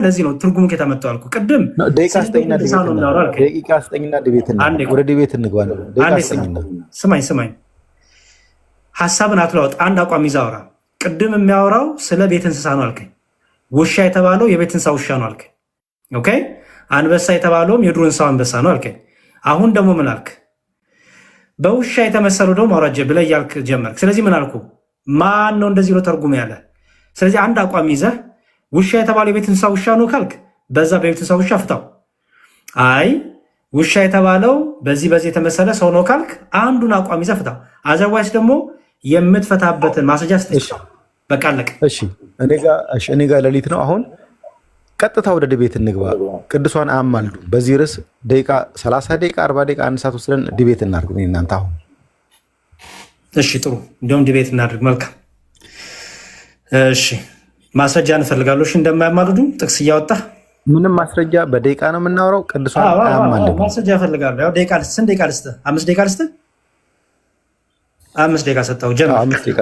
ለዚህ ነው ትርጉሙ ከተመጣው አልኩ ቅድም ደቂቃ አስጠኝና ወደ ዲቤት እንግባ ነው። ስማኝ ሐሳብን አትለውጥ። አንድ አቋም ይዛውራ። ቅድም የሚያወራው ስለ ቤት እንስሳ ነው አልከኝ። ውሻ የተባለው የቤት እንስሳ ውሻ ነው አልከኝ። ኦኬ። አንበሳ የተባለውም የዱር እንስሳው አንበሳ ነው አልከኝ። አሁን ደግሞ ምን አልክ? በውሻ የተመሰለው ደግሞ አውራጀ ብለህ እያልክ ጀመርክ። ስለዚህ ምን አልኩ? ማን ነው እንደዚህ ነው ተርጉም ያለ? ስለዚህ አንድ አቋም ይዘህ ውሻ የተባለው የቤት እንስሳ ውሻ ነው ካልክ በዛ በቤት እንስሳ ውሻ ፍታው። አይ ውሻ የተባለው በዚህ የተመሰለ ሰው ነው ካልክ አንዱን አቋም ይዘህ ፍታው። አዘርዋይስ ደግሞ የምትፈታበትን ማስረጃ ስጠኝ። በቃ አለቀ። እኔ ጋር ሌሊት ነው። አሁን ቀጥታ ወደ ዲቤት እንግባ። ቅዱሳን አያማልዱ። በዚህ ርዕስ ደቂቃ 30 ደቂቃ 40 ደቂቃ አንድ ሰዓት ወስደን ዲቤት እናድርግ። እናንተ አሁን እሺ፣ ጥሩ እንዲሁም ዲቤት እናድርግ። መልካም እሺ፣ ማስረጃ እንፈልጋለሁ። እሺ፣ እንደማያማልዱ ጥቅስ እያወጣ ምንም ማስረጃ በደቂቃ ነው የምናወራው። ቅዱሳን አያማልዱ። ማስረጃ እፈልጋለሁ። ያው ደቂቃ ስንት ደቂቃ ልስጥህ? 5 ደቂቃ ልስጥህ? 5 ደቂቃ ሰጠው። ጀምር። 5 ደቂቃ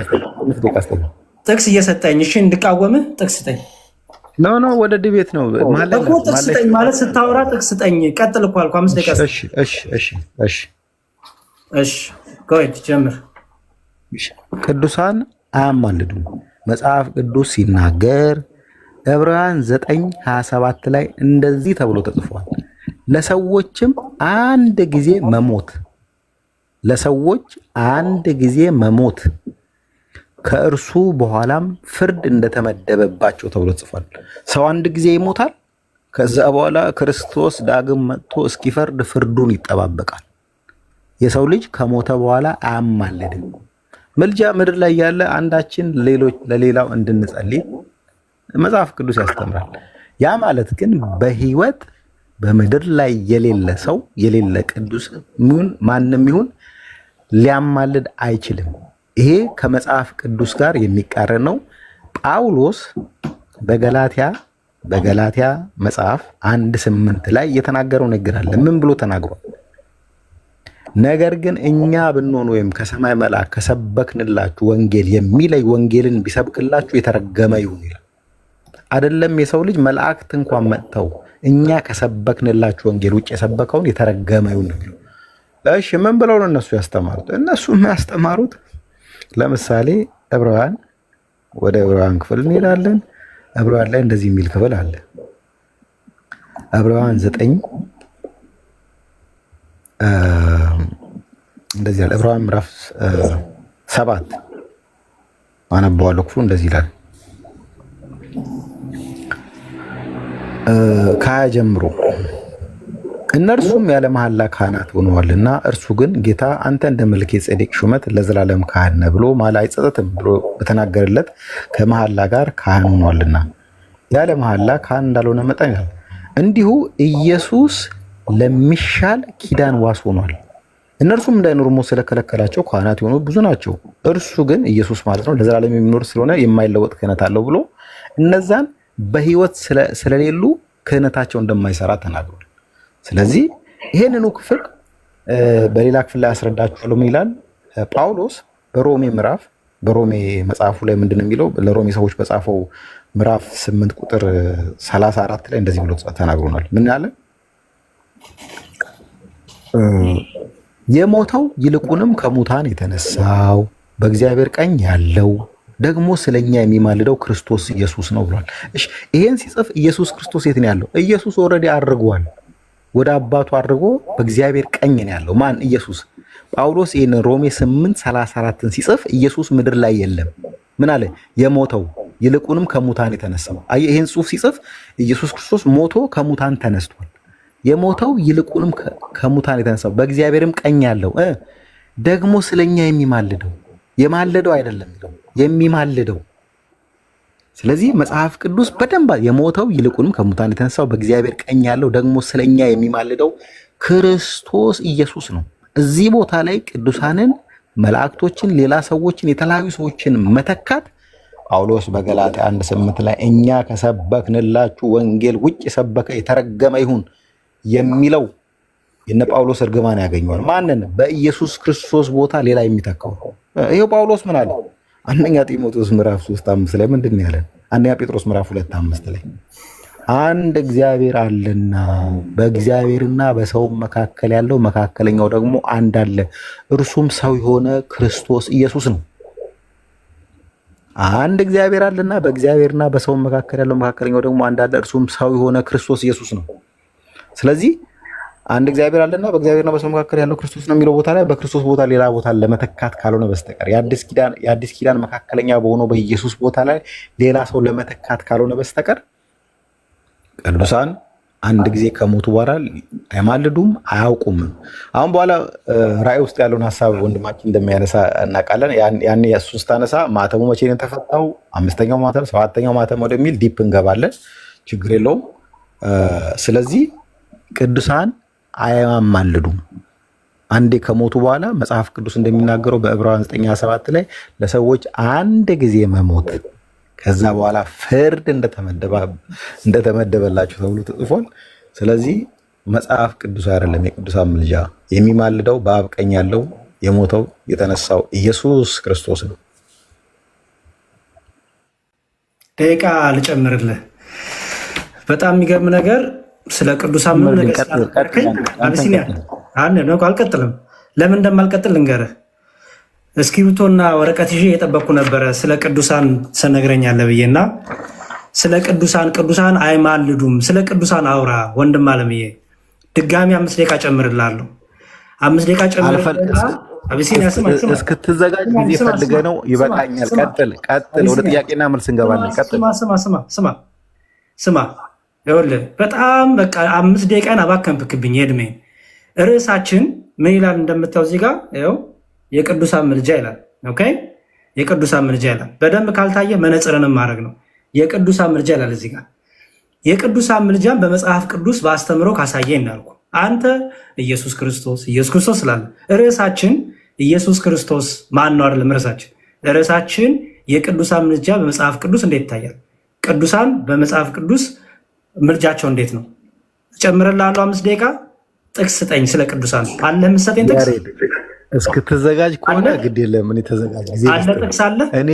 ሰጠው። ጥቅስ እየሰጠኝ እሺ፣ እንድቃወምህ ጥቅስ ስጠኝ። ኖ ወደ ዲቤት ነው ጥቅስ ስጠኝ ማለት ስታወራ ጥቅስ ስጠኝ። ቀጥል እኮ አልኩህ። 5 ደቂቃ ሰጠው። እሺ ጎይድ ጀምር። ቅዱሳን አያማልዱም። መጽሐፍ ቅዱስ ሲናገር ዕብራውያን 9:27 ላይ እንደዚህ ተብሎ ተጽፏል። ለሰዎችም አንድ ጊዜ መሞት ከእርሱ በኋላም ፍርድ እንደተመደበባቸው ተብሎ ተጽፏል። ሰው አንድ ጊዜ ይሞታል። ከዛ በኋላ ክርስቶስ ዳግም መጥቶ እስኪፈርድ ፍርዱን ይጠባበቃል። የሰው ልጅ ከሞተ በኋላ አያማልድም። ምልጃ ምድር ላይ ያለ አንዳችን ለሌላው እንድንጸልይ መጽሐፍ ቅዱስ ያስተምራል። ያ ማለት ግን በህይወት በምድር ላይ የሌለ ቅዱስ ማንም ይሁን ሊያማልድ አይችልም። ይሄ ከመጽሐፍ ቅዱስ ጋር የሚቃረን ነው። ጳውሎስ በገላትያ መጽሐፍ 1:8 ላይ የተናገረው ነገር አለ። ምን ብሎ ተናግሯል? ነገር ግን እኛ ብንሆን ወይም ከሰማይ መልአክ ከሰበክንላችሁ ወንጌል የሚለይ ወንጌልን ቢሰብክላችሁ የተረገመ ይሁን ይላል። አይደለም የሰው ልጅ መላእክት እንኳን መጥተው እኛ ከሰበክንላችሁ ወንጌል ውጭ የሰበከውን የተረገመ ይሁን ነው። እሺ ምን ብለው ነው እነሱ ያስተማሩት? እነሱ ያስተማሩት ለምሳሌ ወደ ዕብራውያን ክፍል እንሄዳለን። ዕብራውያን ላይ እንደዚህ የሚል ክፍል አለ። ዕብራውያን 9 እንደዚህ ያለ ዕብራውያን ምዕራፍ 7 አነበዋለሁ። ክፍሉ እንደዚህ ይላል። ከሀያ ጀምሮ እነርሱም ያለ መሐላ ካህናት ሆነዋልና እርሱ ግን ጌታ አንተ እንደ መልከ ጼዴቅ ሹመት ለዘላለም ካህን ነህ ብሎ ማላ አይጸጸትም ብሎ በተናገረለት ከመሐላ ጋር ካህን ሆኗልና ያለ መሐላ ካህን እንዳልሆነ መጠን ይላል። እንዲሁ ኢየሱስ ለሚሻል ኪዳን ዋስ ሆኗል። እነርሱም እንዳይኖሩ ሞት ስለከለከላቸው ካህናት የሆኑ ብዙ ናቸው። እርሱ ግን ኢየሱስ ማለት ነው ለዘላለም የሚኖር ስለሆነ የማይለወጥ ክህነት አለው ብሎ እነዛን በህይወት ስለሌሉ ክህነታቸው እንደማይሰራ ተናግሯል። ስለዚህ ይሄንኑ ክፍል በሌላ ክፍል ላይ አስረዳችኋለሁ። ምን ይላል ጳውሎስ በሮሜ መጽሐፉ ላይ ምንድን ነው የሚለው? ለሮሜ ሰዎች በጻፈው ምዕራፍ 8 ቁጥር 34 ላይ እንደዚህ ብሎ ተናግሮናል። ምን ያለ የሞተው ይልቁንም ከሙታን የተነሳው በእግዚአብሔር ቀኝ ያለው ደግሞ ስለኛ የሚማልደው ክርስቶስ ኢየሱስ ነው ብሏል። እሺ ይሄን ሲጽፍ ኢየሱስ ክርስቶስ የት ነው ያለው? ኢየሱስ ኦልሬዲ አድርጓል። ወደ አባቱ አድርጎ በእግዚአብሔር ቀኝ ነው ያለው። ማን? ኢየሱስ። ጳውሎስ ይሄን ሮሜ 8:34ን ሲጽፍ ኢየሱስ ምድር ላይ የለም። ምን አለ? የሞተው ይልቁንም ከሙታን የተነሳው። አይ ይሄን ጽሑፍ ሲጽፍ ኢየሱስ ክርስቶስ ሞቶ ከሙታን ተነስቷል። የሞተው ይልቁንም ከሙታን የተነሳው በእግዚአብሔርም ቀኝ ያለው ደግሞ ስለኛ የሚማልደው የማለደው አይደለም የሚማልደው። ስለዚህ መጽሐፍ ቅዱስ በደንብ የሞተው ይልቁንም ከሙታን የተነሳው በእግዚአብሔር ቀኝ ያለው ደግሞ ስለኛ የሚማልደው ክርስቶስ ኢየሱስ ነው። እዚህ ቦታ ላይ ቅዱሳንን፣ መላእክቶችን፣ ሌላ ሰዎችን፣ የተለያዩ ሰዎችን መተካት ጳውሎስ በገላትያ 1:8 ላይ እኛ ከሰበክንላችሁ ወንጌል ውጭ የሰበከ የተረገመ ይሁን የሚለው የነ ጳውሎስ እርግማን ያገኘዋል። ማንን? በኢየሱስ ክርስቶስ ቦታ ሌላ የሚተካው። ይሄው ጳውሎስ ምን አለ? አንደኛ ጢሞቴዎስ ምዕራፍ 3:5 ላይ ምንድን ነው ያለን? አንደኛ ጴጥሮስ ምዕራፍ 2:5 ላይ አንድ እግዚአብሔር አለና በእግዚአብሔርና በሰው መካከል ያለው መካከለኛው ደግሞ አንድ አለ፣ እርሱም ሰው የሆነ ክርስቶስ ኢየሱስ ነው። አንድ እግዚአብሔር አለና በእግዚአብሔርና በሰው መካከል ያለው መካከለኛው ደግሞ አንድ አለ፣ እርሱም ሰው የሆነ ክርስቶስ ኢየሱስ ነው። ስለዚህ አንድ እግዚአብሔር አለና በእግዚአብሔርና በሰው መካከል ያለው ክርስቶስ ነው የሚለው ቦታ ላይ በክርስቶስ ቦታ ሌላ ቦታ ለመተካት ካልሆነ በስተቀር የአዲስ ኪዳን መካከለኛ በሆነው በኢየሱስ ቦታ ላይ ሌላ ሰው ለመተካት ካልሆነ በስተቀር ቅዱሳን አንድ ጊዜ ከሞቱ በኋላ አይማልዱም፣ አያውቁም። አሁን በኋላ ራእይ ውስጥ ያለውን ሀሳብ ወንድማችን እንደሚያነሳ እናውቃለን። ያን እሱን ስታነሳ ማተሙ መቼ ነው የተፈታው፣ አምስተኛው ማተም፣ ሰባተኛው ማተም ወደሚል ዲፕ እንገባለን። ችግር የለውም። ስለዚህ ቅዱሳን አያማልዱም። አንዴ ከሞቱ በኋላ መጽሐፍ ቅዱስ እንደሚናገረው በዕብራውያን 9:7 ላይ ለሰዎች አንድ ጊዜ መሞት ከዛ በኋላ ፍርድ እንደተመደበላቸው ተብሎ ተጽፏል። ስለዚህ መጽሐፍ ቅዱስ አይደለም የቅዱሳን ምልጃ። የሚማልደው በአብ ቀኝ ያለው የሞተው የተነሳው ኢየሱስ ክርስቶስ ነው። ደቂቃ ልጨምርልህ። በጣም የሚገርም ነገር ስለ ቅዱሳን ምን ነገር አቢሲኒያ አልቀጥልም። ለምን እንደማልቀጥል ልንገርህ። እስክሪብቶና ወረቀት ይዤ የጠበቅኩ ነበረ ስለ ቅዱሳን ትነግረኛለህ ብዬና ስለ ቅዱሳን አይማልዱም፣ ስለ ቅዱሳን አውራ ወንድም አለምዬ። ድጋሚ 5 ደቂቃ ጨምርላለሁ። 5 ደቂቃ ጨምርላለሁ። አቢሲኒያ እስክትዘጋጅ ጊዜ ፈልገህ ነው። ይበቃኛል። ቀጥል። ወደ ጥያቄና መልስ እንገባለን። ቀጥል። ስማ ይኸውልህ፣ በጣም በቃ 5 ደቂቃን አባከንክብኝ የእድሜን። ርዕሳችን ምን ይላል እንደምታው እዚህ ጋር ይኸው የቅዱሳን ምልጃ ይላል። ኦኬ፣ የቅዱሳን ምልጃ ይላል። በደንብ ካልታየ መነጽርንም ማድረግ ነው። የቅዱሳን ምልጃ ይላል እዚህ ጋር። የቅዱሳን ምልጃን በመጽሐፍ ቅዱስ በአስተምሮ ካሳየ እናልኩ። አንተ ኢየሱስ ክርስቶስ ስላለ ርዕሳችን ኢየሱስ ክርስቶስ ማን ነው አይደለም። ርዕሳችን የቅዱሳን ምልጃ በመጽሐፍ ቅዱስ እንዴት ይታያል፣ ቅዱሳን በመጽሐፍ ቅዱስ ምልጃቸው እንዴት ነው። ጨምርልሃለሁ 5 ደቂቃ። ጥቅስ ስጠኝ ስለ ቅዱሳን አለ። ምሰጠኝ ጥቅስ እስክትዘጋጅ ከሆነ ግድ የለም። እኔ ተዘጋጅ ጊዜ አለ። ጥቅስ አለ። እኔ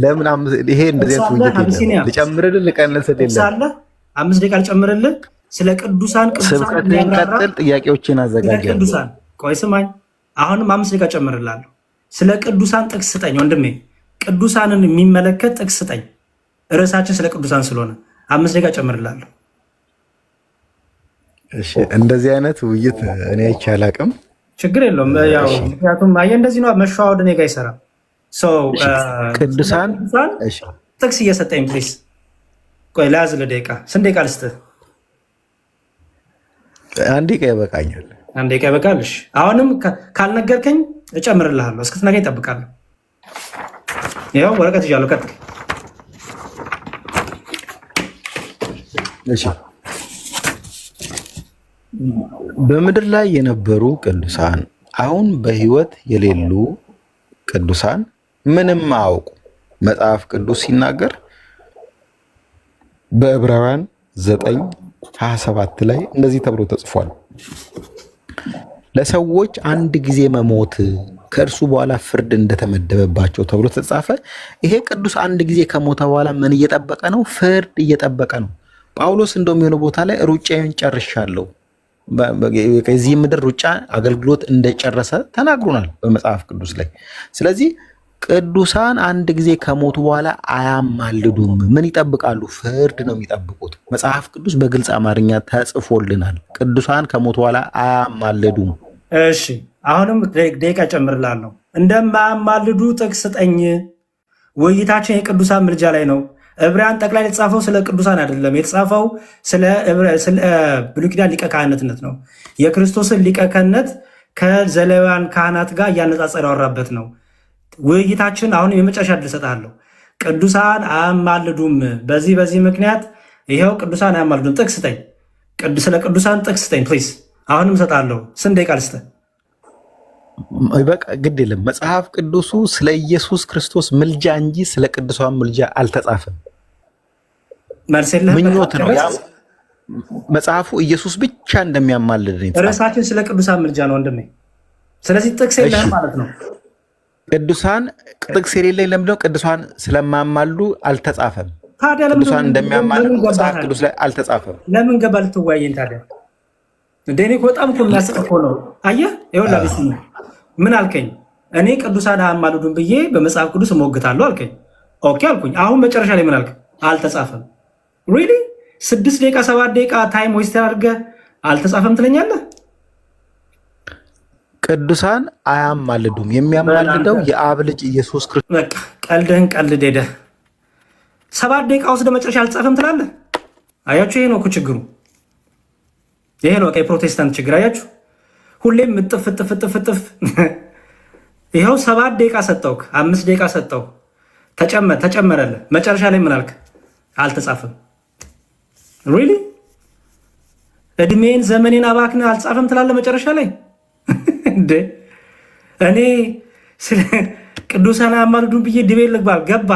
ለምን ይሄ እንደዚህ ውይይት የለም። ልጨምርልህ ልቀንስልህ የለም። 5 ደቂቃ ልጨምርልህ ስለ ቅዱሳን ስብከትን ቀጥል። ጥያቄዎችን አዘጋጃለሁ። ቅዱሳን ቆይ ስማኝ። አሁንም 5 ደቂቃ ጨምርልሃለሁ። ስለ ቅዱሳን ጥቅስ ስጠኝ ወንድሜ። ቅዱሳንን የሚመለከት ጥቅስ ስጠኝ። ርዕሳችን ስለ ቅዱሳን ስለሆነ 5 ደቂቃ ጨምርልሃለሁ። እሺ፣ እንደዚህ አይነት ውይይት እኔ አይቼ አላውቅም። ችግር የለውም። ያው ምክንያቱም አየህ እንደዚህ ነው መሸዋወድ እኔ ጋ አይሰራም። ቅዱሳን ጥቅስ እየሰጠኝ ፕሊስ። ቆይ ለያዝ ለደቂቃ ስንት ደቂቃ ልስጥህ? 1 ደቂቃ ይበቃኛል። 1 ደቂቃ ይበቃል። እሺ አሁንም ካልነገርከኝ እጨምርልሃለሁ። እስክትነግረኝ እጠብቃለሁ። ይኸው ወረቀት ይዣለሁ። ቀጥል። እሺ በምድር ላይ የነበሩ ቅዱሳን አሁን በሕይወት የሌሉ ቅዱሳን ምንም አያውቁ። መጽሐፍ ቅዱስ ሲናገር በዕብራውያን 9:27 ላይ እንደዚህ ተብሎ ተጽፏል። ለሰዎች አንድ ጊዜ መሞት ከእርሱ በኋላ ፍርድ እንደተመደበባቸው ተብሎ ተጻፈ። ይሄ ቅዱስ አንድ ጊዜ ከሞተ በኋላ ምን እየጠበቀ ነው? ፍርድ እየጠበቀ ነው። ጳውሎስ እንደሚሆነው ቦታ ላይ ሩጫዬን ጨርሻለሁ፣ የዚህ ምድር ሩጫ አገልግሎት እንደጨረሰ ተናግሮናል በመጽሐፍ ቅዱስ ላይ። ስለዚህ ቅዱሳን አንድ ጊዜ ከሞቱ በኋላ አያማልዱም። ምን ይጠብቃሉ? ፍርድ ነው የሚጠብቁት። መጽሐፍ ቅዱስ በግልጽ አማርኛ ተጽፎልናል። ቅዱሳን ከሞቱ በኋላ አያማልዱም። እሺ አሁንም ደቂቃ ጨምርላለሁ። እንደማያማልዱ ጥቅስ ስጠኝ። ውይይታችን የቅዱሳን ምልጃ ላይ ነው። ዕብራውያን ጠቅላይ የተጻፈው ስለ ቅዱሳን አይደለም። የተጻፈው ስለ ብሉይ ኪዳን ሊቀ ካህንትነት ነው። የክርስቶስን ሊቀ ክህነት ከዘሌዋውያን ካህናት ጋር እያነጻጸረ ያወራበት ነው። ውይይታችን አሁንም የመጨረሻ ዕድል እሰጥሃለሁ። ቅዱሳን አያማልዱም። በዚህ ምክንያት ይኸው ቅዱሳን አያማልዱም። ጥቅስ ስጠኝ። ስለ ቅዱሳን ጥቅስ ስጠኝ ፕሊዝ። አሁንም እሰጥሃለሁ። ስንት ደቂቃ ልስጥህ? በቃ ግድ የለም። መጽሐፍ ቅዱሱ ስለ ኢየሱስ ክርስቶስ ምልጃ እንጂ ስለ ቅዱሳን ምልጃ አልተጻፈም። መልስ የለህም። ምኞት ነው ያ መጽሐፉ። ኢየሱስ ብቻ እንደሚያማልድ ነው። ርዕሳችን ስለ ቅዱሳን ምልጃ ነው ወንድሜ። ስለዚህ ጥቅስ የለህም ማለት ነው። ቅዱሳን ጥቅስ የሌለኝ ለምንድነው? ቅዱሳን ስለማያማሉ አልተጻፈም። ታዲያ ቅዱሳን እንደሚያማልዱ መጽሐፍ ቅዱስ ላይ አልተጻፈም። ለምን ገባ ልትወያየን ታዲያ? እንደ እኔ በጣም እኮ የሚያስቅ እኮ ነው። አየህ ይኸውልህ ቢስኛ ምን አልከኝ? እኔ ቅዱሳን አያማልዱም ብዬ በመጽሐፍ ቅዱስ እሞግታለሁ አልከኝ። ኦኬ አልኩኝ። አሁን መጨረሻ ላይ ምን አልክ? አልተጻፈም። ሪሊ 6 ደቂቃ 7 ደቂቃ ታይም ዌስት አድርገህ አልተጻፈም ትለኛለህ? ቅዱሳን አያማልዱም። የሚያማልደው የአብ ልጅ ኢየሱስ ክርስቶስ። በቃ ቀልድህን ቀልድ ሄደህ 7 ደቂቃ ወስደ መጨረሻ አልተጻፈም ትላለህ። አያችሁ፣ ይሄ ነው እኮ ችግሩ። ይሄ ነው የፕሮቴስታንት ችግር። አያችሁ፣ ሁሌም እጥፍ እጥፍ እጥፍ እጥፍ። ይኸው 7 ደቂቃ ሰጠውክ፣ 5 ደቂቃ ሰጠው፣ ተጨመረልህ። መጨረሻ ላይ ምን አልክ? አልተጻፈም። ሪሊ እድሜን ዘመኔን አባክን አልጻፈም ትላለህ መጨረሻ ላይ እንዴ? እኔ ስለ ቅዱሳን አያማልዱም ብዬ ድቤት ልግባል ገባ።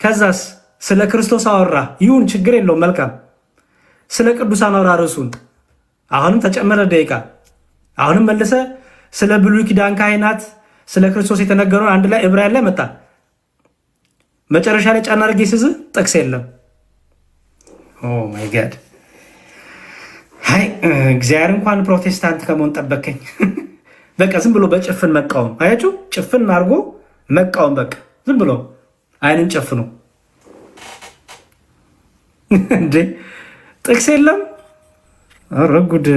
ከዛስ ስለ ክርስቶስ አወራ። ይሁን ችግር የለውም መልካም። ስለ ቅዱሳን አወራ ርዕሱን። አሁንም ተጨመረ ደቂቃ። አሁንም መልሰ ስለ ብሉይ ኪዳን ካህናት ስለ ክርስቶስ የተነገረውን አንድ ላይ ዕብራውያን ላይ መጣ። መጨረሻ ላይ ጫና አድርጌ ስዝ ጥቅስ የለም። ኦ ማይ ጋድ! አይ እግዚአብሔር እንኳን ፕሮቴስታንት ከመሆን ጠበቀኝ። በቃ ዝም ብሎ በጭፍን መቃወም። አያችሁ፣ ጭፍን አድርጎ መቃወም። በቃ ዝም ብሎ አይንን ጨፍኑ እንዴ! ጥቅስ የለም። ኧረ ጉድ!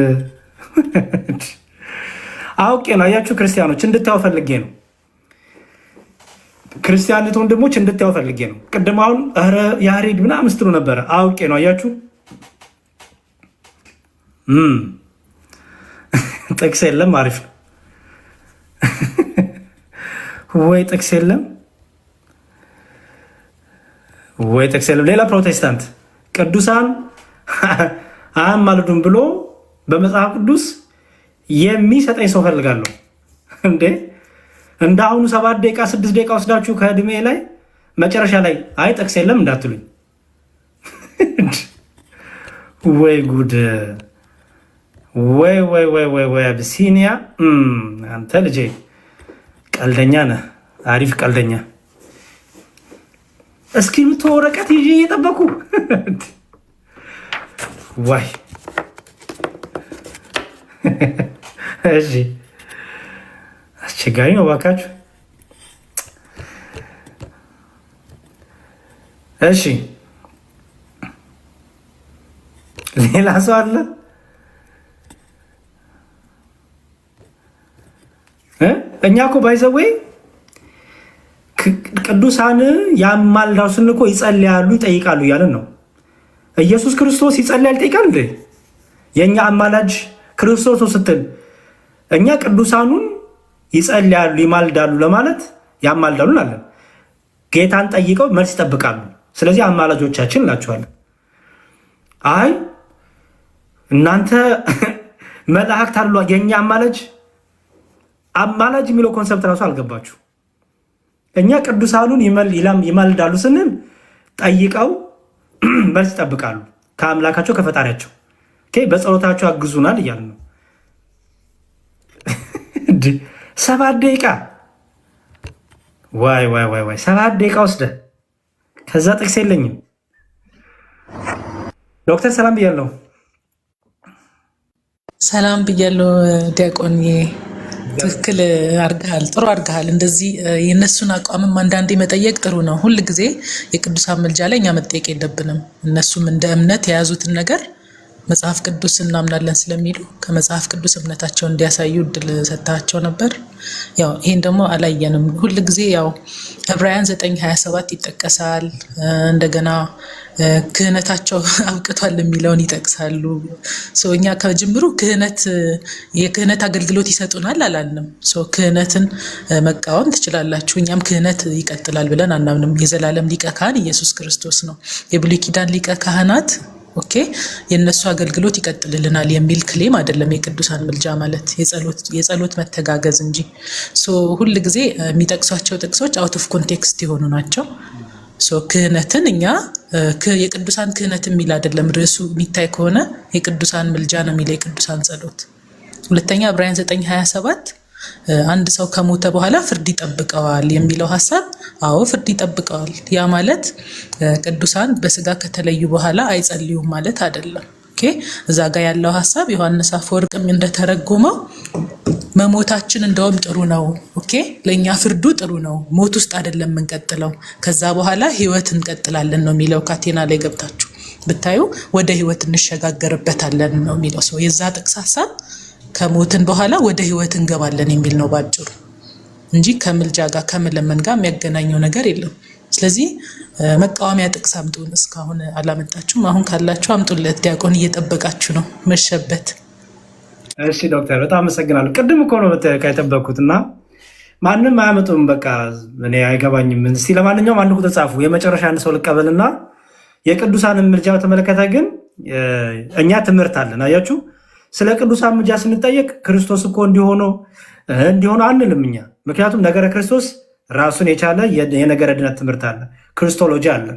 አውቄ ነው። አያችሁ ክርስቲያኖች እንድታዩ ፈልጌ ነው። ክርስቲያንት ወንድሞች እንድታዩ ፈልጌ ነው። ቅድም አሁን ኧረ ያሬድ ምናምን ስትሉ ነበረ። አውቄ ነው። አያችሁ ጥቅስ የለም። አሪፍ ነው ወይ? ጥቅስ የለም ወይ? ጥቅስ የለም። ሌላ ፕሮቴስታንት ቅዱሳን አያማልዱም ብሎ በመጽሐፍ ቅዱስ የሚሰጠኝ ሰው ፈልጋለሁ እንዴ! እንደ አሁኑ 7 ደቂቃ 6 ደቂቃ ወስዳችሁ ከእድሜ ላይ መጨረሻ ላይ አይ ጥቅስ የለም እንዳትሉኝ። ወይ ጉድ! ወይ ወይ ወይ ወይ ወይ! አብሲኒያ አንተ ልጄ ቀልደኛ ነህ። አሪፍ ቀልደኛ። እስክሪብቶ ወረቀት ይዤ እየጠበኩ ዋይ! እሺ አስቸጋሪ ነው እባካችሁ። እሺ ሌላ ሰው አለ? እኛ እኮ ባይዘወይ ቅዱሳን ያማልዳሉ ስንል እኮ ይጸልያሉ፣ ይጠይቃሉ እያለን ነው። ኢየሱስ ክርስቶስ ይጸልያል፣ ይጠይቃል እንዴ? የእኛ አማላጅ ክርስቶስ ስትል እኛ ቅዱሳኑን ይጸልያሉ፣ ይማልዳሉ ለማለት ያማልዳሉ አለን። ጌታን ጠይቀው መልስ ይጠብቃሉ። ስለዚህ አማላጆቻችን እላችኋለን። አይ እናንተ መላእክት አሉ፣ የእኛ አማላጅ የሚለው ኮንሰፕት ራሱ አልገባችሁ። እኛ ቅዱሳኑን ይማልዳሉ ስንል ጠይቀው መልስ ይጠብቃሉ ከአምላካቸው ከፈጣሪያቸው። በጸሎታቸው አግዙናል እያሉ ነው። 7 ደቂቃ ዋይ ዋይ ዋይ ዋይ! 7 ደቂቃ ወስደ ከዛ ጥቅስ የለኝም። ዶክተር ሰላም ብያለሁ። ሰላም ብያለሁ ዲያቆን። ትክክል አድርገሃል፣ ጥሩ አድርገሃል። እንደዚህ የእነሱን አቋምም አንዳንዴ መጠየቅ ጥሩ ነው። ሁል ጊዜ የቅዱሳን ምልጃ ላይ እኛ መጠየቅ የለብንም። እነሱም እንደ እምነት የያዙትን ነገር መጽሐፍ ቅዱስ እናምናለን ስለሚሉ ከመጽሐፍ ቅዱስ እምነታቸውን እንዲያሳዩ እድል ሰጥታቸው ነበር። ያው ይሄን ደግሞ አላየንም። ሁል ጊዜ ያው ዕብራውያን 9:27 ይጠቀሳል። እንደገና ክህነታቸው አብቅቷል የሚለውን ይጠቅሳሉ። እኛ ከጅምሩ የክህነት አገልግሎት ይሰጡናል አላልንም። ክህነትን መቃወም ትችላላችሁ። እኛም ክህነት ይቀጥላል ብለን አናምንም። የዘላለም ሊቀ ካህን ኢየሱስ ክርስቶስ ነው። የብሉይ ኪዳን ሊቀ ካህናት ኦኬ የነሱ አገልግሎት ይቀጥልልናል የሚል ክሌም አይደለም። የቅዱሳን ምልጃ ማለት የጸሎት መተጋገዝ እንጂ ሁል ጊዜ የሚጠቅሷቸው ጥቅሶች አውት ኦፍ ኮንቴክስት የሆኑ ናቸው። ክህነትን እኛ የቅዱሳን ክህነት የሚል አይደለም ርዕሱ የሚታይ ከሆነ የቅዱሳን ምልጃ ነው የሚለው የቅዱሳን ጸሎት። ሁለተኛ ዕብራውያን 9:27 አንድ ሰው ከሞተ በኋላ ፍርድ ይጠብቀዋል የሚለው ሀሳብ፣ አዎ ፍርድ ይጠብቀዋል። ያ ማለት ቅዱሳን በስጋ ከተለዩ በኋላ አይጸልዩም ማለት አይደለም። እዛ ጋር ያለው ሀሳብ ዮሐንስ አፈወርቅም እንደተረጎመው መሞታችን እንደውም ጥሩ ነው። ለእኛ ፍርዱ ጥሩ ነው። ሞት ውስጥ አይደለም የምንቀጥለው፣ ከዛ በኋላ ህይወት እንቀጥላለን ነው የሚለው። ካቴና ላይ ገብታችሁ ብታዩ ወደ ህይወት እንሸጋገርበታለን ነው የሚለው ሰው። የዛ ጥቅስ ሀሳብ ከሞትን በኋላ ወደ ህይወት እንገባለን የሚል ነው ባጭሩ፣ እንጂ ከምልጃ ጋር ከመለመን ጋር የሚያገናኘው ነገር የለም። ስለዚህ መቃወሚያ ጥቅስ አምጡን። እስካሁን አላመጣችሁም። አሁን ካላችሁ አምጡለት። ዲያቆን እየጠበቃችሁ ነው፣ መሸበት። እሺ ዶክተር በጣም አመሰግናለሁ። ቅድም እኮ ነው የጠበቅኩት እና ማንም አያመጡም። በቃ እኔ አይገባኝም። እስኪ ለማንኛውም አንድ ቁጥር ጻፉ። የመጨረሻ አንድ ሰው ልቀበልና የቅዱሳንን ምልጃ በተመለከተ ግን እኛ ትምህርት አለን። አያችሁ፣ ስለ ቅዱሳን ምልጃ ስንጠየቅ ክርስቶስ እኮ እንዲሆኑ አንልም እኛ። ምክንያቱም ነገረ ክርስቶስ ራሱን የቻለ የነገረ ድነት ትምህርት አለ፣ ክርስቶሎጂ አለ።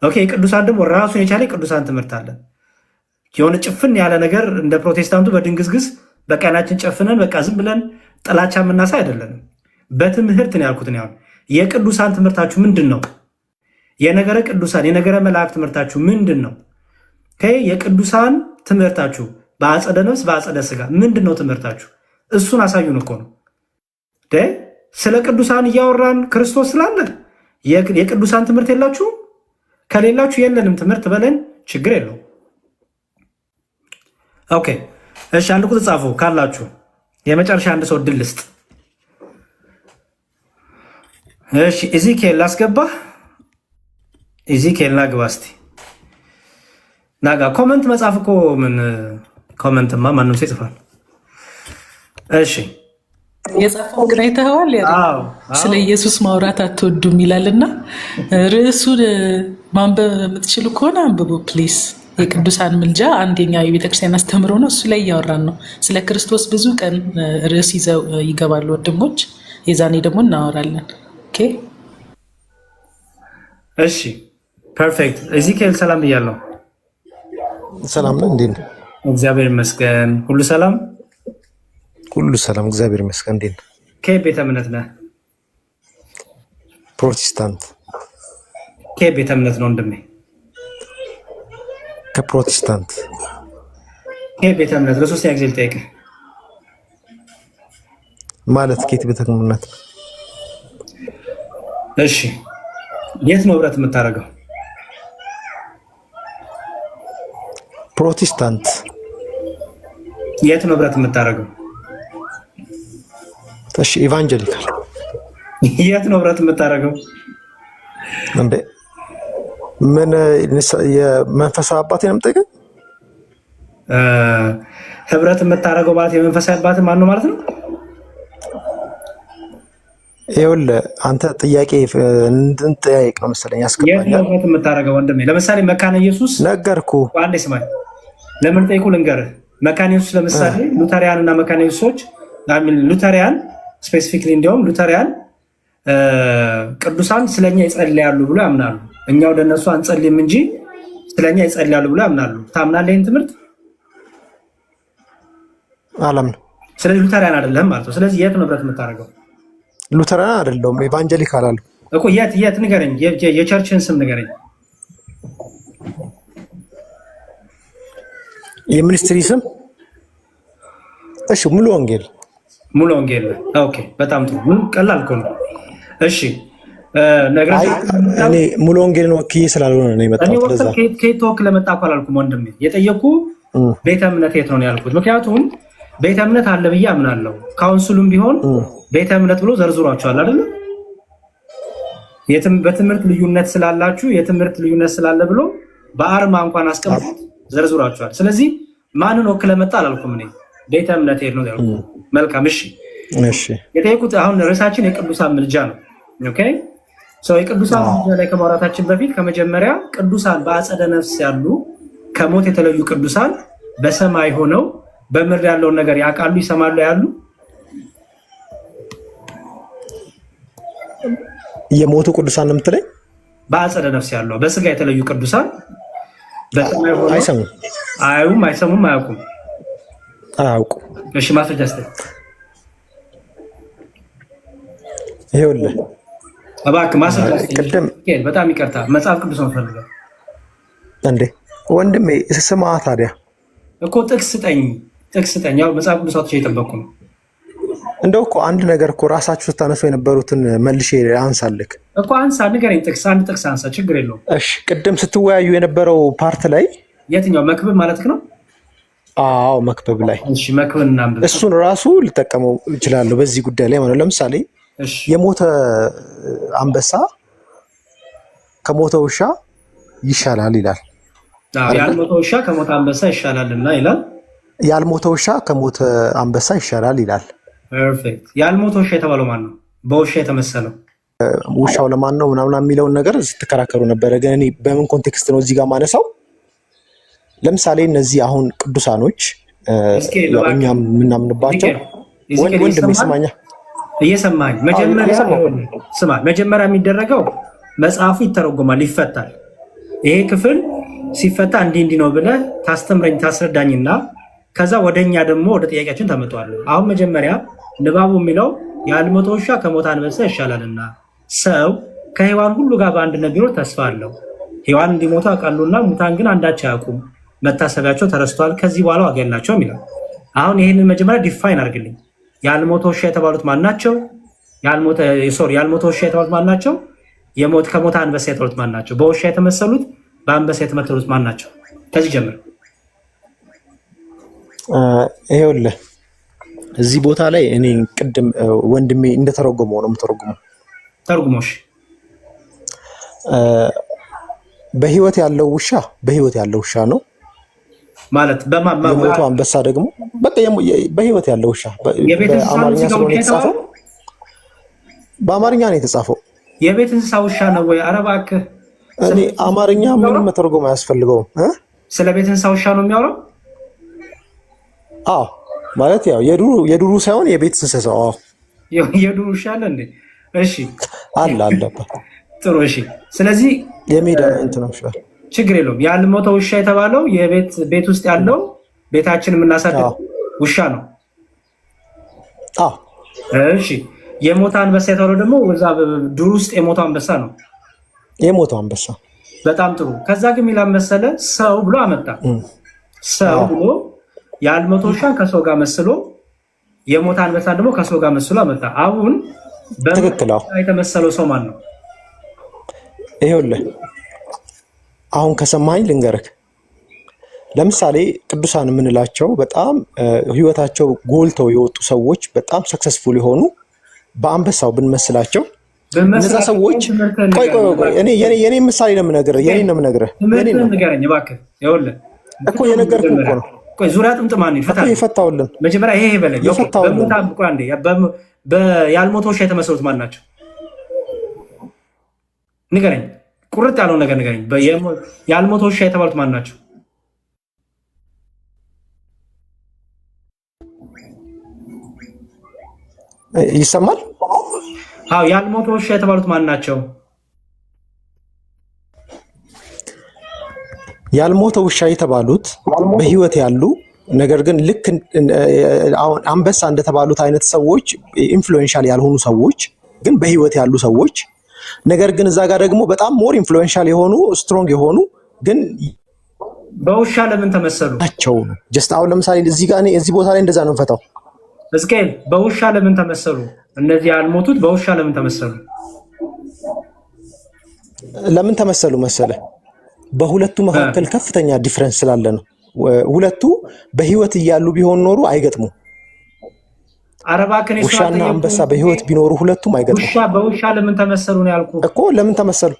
የቅዱሳን ደግሞ ራሱን የቻለ የቅዱሳን ትምህርት አለ። የሆነ ጭፍን ያለ ነገር እንደ ፕሮቴስታንቱ በድንግዝግዝ በቀናችን ጨፍነን በቃ ዝም ብለን ጥላቻ የምናሳ አይደለንም። በትምህርት ነው ያልኩት። የቅዱሳን ትምህርታችሁ ምንድን ነው? የነገረ ቅዱሳን የነገረ መላእክት ትምህርታችሁ ምንድን ነው? የቅዱሳን ትምህርታችሁ በአጸደ ነፍስ በአጸደ ስጋ ምንድን ነው ትምህርታችሁ? እሱን አሳዩን እኮ ነው። ስለ ቅዱሳን እያወራን ክርስቶስ ስላለ የቅዱሳን ትምህርት የላችሁም? ከሌላችሁ የለንም ትምህርት በለን፣ ችግር የለው። እሺ አንድ ቁጥር ጻፉ ካላችሁ። የመጨረሻ አንድ ሰው እድል ልስጥ። እሺ ኢዚኬል ላስገባ። ኢዚኬል ናግባ እስቲ ናጋ። ኮመንት መጻፍ እኮ ምን ኮመንትማ ማንም ሰው ይጽፋል። እሺ የጻፈው ግን አይተኸዋል። ስለ ኢየሱስ ማውራት አትወዱም ይላልና ርዕሱን ማንበብ የምትችሉ ከሆነ አንብቡ ፕሊስ። የቅዱሳን ምልጃ አንደኛ የቤተክርስቲያን አስተምሮ ነው። እሱ ላይ እያወራን ነው። ስለ ክርስቶስ ብዙ ቀን ርዕስ ይዘው ይገባሉ ወንድሞች። የዛኔ ደግሞ እናወራለን። እሺ ፐርፌክት። ኢዚኬል ሰላም ብያለሁ። ሰላም ነው። እንዴት ነው? እግዚአብሔር ይመስገን። ሁሉ ሰላም ሁሉ ሰላም፣ እግዚአብሔር ይመስገን። እንዴት ነው? ቤተ እምነት ነህ? ፕሮቴስታንት። ቤተ እምነት ነው ወንድሜ? ከፕሮቴስታንት። ቤተ እምነት ለሶስተኛ ጊዜ ልጠይቅህ ማለት ከየት ቤተ እምነት? እሺ የት ነው ህብረት የምታደርገው? ፕሮቴስታንት። የት ነው ህብረት የምታደርገው? እሺ ኢቫንጀሊካል። የት ነው ህብረት የምታደርገው? እንዴ ምን የመንፈሳዊ አባቴ ነው የምጠይቀኝ? ህብረት የምታደርገው ማለት የመንፈሳዊ አባት ማን ነው ማለት ነው? ይኸውልህ አንተ ጥያቄ እንድንጠያየቅ ነው መሰለኝ ያስገባኛል። የት ነው ህብረት የምታደርገው ወንድሜ? ለምሳሌ መካነ ኢየሱስ ነገርኩህ። አንዴ ስማኝ፣ ለምን ጠይቁ ልንገርህ። መካነ ኢየሱስ ለምሳሌ ሉተሪያን እና መካነ ኢየሱሶች ሉተሪያን ስፔሲፊክሊ እንዲያውም ሉተሪያን ቅዱሳን ስለኛ ይጸልያሉ ብሎ ያምናሉ። እኛ ወደ እነሱ አንጸልይም እንጂ ስለኛ ይጸልያሉ ብሎ ያምናሉ። ታምናለህ ይህን ትምህርት? አላምንም። ስለዚህ ሉተሪያን አይደለም ማለት ነው። ስለዚህ የት ነው ህብረት የምታደርገው? ሉተሪያን አይደለሁም፣ ኢቫንጀሊካል አሉ እኮ። የት ንገረኝ፣ የቸርችን ስም ንገረኝ። የሚኒስትሪ ስም? እሺ ሙሉ ወንጌል። ሙሉ ወንጌል። ኦኬ በጣም ጥሩ። ቀላል እኮ ነው። እሺ እኔ ሙሉ ወንጌልን ወክዬ ስላልሆነ ነው የመጣሁት። ለዛ ከየት ተወክለህ መጣህ እኮ አላልኩም ወንድሜ። የጠየኩህ ቤተ እምነት የት ነው ያልኩት። ምክንያቱም ቤተ እምነት አለ ብዬ አምናለሁ። ካውንስሉም ቢሆን ቤተ እምነት ብሎ ዘርዝሯቸዋል አይደለ? በትምህርት ልዩነት ስላላችሁ የትምህርት ልዩነት ስላለ ብሎ በአርማ እንኳን አስቀምጡት ዘርዝሯቸዋል። ስለዚህ ማንን ወክለህ መጣህ አላልኩም እኔ። ቤተ እምነት የት ነው ያልኩት። መልካም እሺ። የጠየቁት አሁን ርዕሳችን የቅዱሳን ምልጃ ነው። ኦኬ የቅዱሳን ምልጃ ላይ ከማውራታችን በፊት ከመጀመሪያ ቅዱሳን በአጸደ ነፍስ ያሉ ከሞት የተለዩ ቅዱሳን በሰማይ ሆነው በምድር ያለውን ነገር ያውቃሉ፣ ይሰማሉ፣ ያሉ የሞቱ ቅዱሳን ነው የምትለኝ? በአጸደ ነፍስ ያሉ በስጋ የተለዩ ቅዱሳን በሰማይ ሆነው አይሰሙም፣ አያዩም፣ አይሰሙም፣ አያውቁም። አያውቁም። እሺ ማስረጃ ስጠኝ። ይኸውልህ እባክህ ማስረጃ ቅድም በጣም ይቅርታ መጽሐፍ ቅዱስ ነው ፈልገው እንዴ ወንድሜ ስማ ታዲያ እኮ ጥቅስ ስጠኝ። ያው መጽሐፍ ቅዱስ አውጥቼ እየጠበቅኩ ነው። እንደው እኮ አንድ ነገር እኮ ራሳችሁ ስታነሱ የነበሩትን መልሼ አንሳልክ እኮ አንሳ፣ ንገረኝ። አንድ ጥቅስ አንሳ፣ ችግር የለውም። እሺ ቅድም ስትወያዩ የነበረው ፓርት ላይ የትኛው መክብብ ማለት ነው? አዎ መክብብ ላይ እሺ፣ መክብብ እናንብብ። እሱን ራሱ ልጠቀመው እችላለሁ በዚህ ጉዳይ ላይ ማለት ለምሳሌ የሞተ አንበሳ ከሞተ ውሻ ይሻላል ይላል። ያልሞተ ውሻ ከሞተ አንበሳ ይሻላልና ይላል። ያልሞተ ውሻ ከሞተ አንበሳ ይሻላል ይላል። ፐርፌክት። ያልሞተ ውሻ የተባለው ማን ነው? በውሻ የተመሰለው ውሻው ለማን ነው ምናምን የሚለውን ነገር ስትከራከሩ ነበረ። ግን እኔ በምን ኮንቴክስት ነው እዚህ ጋር ማነሳው? ለምሳሌ እነዚህ አሁን ቅዱሳኖች እኛ የምናምንባቸው ወንድም ይስማኛ እየሰማኝ መጀመሪያ የሚደረገው መጽሐፉ ይተረጎማል፣ ይፈታል። ይሄ ክፍል ሲፈታ እንዲህ ነው ብለህ ታስረዳኝና ከዛ ወደኛ ደግሞ ወደ ጥያቄያችን ታመጣዋለህ። አሁን መጀመሪያ ንባቡ የሚለው ያልሞተ ውሻ ከሞተ አንበሳ ይሻላልና ሰው ከሔዋን ሁሉ ጋር በአንድነት ቢኖር ተስፋ አለው። ሔዋን እንዲሞቱ አውቃሉና ሙታን ግን አንዳቸው አያውቁም፣ መታሰቢያቸው ተረስቷል፣ ከዚህ በኋላ ዋጋ የላቸውም ይላል። አሁን ይህንን መጀመሪያ ዲፋይን አድርግልኝ። ያልሞተ ውሻ የተባሉት ማን ናቸው? ያልሞተ ውሻ የተባሉት ማን ናቸው? ከሞተ አንበሳ የተባሉት ማን ናቸው? በውሻ የተመሰሉት በአንበሳ የተመሰሉት ማን ናቸው? ከዚህ ጀምር። ይኸውልህ እዚህ ቦታ ላይ እኔ ቅድም ወንድሜ እንደተረጎመው ነው የምተረጉመው። ተርጉሞሽ በህይወት ያለው ውሻ ነው ማለት የሞተው አንበሳ ደግሞ በቃ በህይወት ያለው ውሻ በአማርኛ ስለሆነ የተጻፈው በአማርኛ ነው የተጻፈው። የቤት እንስሳ ውሻ ነው ወይ? ኧረ እባክህ እኔ አማርኛ ምንም መተርጎም አያስፈልገውም። ስለ ቤት እንስሳ ውሻ ነው የሚያወራው? አዎ ማለት ያው የዱሩ ሳይሆን የቤት እንስሳ። አዎ የዱሩ ውሻ አለ እንዴ? እሺ አለበት። ጥሩ እሺ። ስለዚህ የሜዳ እንትን ነው ይችላል፣ ችግር የለውም። ያልሞተ ውሻ የተባለው ቤት ውስጥ ያለው ቤታችን የምናሳድግ ውሻ ነው። አዎ እሺ። የሞተ አንበሳ የተባለው ደግሞ እዛ ዱር ውስጥ የሞተው አንበሳ ነው። የሞተው አንበሳ በጣም ጥሩ። ከዛ ግን ሚላን መሰለ ሰው ብሎ አመጣ። ሰው ብሎ ያልሞተ ውሻን ከሰው ጋር መስሎ የሞተ አንበሳን ደግሞ ከሰው ጋር መስሎ አመጣ። አሁን ትክክል የተመሰለው ሰው ማን ነው? ይኸውልህ አሁን ከሰማኝ ልንገርህ። ለምሳሌ ቅዱሳን የምንላቸው በጣም ህይወታቸው ጎልተው የወጡ ሰዎች በጣም ሰክሰስፉል የሆኑ በአንበሳው ብንመስላቸው እነዛ ሰዎች የኔ ምሳሌ ነው የምነግርህ። እኮ የነገርኩህ እኮ ነው። ዙሪያ ጥምጥማን የፈታውልን መጀመሪያ ይሄ በለኝ። ያልሞተ ውሻ የተመሰሉት ማን ናቸው? ንገረኝ። ቁርጥ ያለውን ነገር ንገረኝ። ያልሞተ ውሻ የተባሉት ማን ናቸው? ይሰማል? አዎ፣ ያልሞተ ውሻ የተባሉት ማን ናቸው? ያልሞተ ውሻ የተባሉት በህይወት ያሉ ነገር ግን ልክ አሁን አንበሳ እንደተባሉት አይነት ሰዎች ኢንፍሉዌንሻል ያልሆኑ ሰዎች ግን በህይወት ያሉ ሰዎች ነገር ግን እዛ ጋር ደግሞ በጣም ሞር ኢንፍሉዌንሻል የሆኑ ስትሮንግ የሆኑ ግን በውሻ ለምን ተመሰሉ ናቸው። ጀስት አሁን ለምሳሌ እዚህ ቦታ ላይ እንደዛ ነው ፈታው። እስኬል በውሻ ለምን ተመሰሉ? እነዚህ ያልሞቱት በውሻ ለምን ተመሰሉ? ለምን ተመሰሉ መሰለ? በሁለቱ መካከል ከፍተኛ ዲፍረንስ ስላለ ነው። ሁለቱ በህይወት እያሉ ቢሆን ኖሩ አይገጥሙም። ውሻና አንበሳ በህይወት ቢኖሩ ሁለቱም አይገጥሙም። በውሻ ለምን ተመሰሉ ነው ያልኩህ እኮ። ለምን ተመሰሉ?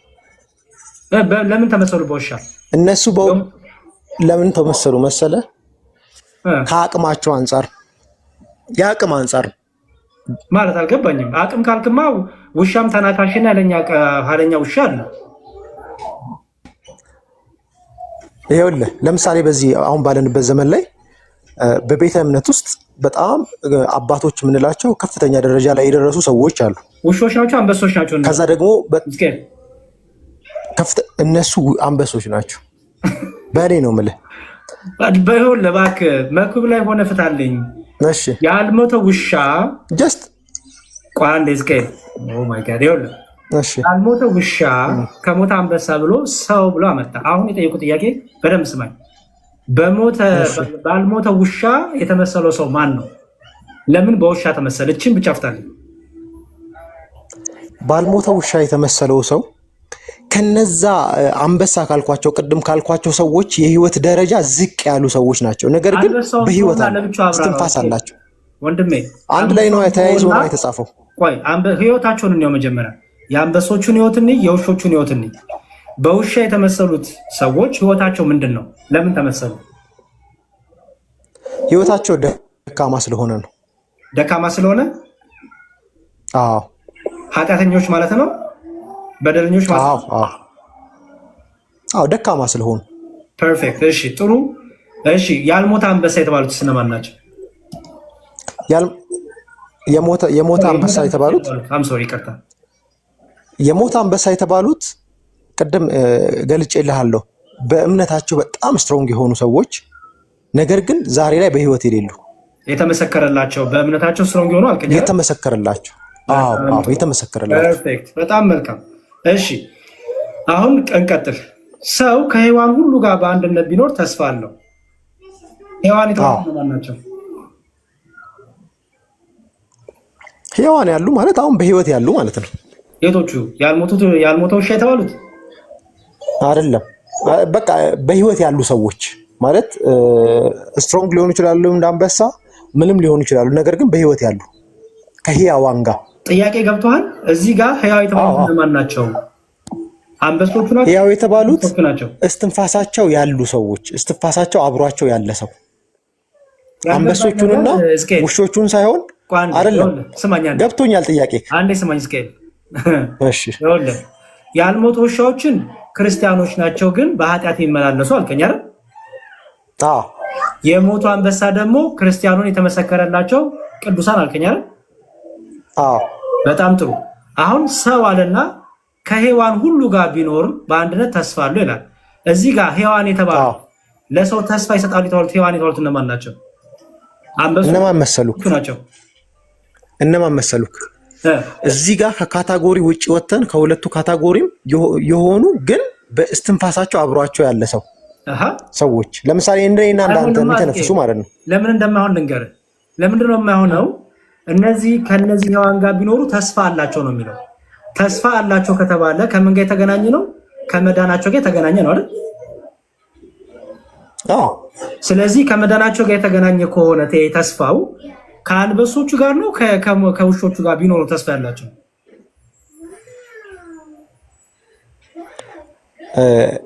በውሻ እነሱ ለምን ተመሰሉ መሰለ? ከአቅማቸው አንጻር፣ የአቅም አንጻር ማለት አልገባኝም። አቅም ካልክማ ውሻም ተናካሽና ኃይለኛ ውሻ አለ። ይኸውልህ ለምሳሌ በዚህ አሁን ባለንበት ዘመን ላይ በቤተ እምነት ውስጥ በጣም አባቶች የምንላቸው ከፍተኛ ደረጃ ላይ የደረሱ ሰዎች አሉ። ውሾች ናቸው፣ አንበሶች ናቸው። ከዛ ደግሞ እነሱ አንበሶች ናቸው። በእኔ ነው የምልህ። ይኸውልህ እባክህ መክብብ ላይ ሆነ ፍታልኝ። እሺ፣ ያልሞተ ውሻ ጀስት ቋንዴ ኦ ማይ ጋድ ይኸውልህ እሺ ያልሞተ ውሻ ከሞተ አንበሳ ብሎ ሰው ብሎ አመጣ። አሁን የጠየቁ ጥያቄ በደንብ ስማኝ። ባልሞተ ውሻ የተመሰለው ሰው ማን ነው? ለምን በውሻ ተመሰለ? እችን ብቻ አፍታለኝ። ባልሞተ ውሻ የተመሰለው ሰው ከነዛ አንበሳ ካልኳቸው ቅድም ካልኳቸው ሰዎች የህይወት ደረጃ ዝቅ ያሉ ሰዎች ናቸው። ነገር ግን በህይወት እስትንፋስ አላቸው። ወንድሜ አንድ ላይ ነው ተያይዞ ነው የተጻፈው። ቆይ ህይወታቸውን እንየው መጀመሪያ። የአንበሶቹን ህይወት እንይ፣ የውሾቹን ህይወት እንይ። በውሻ የተመሰሉት ሰዎች ህይወታቸው ምንድን ነው? ለምን ተመሰሉ? ህይወታቸው ደካማ ስለሆነ ነው። ደካማ ስለሆነ? አዎ። ኃጢአተኞች ማለት ነው? በደለኞች ማለት ነው? አዎ፣ ደካማ ስለሆኑ። ፐርፌክት። እሺ፣ ጥሩ። እሺ፣ ያልሞተ አንበሳ የተባሉት እነማን ናቸው? የሞተ አንበሳ የተባሉት ይቅርታ፣ የሞተ አንበሳ የተባሉት ቅድም ገልጬልሃለሁ። በእምነታቸው በጣም ስትሮንግ የሆኑ ሰዎች ነገር ግን ዛሬ ላይ በህይወት የሌሉ የተመሰከረላቸው፣ በእምነታቸው ስትሮንግ የሆኑ አልከኝ። የተመሰከረላቸው። አዎ የተመሰከረላቸው። ፐርፌክት፣ በጣም መልካም። እሺ አሁን እንቀጥል። ሰው ከሔዋን ሁሉ ጋር በአንድነት ቢኖር ተስፋ አለው። ሔዋን የተባሉት ማን ናቸው? ሔዋን ያሉ ማለት አሁን በህይወት ያሉ ማለት ነው። የቶቹ? ያልሞተ ውሻ የተባሉት አይደለም። በቃ በህይወት ያሉ ሰዎች ማለት ስትሮንግ ሊሆኑ ይችላሉ፣ እንዳንበሳ ምንም ሊሆኑ ይችላሉ። ነገር ግን በህይወት ያሉ ከሕያዋን ጋር ጥያቄ ገብተዋል። እዚህ ጋር ሕያው የተባሉት ማን ናቸው? አንበሶቹ ናቸው። ሕያው የተባሉት እስትንፋሳቸው ያሉ ሰዎች፣ እስትንፋሳቸው አብሯቸው ያለ ሰው። አንበሶቹንና ውሾቹን ሳይሆን አይደለም። ገብቶኛል ጥያቄ። አንዴ ስማኝ እስኪ። እሺ ያልሞቱ ውሻዎችን ክርስቲያኖች ናቸው ግን በኃጢአት ይመላለሱ አልከኝ አይደል? አዎ። የሞቱ አንበሳ ደግሞ ክርስቲያኑን የተመሰከረላቸው ቅዱሳን አልከኝ አይደል? አዎ። በጣም ጥሩ። አሁን ሰው አለና ከሔዋን ሁሉ ጋር ቢኖር በአንድነት ተስፋ አለው ይላል። እዚህ ጋር ሔዋን የተባሉ ለሰው ተስፋ ይሰጣሉ የተባሉት ሔዋን የተባሉት እነማን ናቸው? አንበሶቹ እነማን መሰሉክ ናቸው? እነማን መሰሉክ? እዚህ ጋር ከካታጎሪ ውጭ ወተን ከሁለቱ ካታጎሪም የሆኑ ግን በእስትንፋሳቸው አብሯቸው ያለ ሰው ሰዎች ለምሳሌ እንደኔና እንዳንተ የሚተነፍሱ ማለት ነው። ለምን እንደማይሆን ልንገርህ። ለምንድን ነው የማይሆነው? እነዚህ ከነዚህ ሔዋን ጋር ቢኖሩ ተስፋ አላቸው ነው የሚለው። ተስፋ አላቸው ከተባለ ከምን ጋር የተገናኘ ነው? ከመዳናቸው ጋር የተገናኘ ነው አይደል? አዎ። ስለዚህ ከመዳናቸው ጋር የተገናኘ ከሆነ ተስፋው ከአንበሶቹ ጋር ነው ከውሾቹ ጋር ቢኖሩ ተስፋ ያላቸው?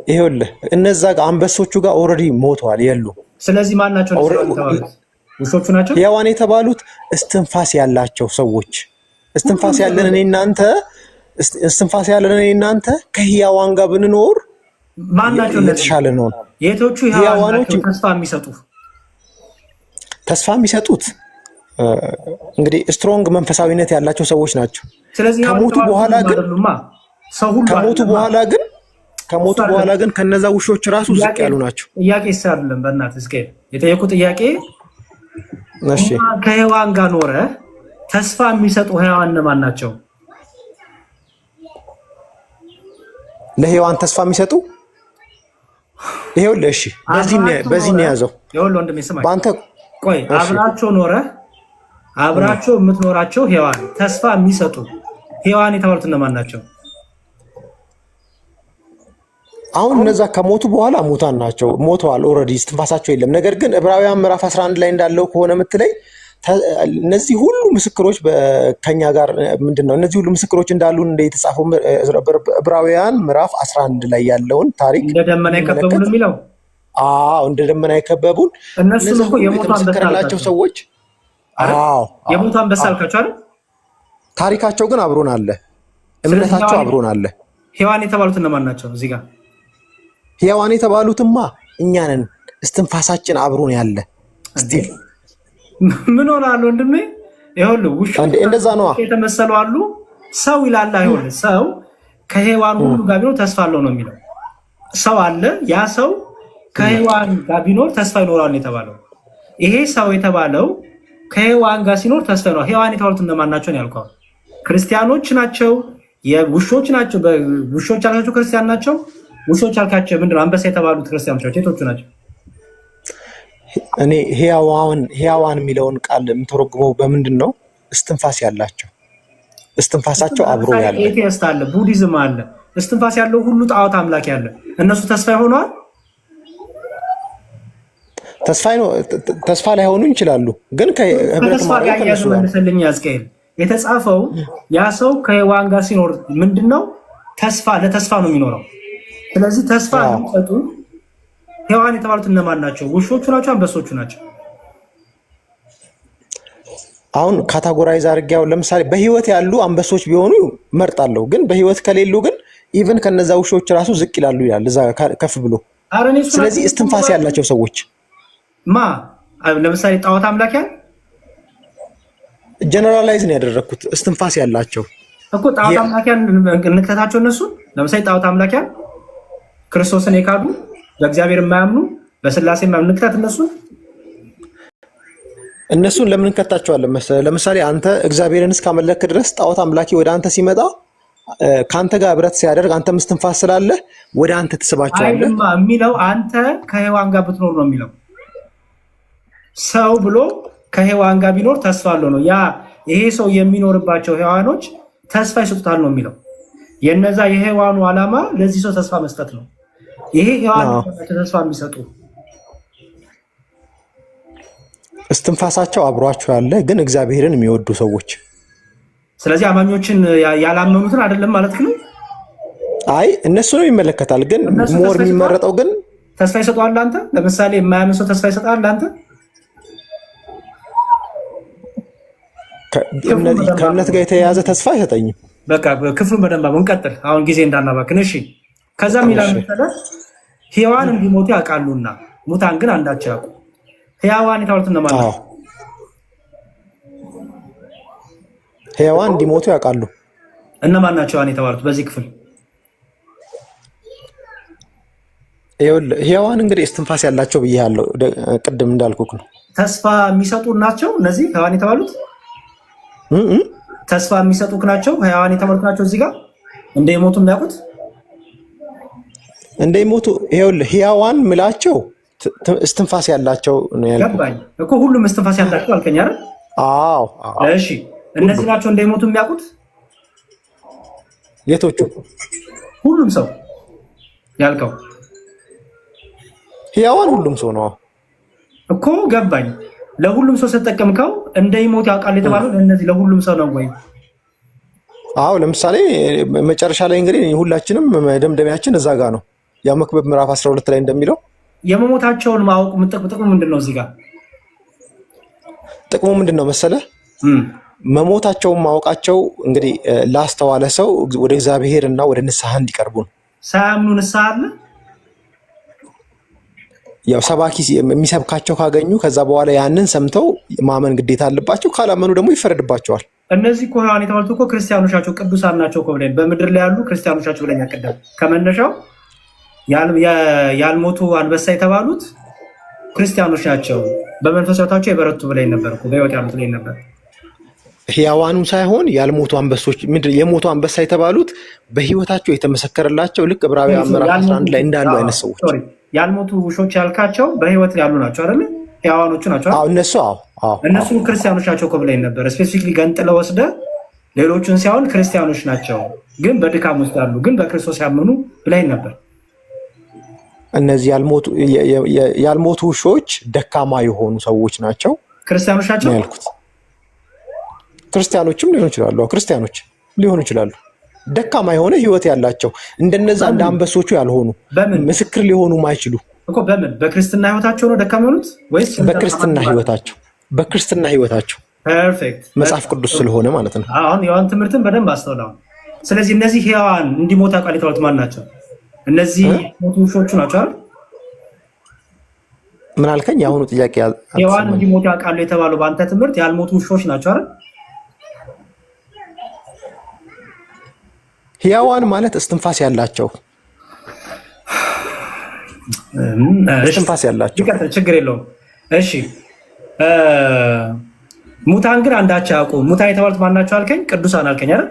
ይኸውልህ እነዛ ጋር አንበሶቹ ጋር ኦልሬዲ ሞተዋል የሉ። ስለዚህ ማን ናቸው ውሾቹ ናቸው? ሔዋን የተባሉት እስትንፋስ ያላቸው ሰዎች። እስትንፋስ ያለን እኔ እናንተ ከሕያዋን ጋር ብንኖር ማን ናቸው? የተሻለ ነው። የቶቹ ሔዋኖች ተስፋ የሚሰጡት እንግዲህ ስትሮንግ መንፈሳዊነት ያላቸው ሰዎች ናቸው። ከሞቱ በኋላ ግን ከነዛ ውሾች ራሱ ዝቅ ያሉ ናቸው። ጥያቄ ይሳልልን በእናትህ እስኪ የጠየቁ ጥያቄ። እሺ ከሔዋን ጋር ኖረ ተስፋ የሚሰጡ ሕያዋን እነማን ናቸው? ለሔዋን ተስፋ የሚሰጡ ይኸውልህ። እሺ በዚህ ነው ያዘው። ይኸውልህ ወንድሜ ስማኝ። በአንተ ቆይ አብራቸው ኖረ አብራቸው የምትኖራቸው ሔዋን ተስፋ የሚሰጡ ሔዋን የተባሉት እነማን ናቸው? አሁን እነዛ ከሞቱ በኋላ ሙታን ናቸው፣ ሞተዋል ኦልሬዲ፣ እስትንፋሳቸው የለም። ነገር ግን ዕብራውያን ምዕራፍ 11 ላይ እንዳለው ከሆነ የምትለይ እነዚህ ሁሉ ምስክሮች ከኛ ጋር ምንድነው? እነዚህ ሁሉ ምስክሮች እንዳሉ እንደ የተጻፈው ዕብራውያን ምዕራፍ 11 ላይ ያለውን ታሪክ እንደ ደመና የከበቡን የሚለው እንደ ደመና የከበቡን እነሱም እኮ የተመሰከረላቸው ሰዎች የሞቱ አንበሳ አልካቸው አይደል? ታሪካቸው ግን አብሮን አለ፣ እምነታቸው አብሮን አለ። ሔዋን የተባሉት እነማን ናቸው? እዚህ ጋር ሔዋን የተባሉትማ እኛ ነን፣ እስትንፋሳችን አብሮን ያለ ስቲል ምን ሆናል ወንድሜ? ይኸውልህ ውሻ እንደዛ ነው የተመሰሉ አሉ። ሰው ይላል። ይኸውልህ ሰው ከሔዋን ሁሉ ጋር ቢኖር ተስፋ አለው ነው የሚለው። ሰው አለ። ያ ሰው ከሔዋን ጋር ቢኖር ተስፋ ይኖራል ነው የተባለው። ይሄ ሰው የተባለው ከሔዋን ጋር ሲኖር ተስፋ ይኖራል። ሔዋን የተባሉት እነማን ናቸው ነው ያልከው? ክርስቲያኖች ናቸው፣ የውሾች ናቸው። ውሾች ያልካቸው ክርስቲያን ናቸው። ውሾች ያልካቸው ምንድነው? አንበሳ የተባሉት ክርስቲያኖች ናቸው። የቶቹ ናቸው? እኔ ሕያዋን የሚለውን ቃል የምተረጉመው በምንድን ነው? እስትንፋስ ያላቸው፣ እስትንፋሳቸው አብሮ ያለ። ኤቲስት አለ፣ ቡዲዝም አለ፣ እስትንፋስ ያለው ሁሉ ጣዖት አምላክ ያለ። እነሱ ተስፋ ይሆነዋል? ተስፋ ላይሆኑ ይችላሉ፣ ግን ከተስፋ ጋር እያዙ መልሰልኝ ያዝቀኤል። የተጻፈው ያ ሰው ከሔዋን ጋር ሲኖር ምንድነው? ለተስፋ ነው የሚኖረው። ስለዚህ ተስፋ የሚሰጡ ሔዋን የተባሉት እነማን ናቸው? ውሾቹ ናቸው? አንበሶቹ ናቸው? አሁን ካታጎራይዝ አድርጌው ለምሳሌ በህይወት ያሉ አንበሶች ቢሆኑ መርጣለሁ፣ ግን በህይወት ከሌሉ ግን ኢቭን ከነዛ ውሾች ራሱ ዝቅ ይላሉ ይላል እዛ ከፍ ብሎ። ስለዚህ እስትንፋስ ያላቸው ሰዎች ለምሳሌ ጣዖት አምላኪያን ጀነራላይዝ ነው ያደረኩት። እስትንፋስ ያላቸው እኮ ጣዖት አምላኪያን እንክተታቸው። እነሱ ለምሳሌ ጣዖት አምላኪያን ክርስቶስን የካዱ በእግዚአብሔር የማያምኑ በስላሴ የማያምኑ እንክተት። እነሱን ለምን እንከታቸዋለን መሰለህ? ለምሳሌ አንተ እግዚአብሔርን እስካመለክ ድረስ ጣዖት አምላኪ ወደ አንተ ሲመጣ ከአንተ ጋር ህብረት ሲያደርግ አንተ እስትንፋስ ስላለህ ወደ አንተ ትስባቸዋለህ የሚለው አንተ ከሔዋን ጋር ብትኖር ነው የሚለው። ሰው ብሎ ከሔዋን ጋር ቢኖር ተስፋ አለው ነው። ይሄ ሰው የሚኖርባቸው ሔዋኖች ተስፋ ይሰጡታል ነው የሚለው። የነዛ የሔዋኑ ዓላማ ለዚህ ሰው ተስፋ መስጠት ነው። ይሄ ሔዋን ተስፋ የሚሰጡ እስትንፋሳቸው አብሯቸው ያለ ግን እግዚአብሔርን የሚወዱ ሰዎች። ስለዚህ አማኞችን ያላመኑትን አይደለም ማለት ነው። አይ እነሱንም ይመለከታል፣ ግን ሞር የሚመረጠው ግን ተስፋ ይሰጣል። አንተ ለምሳሌ የማያምን ሰው ተስፋ ይሰጣል። አንተ ከእምነት ጋር የተያያዘ ተስፋ አይሰጠኝም። በቃ ክፍሉን በደንብ እንቀጥል፣ አሁን ጊዜ እንዳናባክን። እሺ ከዛም ይላል መሰለህ ሔዋን እንዲሞቱ ያውቃሉና ሙታን ግን አንዳቸው ያውቁ። ሕያዋን የተባሉት እነማን ናቸው? ሕያዋን እንዲሞቱ ያውቃሉ። እነማን ናቸው ሕያዋን የተባሉት በዚህ ክፍል? ሕያዋን እንግዲህ እስትንፋስ ያላቸው ብያለሁ፣ ቅድም እንዳልኩክ ነው። ተስፋ የሚሰጡ ናቸው እነዚህ ሕያዋን የተባሉት። ተስፋ የሚሰጡክ ናቸው ሕያዋን የተባሉት ናቸው። እዚህ ጋር እንደሞቱ የሚያውቁት እንደሞቱ ይኸውልህ፣ ሕያዋን ምላቸው እስትንፋስ ያላቸው ነው ያልኩት። ገባኝ እኮ ሁሉም እስትንፋስ ያላቸው አልከኝ አይደል? አዎ። እሺ እነዚህ ናቸው እንደሞቱ የሚያውቁት። የቶቹ? ሁሉም ሰው ያልከው ሕያዋን ሁሉም ሰው ነው እኮ። ገባኝ። ለሁሉም ሰው ስትጠቀምከው እንደሞቱ ያውቃል የተባለው እነዚህ ለሁሉም ሰው ነው ወይ? አዎ። ለምሳሌ መጨረሻ ላይ እንግዲህ ሁላችንም መደምደሚያችን እዛ ጋር ነው። ያ መክብብ ምዕራፍ 12 ላይ እንደሚለው የመሞታቸውን ማወቅ ጥቅሙ ምንድን ነው? እዚህ ጋር ጥቅሙ ምንድን ነው መሰለህ? መሞታቸውን ማወቃቸው እንግዲህ ላስተዋለ ሰው ወደ እግዚአብሔር እና ወደ ንስሐ እንዲቀርቡ ነው። ሳያምኑ ንስሐ አለ። ያው ሰባኪ የሚሰብካቸው ካገኙ ከዛ በኋላ ያንን ሰምተው ማመን ግዴታ አለባቸው። ካላመኑ ደግሞ ይፈረድባቸዋል። እነዚህ እኮ ሕያዋን የተባሉት እኮ ክርስቲያኖች ናቸው፣ ቅዱሳን ናቸው እኮ ብለን በምድር ላይ ያሉ ክርስቲያኖች ናቸው ብለን ያቀዳል። ከመነሻው ያልሞቱ አንበሳ የተባሉት ክርስቲያኖች ናቸው፣ በመንፈሳዊታቸው የበረቱ ብለን ነበር እኮ በሕይወት ያሉት ብለን ነበር። ሕያዋኑ ሳይሆን ያልሞቱ አንበሶች የሞቱ አንበሳ የተባሉት በሕይወታቸው የተመሰከረላቸው ልክ ዕብራውያን ምዕራፍ 11 ላይ እንዳሉ አይነት ሰዎች። ያልሞቱ ውሾች ያልካቸው በሕይወት ያሉ ናቸው አይደል? ሕያዋኖቹ ናቸው። እነሱ ክርስቲያኖች ናቸው እኮ ብለን ነበር። ስፔሲፊክሊ ገንጥለው ወስደ ሌሎቹን ሳይሆን ክርስቲያኖች ናቸው ግን በድካም ውስጥ ያሉ ግን በክርስቶስ ያመኑ ብለን ነበር። እነዚህ ያልሞቱ ውሾች ደካማ የሆኑ ሰዎች ናቸው። ክርስቲያኖች ናቸው ያልኩት ክርስቲያኖችም ሊሆኑ ይችላሉ። ክርስቲያኖች ሊሆኑ ይችላሉ። ደካማ የሆነ ህይወት ያላቸው እንደነዛ እንደ አንበሶቹ ያልሆኑ ምስክር ሊሆኑ ማይችሉ እኮ። በምን በክርስትና ህይወታቸው ነው ደካማ የሆኑት ወይስ በክርስትና ህይወታቸው? በክርስትና ህይወታቸው። ፐርፌክት። መጽሐፍ ቅዱስ ስለሆነ ማለት ነው። አሁን የዋን ትምህርትን በደንብ አስተውለው። ስለዚህ እነዚህ ሕያዋን እንዲሞቱ ያውቃል የተባሉት ማን ናቸው? እነዚህ ሞቱ ውሾቹ ናቸው አይደል? ምን አልከኝ? የአሁኑ ጥያቄ ሕያዋን እንዲሞቱ ያውቃሉ የተባሉ በአንተ ትምህርት ያልሞቱ ውሾች ናቸው አይደል? ሕያዋን ማለት እስትንፋስ ያላቸው እስትንፋስ ያላቸው። ችግር የለውም። እሺ ሙታን ግን አንዳቸው አያውቁም። ሙታን የተባሉት ማናቸው አልከኝ? ቅዱሳን አልከኝ አይደል?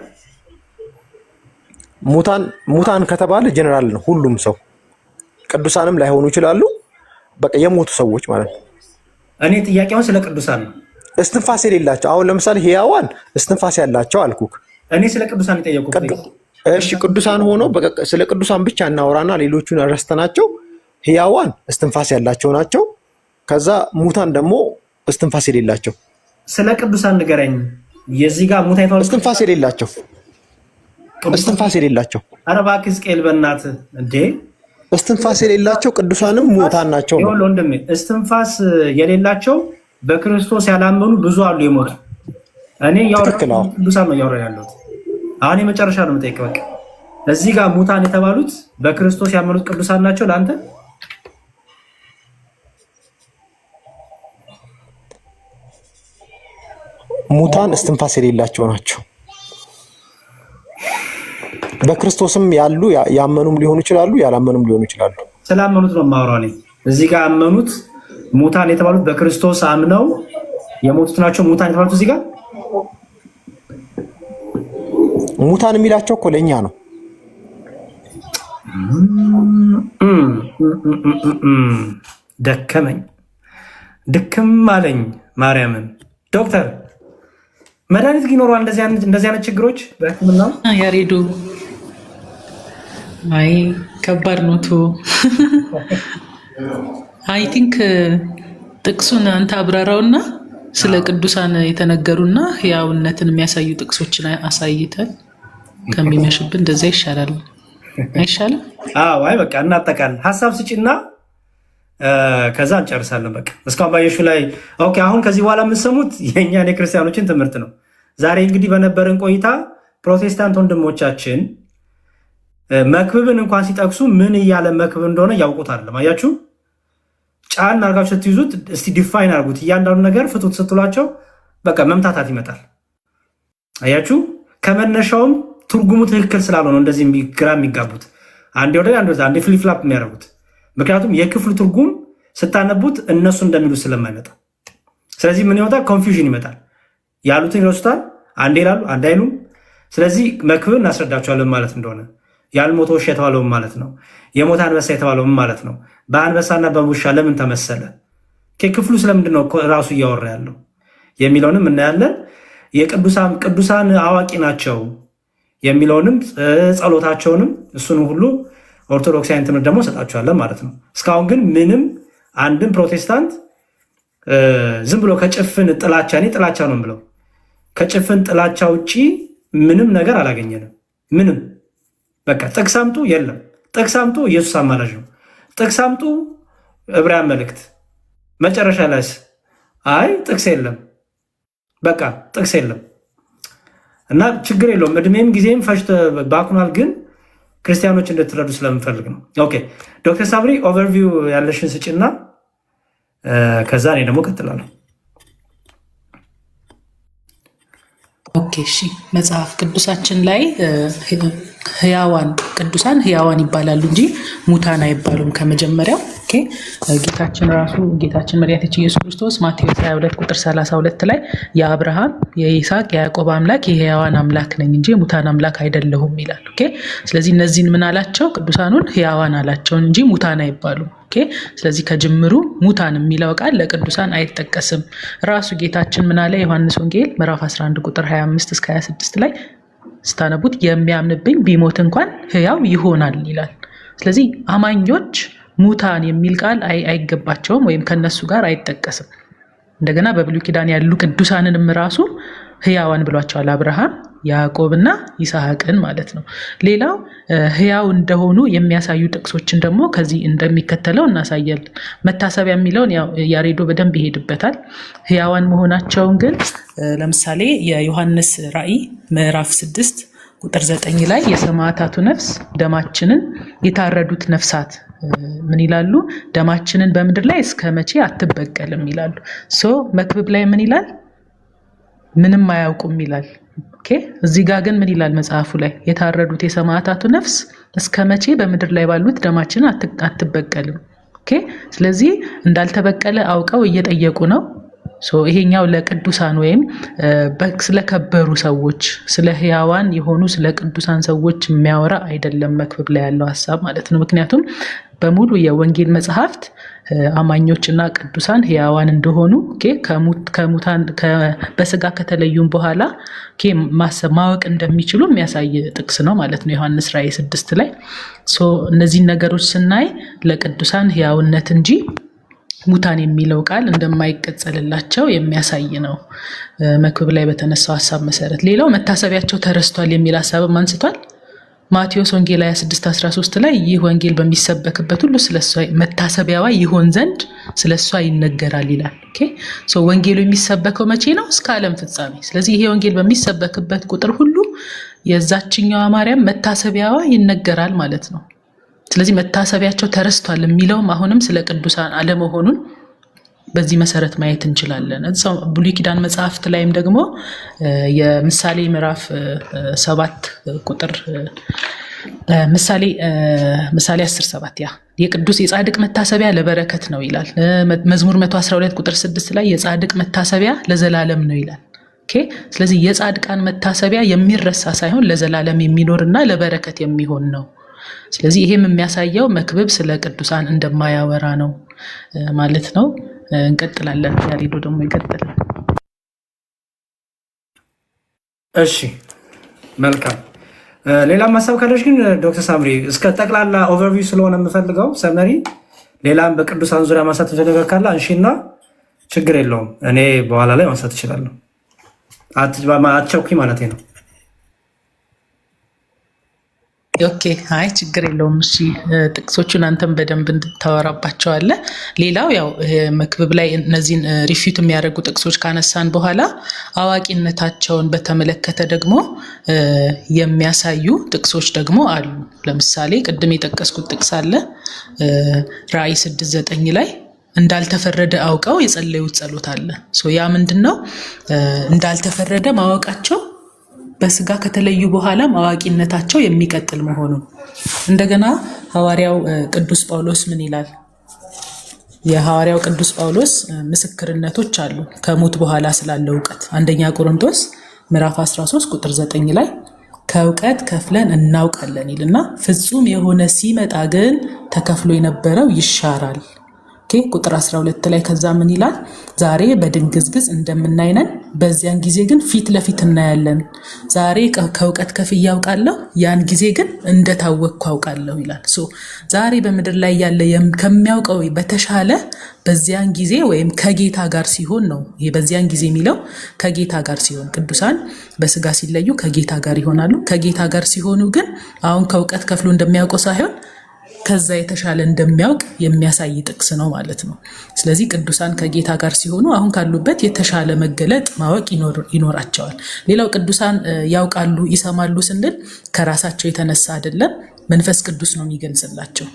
ሙታን ከተባለ ጀነራል ነው ሁሉም ሰው። ቅዱሳንም ላይሆኑ ይችላሉ። በቃ የሞቱ ሰዎች ማለት ነው። እኔ ጥያቄውን ስለ ቅዱሳን ነው። እስትንፋስ የሌላቸው አሁን ለምሳሌ ሕያዋን እስትንፋስ ያላቸው አልኩክ። እኔ ስለ ቅዱሳን የጠየቁት። እሺ ቅዱሳን ሆኖ ስለ ቅዱሳን ብቻ እናወራና ሌሎቹን ረስተናቸው። ሕያዋን እስትንፋስ ያላቸው ናቸው። ከዛ ሙታን ደግሞ እስትንፋስ የሌላቸው። ስለ ቅዱሳን ንገረኝ። የዚህ ጋር ሙታን የተባሉት እስትንፋስ የሌላቸው ኧረ እባክህ ሕዝቅኤል በእናትህ እንዴ! እስትንፋስ የሌላቸው ቅዱሳንም ሙታን ናቸው ነው። ይኸውልህ ወንድሜ እስትንፋስ የሌላቸው በክርስቶስ ያላመኑ ብዙ አሉ የሞቱ። እኔ ቅዱሳን ነው እያወራሁ ያለሁት። አሁን የመጨረሻ ነው የምጠይቅህ። በቃ እዚህ ጋር ሙታን የተባሉት በክርስቶስ ያመኑት ቅዱሳን ናቸው ለአንተ? ሙታን እስትንፋስ የሌላቸው ናቸው። በክርስቶስም ያሉ ያመኑም ሊሆኑ ይችላሉ፣ ያላመኑም ሊሆኑ ይችላሉ። ስላመኑት ነው የማወራው እኔ። እዚህ ጋር አመኑት ሙታን የተባሉት በክርስቶስ አምነው የሞቱት ናቸው ሙታን የተባሉት። እዚህ ጋር ሙታን የሚላቸው እኮ ለእኛ ነው። ደከመኝ ድክም አለኝ ማርያምን። ዶክተር መድኃኒት ይኖረዋል እንደዚህ አይነት ችግሮች በሕክምና ያሬዱ? አይ ከባድ ነው። አይ ቲንክ ጥቅሱን አንተ አብራራውና ስለ ቅዱሳን የተነገሩና ሕያውነትን የሚያሳዩ ጥቅሶችን አሳይተን ከሚመሽብን እንደዛ ይሻላል። አይሻልም? አዎ። አይ በቃ እናጠቃል። ሀሳብ ስጪና ከዛ እንጨርሳለን። በቃ እስካሁን ባየሹ ላይ ኦኬ። አሁን ከዚህ በኋላ የምትሰሙት የእኛን የክርስቲያኖችን ትምህርት ነው። ዛሬ እንግዲህ በነበረን ቆይታ ፕሮቴስታንት ወንድሞቻችን መክብብን እንኳን ሲጠቅሱ ምን እያለ መክብብ እንደሆነ ያውቁታል። አያችሁ፣ ጫን አርጋችሁ ስትይዙት እስቲ ዲፋይን አርጉት እያንዳንዱ ነገር ፍቱት ስትሏቸው በቃ መምታታት ይመጣል። አያችሁ፣ ከመነሻውም ትርጉሙ ትክክል ስላልሆነ እንደዚህ ግራ የሚጋቡት አንዴ ወደ አንዴ ፍሊፍላፕ የሚያደርጉት ምክንያቱም የክፍሉ ትርጉም ስታነቡት እነሱ እንደሚሉት ስለማይመጣ፣ ስለዚህ ምን ይወጣል? ኮንፊውዥን ይመጣል። ያሉትን ይረሱታል። አንዴ ይላሉ፣ አንድ አይሉም። ስለዚህ መክብብን እናስረዳቸዋለን ማለት እንደሆነ ያልሞተ ውሻ የተባለው ማለት ነው። የሞተ አንበሳ የተባለው ማለት ነው። በአንበሳና በውሻ ለምን ተመሰለ? ክፍሉ ስለምንድን ነው ራሱ እያወራ ያለው የሚለውንም እናያለን። ቅዱሳን አዋቂ ናቸው የሚለውንም ጸሎታቸውንም እሱንም ሁሉ ኦርቶዶክሳውያን ትምህርት ደግሞ ሰጣቸዋለን ማለት ነው። እስካሁን ግን ምንም አንድም ፕሮቴስታንት ዝም ብሎ ከጭፍን ጥላቻ፣ እኔ ጥላቻ ነው ብለው ከጭፍን ጥላቻ ውጭ ምንም ነገር አላገኘንም። ምንም በቃ ጥቅስ አምጡ፣ የለም ጥቅስ አምጡ፣ ኢየሱስ አማላጅ ነው፣ ጥቅስ አምጡ፣ ዕብራውያን መልእክት፣ መጨረሻ ላይስ አይ ጥቅስ የለም፣ በቃ ጥቅስ የለም። እና ችግር የለውም እድሜም ጊዜም ፈጅቶ ባኩናል፣ ግን ክርስቲያኖች እንድትረዱ ስለምፈልግ ነው። ኦኬ ዶክተር ሳምሪ ኦቨርቪው ያለሽን ስጭና ከዛ እኔ ደግሞ ቀጥላለሁ። ኦኬ እሺ። መጽሐፍ ቅዱሳችን ላይ ቅዱሳን ሕያዋን ይባላሉ እንጂ ሙታን አይባሉም ከመጀመሪያው። ጌታችን መድኃኒታችን ኢየሱስ ክርስቶስ ማቴዎስ 22 ቁጥር 32 ላይ የአብርሃም የይስሐቅ የያዕቆብ አምላክ የሕያዋን አምላክ ነኝ እንጂ ሙታን አምላክ አይደለሁም ይላል። ስለዚህ እነዚህን ምን አላቸው? ቅዱሳኑን ሕያዋን አላቸውን እንጂ ሙታን አይባሉም። ስለዚህ ከጅምሩ ሙታን የሚለው ቃል ለቅዱሳን አይጠቀስም። ራሱ ጌታችን ምን አለ? ዮሐንስ ወንጌል ምዕራፍ 11 ቁጥር 25 እስከ 26 ላይ ስታነቡት የሚያምንብኝ ቢሞት እንኳን ሕያው ይሆናል ይላል። ስለዚህ አማኞች ሙታን የሚል ቃል አይገባቸውም ወይም ከነሱ ጋር አይጠቀስም። እንደገና በብሉይ ኪዳን ያሉ ቅዱሳንንም ራሱ ሕያዋን ብሏቸዋል። አብርሃም፣ ያዕቆብና ይስሐቅን ማለት ነው። ሌላው ሕያው እንደሆኑ የሚያሳዩ ጥቅሶችን ደግሞ ከዚህ እንደሚከተለው እናሳያለን። መታሰቢያ የሚለውን ያሬዶ በደንብ ይሄድበታል። ሕያዋን መሆናቸውን ግን ለምሳሌ የዮሐንስ ራእይ ምዕራፍ 6 ቁጥር 9 ላይ የሰማዕታቱ ነፍስ ደማችንን የታረዱት ነፍሳት ምን ይላሉ? ደማችንን በምድር ላይ እስከ መቼ አትበቀልም ይላሉ። መክብብ ላይ ምን ይላል? ምንም አያውቁም ይላል። እዚህ ጋር ግን ምን ይላል መጽሐፉ ላይ? የታረዱት የሰማዕታቱ ነፍስ እስከ መቼ በምድር ላይ ባሉት ደማችንን አትበቀልም። ስለዚህ እንዳልተበቀለ አውቀው እየጠየቁ ነው። ይሄኛው ለቅዱሳን ወይም ስለከበሩ ሰዎች ስለ ሕያዋን የሆኑ ስለ ቅዱሳን ሰዎች የሚያወራ አይደለም መክብብ ላይ ያለው ሐሳብ ማለት ነው። ምክንያቱም በሙሉ የወንጌል መጽሐፍት አማኞችና ቅዱሳን ሕያዋን እንደሆኑ ከሙታን በስጋ ከተለዩም በኋላ ማወቅ እንደሚችሉ የሚያሳይ ጥቅስ ነው ማለት ነው ዮሐንስ ራእይ 6 ላይ። እነዚህን ነገሮች ስናይ ለቅዱሳን ሕያውነት እንጂ ሙታን የሚለው ቃል እንደማይቀጸልላቸው የሚያሳይ ነው መክብብ ላይ በተነሳው ሐሳብ መሰረት። ሌላው መታሰቢያቸው ተረስቷል የሚል ሐሳብም አንስቷል። ማቴዎስ ወንጌል 26:13 ላይ ይህ ወንጌል በሚሰበክበት ሁሉ ስለሷ መታሰቢያዋ ይሆን ዘንድ ስለሷ ይነገራል ይላል። ወንጌሉ የሚሰበከው መቼ ነው? እስከ ዓለም ፍጻሜ። ስለዚህ ይሄ ወንጌል በሚሰበክበት ቁጥር ሁሉ የዛችኛዋ ማርያም መታሰቢያዋ ይነገራል ማለት ነው። ስለዚህ መታሰቢያቸው ተረስቷል የሚለውም አሁንም ስለ ቅዱሳን አለመሆኑን በዚህ መሰረት ማየት እንችላለን። እዛው ብሉይ ኪዳን መጽሐፍት ላይም ደግሞ የምሳሌ ምዕራፍ 7 ቁጥር ምሳሌ 10:7 የቅዱስ የጻድቅ መታሰቢያ ለበረከት ነው ይላል። መዝሙር 112 ቁጥር 6 ላይ የጻድቅ መታሰቢያ ለዘላለም ነው ይላል። ስለዚህ የጻድቃን መታሰቢያ የሚረሳ ሳይሆን ለዘላለም የሚኖርና ለበረከት የሚሆን ነው። ስለዚህ ይሄም የሚያሳየው መክብብ ስለ ቅዱሳን እንደማያወራ ነው ማለት ነው። እንቀጥላለን። ያሬዶ ደግሞ ይቀጥላል። እሺ መልካም። ሌላም ሀሳብ ካለሽ ግን ዶክተር ሳምሪ እስከ ጠቅላላ ኦቨርቪው ስለሆነ የምፈልገው ሰመሪ፣ ሌላም በቅዱሳን ዙሪያ ማንሳት የምፈልገው ካለ አንሺና ችግር የለውም እኔ በኋላ ላይ ማንሳት እችላለሁ። አትቸኩኝ ማለት ነው። ኦኬ አይ ችግር የለውም። እሺ ጥቅሶቹን አንተም በደንብ እንድታወራባቸዋለህ። ሌላው ያው መክብብ ላይ እነዚህን ሪፊት የሚያደርጉ ጥቅሶች ካነሳን በኋላ አዋቂነታቸውን በተመለከተ ደግሞ የሚያሳዩ ጥቅሶች ደግሞ አሉ። ለምሳሌ ቅድም የጠቀስኩት ጥቅስ አለ ራእይ 6:9 ላይ እንዳልተፈረደ አውቀው የጸለዩት ጸሎት አለ። ያ ምንድነው? እንዳልተፈረደ ማወቃቸው በስጋ ከተለዩ በኋላም አዋቂነታቸው የሚቀጥል መሆኑን። እንደገና ሐዋርያው ቅዱስ ጳውሎስ ምን ይላል? የሐዋርያው ቅዱስ ጳውሎስ ምስክርነቶች አሉ ከሞት በኋላ ስላለው እውቀት። አንደኛ ቆሮንቶስ ምዕራፍ 13 ቁጥር 9 ላይ ከእውቀት ከፍለን እናውቃለን ይልና ፍጹም የሆነ ሲመጣ ግን ተከፍሎ የነበረው ይሻራል። ቁጥር 12 ላይ ከዛ ምን ይላል? ዛሬ በድንግዝግዝ እንደምናይነን በዚያን ጊዜ ግን ፊት ለፊት እናያለን። ዛሬ ከእውቀት ከፍዬ አውቃለሁ፣ ያን ጊዜ ግን እንደታወቅኩ አውቃለሁ ይላል። ዛሬ በምድር ላይ ያለ ከሚያውቀው በተሻለ በዚያን ጊዜ ወይም ከጌታ ጋር ሲሆን ነው። ይሄ በዚያን ጊዜ የሚለው ከጌታ ጋር ሲሆን፣ ቅዱሳን በስጋ ሲለዩ ከጌታ ጋር ይሆናሉ። ከጌታ ጋር ሲሆኑ ግን አሁን ከእውቀት ከፍሎ እንደሚያውቀው ሳይሆን ከዛ የተሻለ እንደሚያውቅ የሚያሳይ ጥቅስ ነው ማለት ነው። ስለዚህ ቅዱሳን ከጌታ ጋር ሲሆኑ አሁን ካሉበት የተሻለ መገለጥ ማወቅ ይኖራቸዋል። ሌላው ቅዱሳን ያውቃሉ ይሰማሉ ስንል ከራሳቸው የተነሳ አይደለም፣ መንፈስ ቅዱስ ነው የሚገልጽላቸው።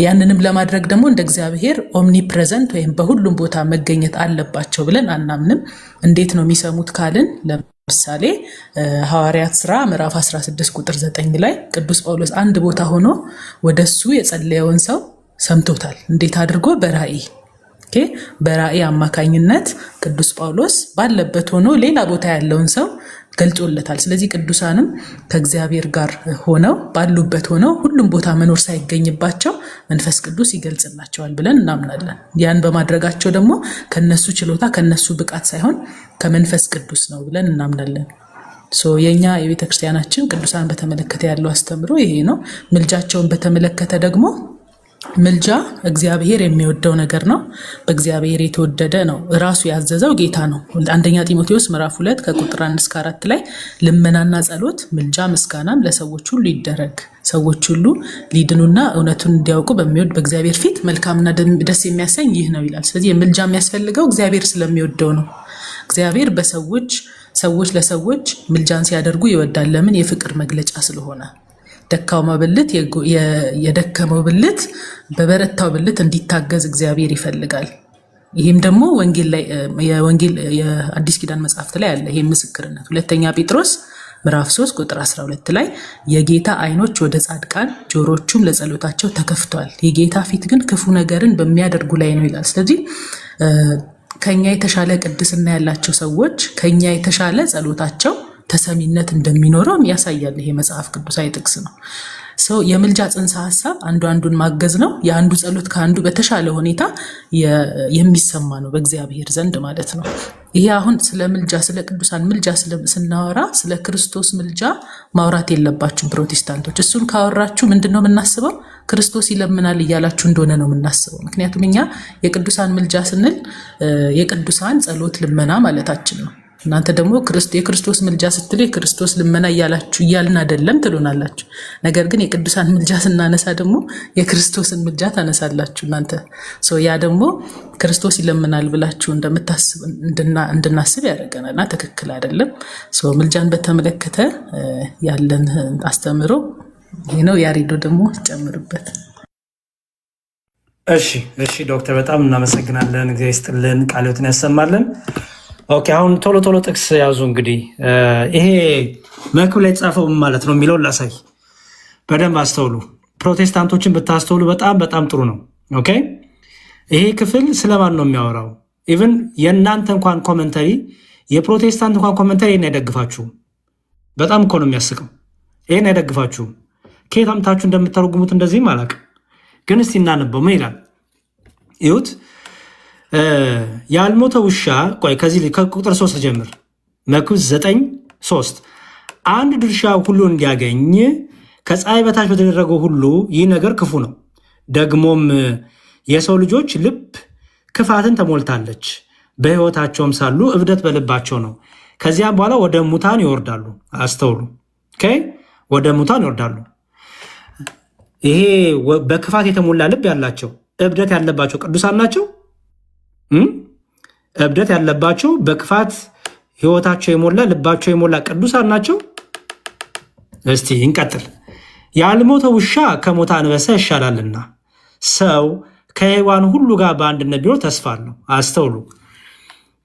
ያንንም ለማድረግ ደግሞ እንደ እግዚአብሔር ኦምኒ ፕሬዘንት ወይም በሁሉም ቦታ መገኘት አለባቸው ብለን አናምንም። እንዴት ነው የሚሰሙት ካልን ለምሳሌ ሐዋርያት ሥራ ምዕራፍ 16 ቁጥር 9 ላይ ቅዱስ ጳውሎስ አንድ ቦታ ሆኖ ወደሱ የጸለየውን ሰው ሰምቶታል። እንዴት አድርጎ? በራእይ አማካኝነት ቅዱስ ጳውሎስ ባለበት ሆኖ ሌላ ቦታ ያለውን ሰው ገልጾለታል። ስለዚህ ቅዱሳንም ከእግዚአብሔር ጋር ሆነው ባሉበት ሆነው ሁሉም ቦታ መኖር ሳይገኝባቸው መንፈስ ቅዱስ ይገልጽላቸዋል ብለን እናምናለን። ያን በማድረጋቸው ደግሞ ከነሱ ችሎታ ከነሱ ብቃት ሳይሆን ከመንፈስ ቅዱስ ነው ብለን እናምናለን። የኛ የቤተ ክርስቲያናችን ቅዱሳን በተመለከተ ያለው አስተምሮ ይሄ ነው። ምልጃቸውን በተመለከተ ደግሞ ምልጃ እግዚአብሔር የሚወደው ነገር ነው። በእግዚአብሔር የተወደደ ነው። ራሱ ያዘዘው ጌታ ነው። አንደኛ ጢሞቴዎስ ምዕራፍ 2 ከቁጥር 1-4 ላይ ልመናና ጸሎት፣ ምልጃ፣ ምስጋናም ለሰዎች ሁሉ ይደረግ፣ ሰዎች ሁሉ ሊድኑና እውነቱን እንዲያውቁ በሚወድ በእግዚአብሔር ፊት መልካምና ደስ የሚያሰኝ ይህ ነው ይላል። ስለዚህ ምልጃ የሚያስፈልገው እግዚአብሔር ስለሚወደው ነው። እግዚአብሔር ሰዎች ለሰዎች ምልጃን ሲያደርጉ ይወዳል። ለምን? የፍቅር መግለጫ ስለሆነ። ደካማው ብልት የደከመው ብልት በበረታው ብልት እንዲታገዝ እግዚአብሔር ይፈልጋል። ይህም ደግሞ ወንጌል የአዲስ ኪዳን መጽሐፍት ላይ አለ። ይሄ ምስክርነት ሁለተኛ ጴጥሮስ ምዕራፍ 3 ቁጥር 12 ላይ የጌታ ዓይኖች ወደ ጻድቃን ጆሮቹም ለጸሎታቸው ተከፍተዋል፣ የጌታ ፊት ግን ክፉ ነገርን በሚያደርጉ ላይ ነው ይላል። ስለዚህ ከኛ የተሻለ ቅድስና ያላቸው ሰዎች ከኛ የተሻለ ጸሎታቸው ተሰሚነት እንደሚኖረው ያሳያል። ይሄ መጽሐፍ ቅዱሳዊ ጥቅስ ነው። የምልጃ ጽንሰ ሐሳብ አንዱ አንዱን ማገዝ ነው። የአንዱ ጸሎት ከአንዱ በተሻለ ሁኔታ የሚሰማ ነው በእግዚአብሔር ዘንድ ማለት ነው። ይሄ አሁን ስለ ምልጃ ስለ ቅዱሳን ምልጃ ስናወራ ስለ ክርስቶስ ምልጃ ማውራት የለባችሁም ፕሮቴስታንቶች። እሱን ካወራችሁ ምንድን ነው የምናስበው? ክርስቶስ ይለምናል እያላችሁ እንደሆነ ነው የምናስበው። ምክንያቱም እኛ የቅዱሳን ምልጃ ስንል የቅዱሳን ጸሎት ልመና ማለታችን ነው። እናንተ ደግሞ የክርስቶስ ምልጃ ስትሉ የክርስቶስ ልመና እያልን አይደለም ትሉናላችሁ። ነገር ግን የቅዱሳን ምልጃ ስናነሳ ደግሞ የክርስቶስን ምልጃ ታነሳላችሁ እናንተ። ያ ደግሞ ክርስቶስ ይለምናል ብላችሁ እንድናስብ ያደርገናልና ትክክል አይደለም። ምልጃን በተመለከተ ያለን አስተምሮ ይህ ነው። ያሬዶ ደግሞ ጨምርበት። እሺ ዶክተር በጣም እናመሰግናለን። እግዚአብሔር ይስጥልን፣ ቃለ ሕይወትን ያሰማልን። ኦኬ አሁን ቶሎ ጥቅስ ያዙ። እንግዲህ ይሄ መክብብ ላይ የተጻፈው ማለት ነው የሚለውን ላሳይ። በደንብ አስተውሉ። ፕሮቴስታንቶችን ብታስተውሉ በጣም ጥሩ ነው። ኦኬ ይሄ ክፍል ስለማን ነው የሚያወራው? ኢቭን የእናንተ እንኳን ኮመንተሪ የፕሮቴስታንት እንኳን ኮመንተሪ ይህን አይደግፋችሁም። በጣም እኮ ነው የሚያስቀው። ይህን አይደግፋችሁም። ከየት አምታችሁ እንደምተረጉሙት እንደዚህም አላውቅም። ግን እስቲ እናነበው። ምን ይላል? ይሁት ያልሞተ ውሻ ከዚህ ከቁጥር 3 ጀምር። መክብብ 9:3 አንድ ድርሻ ሁሉ እንዲያገኝ ከፀሐይ በታች በተደረገው ሁሉ ይህ ነገር ክፉ ነው። ደግሞም የሰው ልጆች ልብ ክፋትን ተሞልታለች፣ በሕይወታቸውም ሳሉ እብደት በልባቸው ነው። ከዚያም በኋላ ወደ ሙታን ይወርዳሉ። አስተውሉ። ወደ ሙታን ይወርዳሉ። ይሄ በክፋት የተሞላ ልብ ያላቸው እብደት ያለባቸው ቅዱሳን ናቸው። እብደት ያለባቸው በክፋት ሕይወታቸው የሞላ ልባቸው የሞላ ቅዱሳን ናቸው። እስቲ እንቀጥል። ያልሞተ ውሻ ከሞተ አንበሳ ይሻላልና ሰው ከሕያዋን ሁሉ ጋር በአንድነት ቢኖር ተስፋ አለው። አስተውሉ።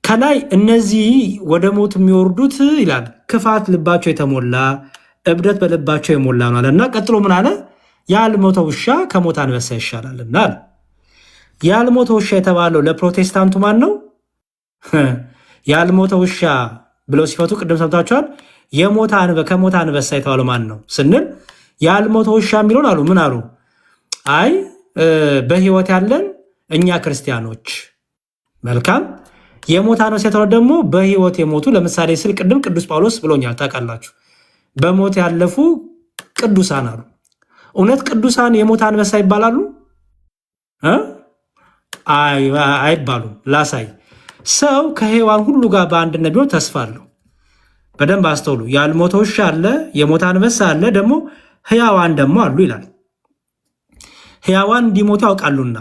ከላይ እነዚህ ወደ ሞት የሚወርዱት ይላል ክፋት ልባቸው የተሞላ እብደት በልባቸው የሞላ ነው አለና ቀጥሎ ምን አለ? ያልሞተ ውሻ ከሞተ አንበሳ ይሻላልና አለ። ያልሞተ ውሻ የተባለው ለፕሮቴስታንቱ ማን ነው? ያልሞተ ውሻ ብለው ሲፈቱ ቅድም ሰምታችኋል። ከሞተ አንበሳ የተባለው ማን ነው ስንል ያልሞተ ውሻ የሚለውን አሉ። ምን አሉ? አይ በሕይወት ያለን እኛ ክርስቲያኖች። መልካም። የሞተ አንበሳ የተባለው ደግሞ በሕይወት የሞቱ ለምሳሌ ስል ቅድም ቅዱስ ጳውሎስ ብሎኛል። ታውቃላችሁ፣ በሞት ያለፉ ቅዱሳን አሉ። እውነት ቅዱሳን የሞተ አንበሳ ይባላሉ? አይባሉም። ላሳይ። ሰው ከሕያዋን ሁሉ ጋር በአንድነት ቢሆን ተስፋ አለው። በደንብ አስተውሉ። ያልሞተ ውሻ አለ፣ የሞተ አንበሳ አለ፣ ደግሞ ሕያዋን ደግሞ አሉ ይላል። ሕያዋን እንዲሞቱ ያውቃሉና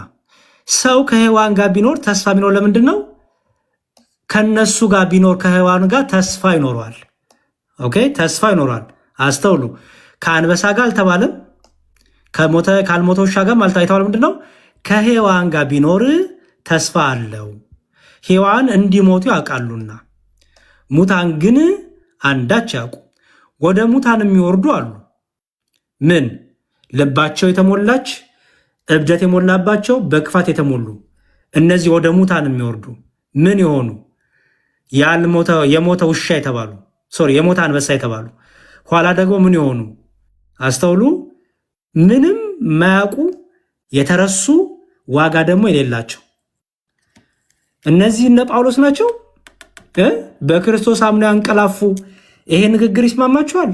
ሰው ከሕያዋን ጋር ቢኖር ተስፋ ቢኖር ለምንድን ነው? ከነሱ ጋር ቢኖር ከሕያዋን ጋር ተስፋ ይኖረዋል። ኦኬ ተስፋ ይኖረዋል። አስተውሉ። ከአንበሳ ጋር አልተባለም፣ ካልሞተ ውሻ ጋር አልተባለም። ምንድን ነው? ከሕያዋን ጋር ቢኖር ተስፋ አለው። ሕያዋን እንዲሞቱ ያውቃሉና ሙታን ግን አንዳች ያውቁ። ወደ ሙታን የሚወርዱ አሉ። ምን? ልባቸው የተሞላች እብደት የሞላባቸው በክፋት የተሞሉ እነዚህ ወደ ሙታን የሚወርዱ ምን የሆኑ? የሞተ ውሻ የተባሉ የሞተ አንበሳ የተባሉ ኋላ ደግሞ ምን የሆኑ? አስተውሉ። ምንም ማያውቁ የተረሱ ዋጋ ደግሞ የሌላቸው እነዚህ እነ ጳውሎስ ናቸው። በክርስቶስ አምነው ያንቀላፉ። ይሄ ንግግር ይስማማችኋል?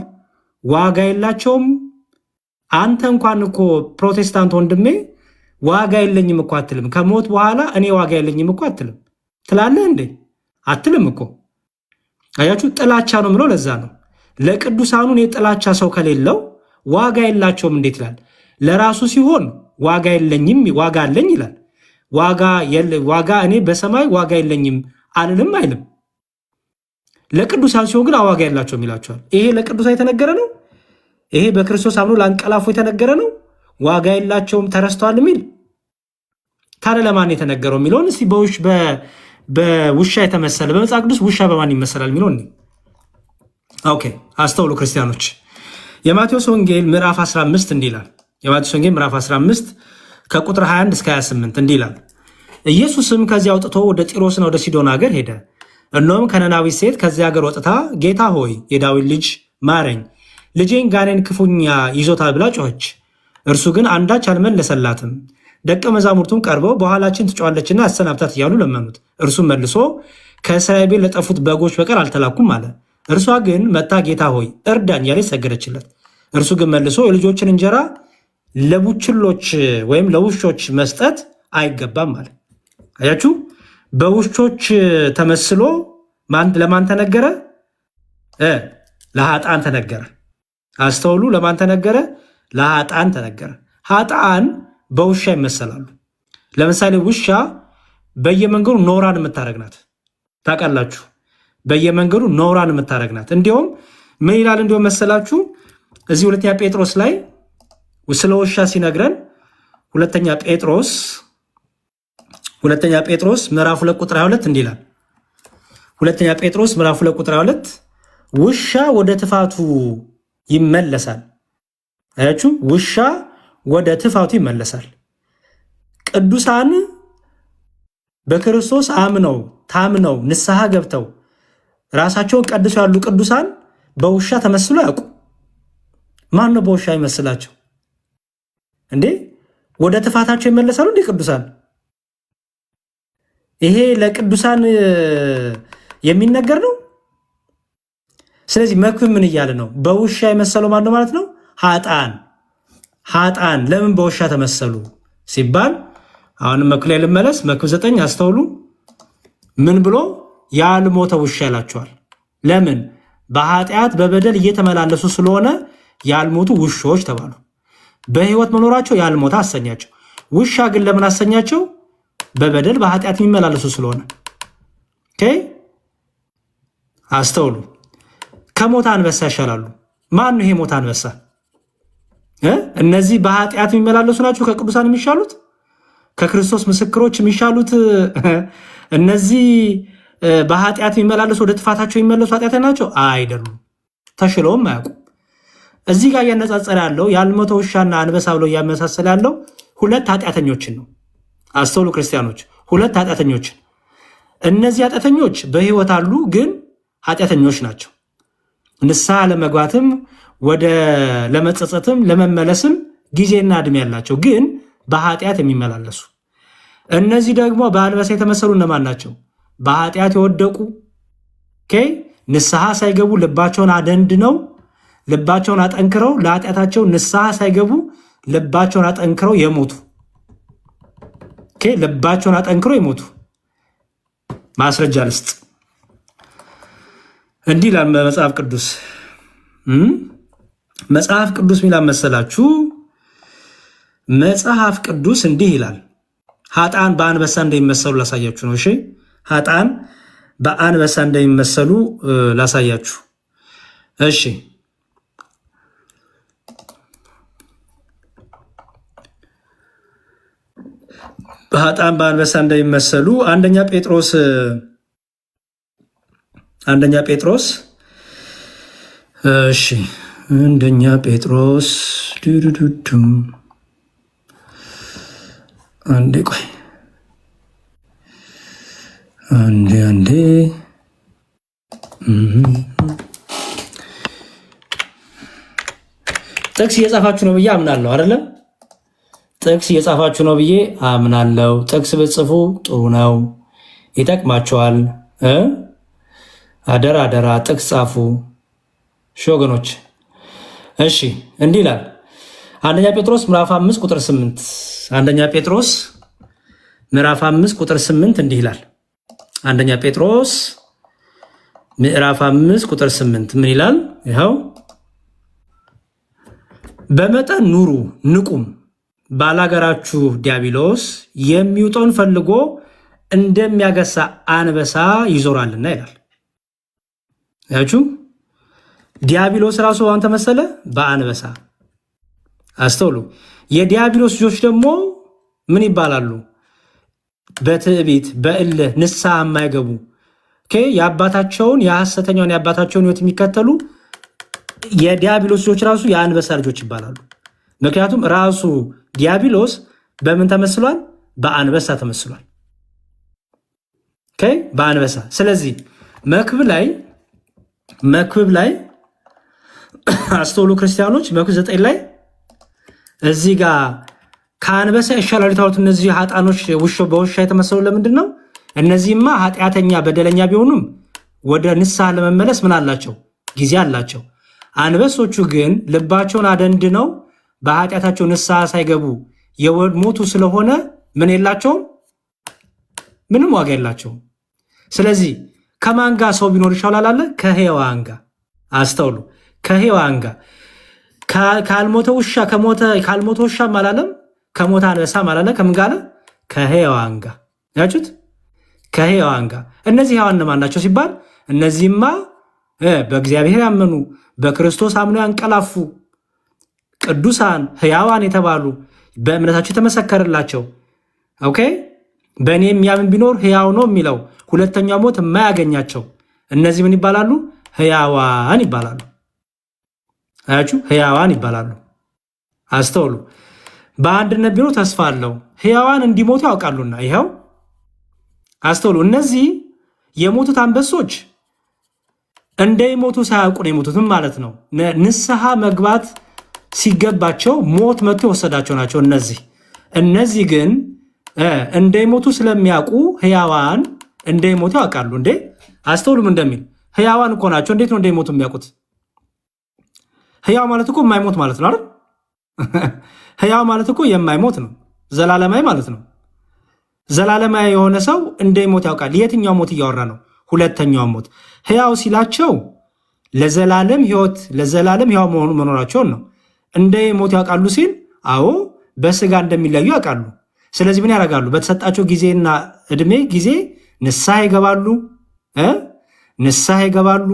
ዋጋ የላቸውም። አንተ እንኳን እኮ ፕሮቴስታንት ወንድሜ ዋጋ የለኝም እኮ አትልም። ከሞት በኋላ እኔ ዋጋ የለኝም እኮ አትልም። ትላለህ እንዴ? አትልም እኮ። አያችሁ፣ ጥላቻ ነው ምለው። ለዛ ነው ለቅዱሳኑ የጥላቻ ሰው ከሌለው ዋጋ የላቸውም እንዴት ይላል? ለራሱ ሲሆን ዋጋ የለኝም ዋጋ አለኝ ይላል። ዋጋ እኔ በሰማይ ዋጋ የለኝም አልልም አይልም። ለቅዱሳን ሲሆን ግን ዋጋ የላቸውም ይላቸዋል። ይሄ ለቅዱሳን የተነገረ ነው። ይሄ በክርስቶስ አምኖ ለአንቀላፉ የተነገረ ነው። ዋጋ የላቸውም ተረስተዋል የሚል ታዲያ ለማን የተነገረው የሚለውን እስቲ በውሻ የተመሰለ በመጽሐፍ ቅዱስ ውሻ በማን ይመሰላል የሚለውን ኦኬ አስተውሉ ክርስቲያኖች። የማቴዎስ ወንጌል ምዕራፍ 15 እንዲህ ይላል። የማቴዎስ ወንጌል ምዕራፍ 15 ከቁጥር 21 እስከ 28 እንዲህ ይላል። ኢየሱስም ከዚያ አውጥቶ ወደ ጢሮስና ወደ ሲዶን ሀገር ሄደ። እነሆም ከነናዊት ሴት ከዚያ ሀገር ወጥታ ጌታ ሆይ የዳዊት ልጅ ማረኝ፣ ልጄን ጋኔን ክፉኛ ይዞታል ብላ ጮኸች። እርሱ ግን አንዳች አልመለሰላትም። ደቀ መዛሙርቱም ቀርበው በኋላችን ትጮኻለችና አሰናብታት እያሉ ለመኑት። እርሱም መልሶ ከእስራኤል ቤት ለጠፉት በጎች በቀር አልተላኩም አለ። እርሷ ግን መጥታ ጌታ ሆይ እርዳኝ ያለች ሰገደችለት። እርሱ ግን መልሶ የልጆችን እንጀራ ለቡችሎች ወይም ለውሾች መስጠት አይገባም አለ። አያችሁ፣ በውሾች ተመስሎ ለማን ተነገረ? ለኃጥአን ተነገረ። አስተውሉ። ለማን ተነገረ? ለኃጥአን ተነገረ። ኃጥአን በውሻ ይመሰላሉ። ለምሳሌ ውሻ በየመንገዱ ኖራን የምታረግናት ታውቃላችሁ። በየመንገዱ ኖራን የምታረግናት። እንዲሁም ምን ይላል እንዲሁም መሰላችሁ? እዚህ ሁለተኛ ጴጥሮስ ላይ ስለ ውሻ ሲነግረን ሁለተኛ ጴጥሮስ ምዕራፍ 2 ቁጥር 22 እንዲህ ይላል። ሁለተኛ ጴጥሮስ ምዕራፍ 2 ቁጥር 22 ውሻ ወደ ትፋቱ ይመለሳል። አያችሁ፣ ውሻ ወደ ትፋቱ ይመለሳል። ቅዱሳን በክርስቶስ አምነው ታምነው ንስሐ ገብተው ራሳቸውን ቀድሰው ያሉ ቅዱሳን በውሻ ተመስሎ ያውቁ። ማን ነው በውሻ ይመስላቸው እንዴ? ወደ ትፋታቸው ይመለሳሉ እንዴ ቅዱሳን? ይሄ ለቅዱሳን የሚነገር ነው። ስለዚህ መክብብ ምን እያለ ነው? በውሻ የመሰለው ማን ነው ማለት ነው? ኃጥአን ለምን በውሻ ተመሰሉ ሲባል አሁንም መክብብ ላይ ልመለስ። መክብብ 9 አስተውሉ። ምን ብሎ ያልሞተ ውሻ ይላቸዋል። ለምን? በኃጢአት በበደል እየተመላለሱ ስለሆነ ያልሞቱ ውሾች ተባሉ። በህይወት መኖራቸው ያልሞተ አሰኛቸው። ውሻ ግን ለምን አሰኛቸው? በበደል በኃጢአት የሚመላለሱ ስለሆነ። አስተውሉ። ከሞተ አንበሳ ይሻላሉ። ማን ነው ይሄ ሞተ አንበሳ? እነዚህ በኃጢአት የሚመላለሱ ናቸው ከቅዱሳን የሚሻሉት? ከክርስቶስ ምስክሮች የሚሻሉት እነዚህ በኃጢአት የሚመላለሱ ወደ ጥፋታቸው የሚመለሱ ኃጢአት ናቸው? አይደሉም። ተሽለውም አያውቁም። እዚህ ጋር እያነጻጸረ ያለው ያልሞተ ውሻና አንበሳ ብሎ እያመሳሰለ ያለው ሁለት ኃጢአተኞችን ነው። አስተውሉ ክርስቲያኖች፣ ሁለት ኃጢአተኞችን። እነዚህ ኃጢአተኞች በህይወት አሉ፣ ግን ኃጢአተኞች ናቸው። ንስሐ ለመግባትም ወደ ለመጸጸትም ለመመለስም ጊዜና እድሜ ያላቸው፣ ግን በኃጢአት የሚመላለሱ። እነዚህ ደግሞ በአንበሳ የተመሰሉ እነማን ናቸው? በኃጢአት የወደቁ ንስሐ ሳይገቡ ልባቸውን አደንድነው ልባቸውን አጠንክረው ለኃጢአታቸው ንስሐ ሳይገቡ ልባቸውን አጠንክረው የሞቱ ልባቸውን አጠንክረው የሞቱ። ማስረጃ ልስጥ። እንዲህ ይላል መጽሐፍ ቅዱስ። መጽሐፍ ቅዱስ ሚላል መሰላችሁ? መጽሐፍ ቅዱስ እንዲህ ይላል። ኃጥአን በአንበሳ እንደሚመሰሉ ላሳያችሁ ነው። እሺ፣ ኃጥአን በአንበሳ እንደሚመሰሉ ላሳያችሁ። እሺ፣ ኃጥአን በአንበሳ እንደሚመሰሉ አንደኛ ጴጥሮስ እሺ፣ አንደኛ ጴጥሮስ አንዴ ቆይ አንዴ ጥቅስ እየጻፋችሁ ነው ብዬ አምናለሁ። አይደለም? ጥቅስ እየጻፋችሁ ነው ብዬ አምናለሁ። ጥቅስ ብጽፉ ጥሩ ነው፣ ይጠቅማችኋል። አደራ ጥቅስ ጻፉ ወገኖች። እሺ፣ እንዲህ ይላል አንደኛ ጴጥሮስ ምዕራፍ 5 ቁጥር 8። አንደኛ ጴጥሮስ ምዕራፍ 5 ቁጥር 8 እንዲህ ይላል። አንደኛ ጴጥሮስ ምዕራፍ 5 ቁጥር 8 ምን ይላል? ይኸው በመጠን ኑሩ ንቁም፣ ባላገራችሁ ዲያብሎስ የሚውጠውን ፈልጎ እንደሚያገሳ አንበሳ ይዞራልና ይላል። ያችሁ ዲያብሎስ ራሱ አሁን ተመሰለ በአንበሳ። አስተውሉ። የዲያብሎስ ልጆች ደግሞ ምን ይባላሉ? በትዕቢት በእልህ ንስሐ የማይገቡ የአባታቸውን የሐሰተኛውን የአባታቸውን ሕይወት የሚከተሉ የዲያብሎስ ልጆች ራሱ የአንበሳ ልጆች ይባላሉ። ምክንያቱም ራሱ ዲያብሎስ በምን ተመስሏል? በአንበሳ ተመስሏል። በአንበሳ። ስለዚህ መክብብ ላይ አስተውሉ ክርስቲያኖች፣ መክብብ 9 ላይ እዚህ ጋር ከአንበሳ ይሻላሉ የተባሉት እነዚህ ኃጣኖች በውሻ የተመሰሉ ለምንድን ነው? እነዚህማ ኃጢአተኛ በደለኛ ቢሆኑም ወደ ንስሐ ለመመለስ ምን አላቸው? ጊዜ አላቸው። አንበሶቹ ግን ልባቸውን አደንድነው በኃጢአታቸው ንስሐ ሳይገቡ የሞቱ ስለሆነ ምን የላቸውም? ምንም ዋጋ የላቸውም። ስለዚህ ከማን ጋር ሰው ቢኖር ይሻላል አለ? ከሔዋን ጋር። አስተውሉ፣ ከሔዋን ጋር ካልሞተ ውሻ አላለም፣ ከሞተ አንበሳ አላለ። ከምን ጋር? ከሔዋን ጋር። ያችሁት? ከሔዋን ጋር። እነዚህ ሔዋን ማን ናቸው ሲባል እነዚህማ በእግዚአብሔር ያመኑ በክርስቶስ አምነው ያንቀላፉ ቅዱሳን ሕያዋን የተባሉ በእምነታቸው የተመሰከረላቸው በእኔ የሚያምን ቢኖር ሕያው ነው የሚለው ሁለተኛው ሞት የማያገኛቸው እነዚህ ምን ይባላሉ? ሕያዋን ይባላሉ። አያችሁ? ሕያዋን ይባላሉ። አስተውሉ። በአንድነት ቢኖር ተስፋ አለው። ሕያዋን እንዲሞቱ ያውቃሉና ይኸው አስተውሉ። እነዚህ የሞቱት አንበሶች እንዳይሞቱ ሳያውቁ ነው የሞቱትም ማለት ነው። ንስሐ መግባት ሲገባቸው ሞት መጥቶ የወሰዳቸው ናቸው። እነዚህ ግን እንዳይሞቱ ስለሚያውቁ ሕያዋን እንዳይሞቱ ያውቃሉ። እንዴ አስተውሉም እንደሚል ሕያዋን እኮ ናቸው። እንዴት ነው እንዳይሞቱ የሚያውቁት? ሕያው ማለት እኮ የማይሞት ማለት ነው አይደል? ሕያው ማለት እኮ የማይሞት ነው፣ ዘላለማዊ ማለት ነው። ዘላለማዊ የሆነ ሰው እንዳይሞት ያውቃል። የትኛው ሞት እያወራ ነው? ሁለተኛው ሞት። ሕያው ሲላቸው ለዘላለም ሕይወት ለዘላለም ሕያው መኖራቸውን ነው። እንዳይሞት ያውቃሉ ሲል አዎ በስጋ እንደሚለዩ ያውቃሉ። ስለዚህ ምን ያደርጋሉ? በተሰጣቸው ጊዜና እድሜ ጊዜ ንስሐ ይገባሉ፣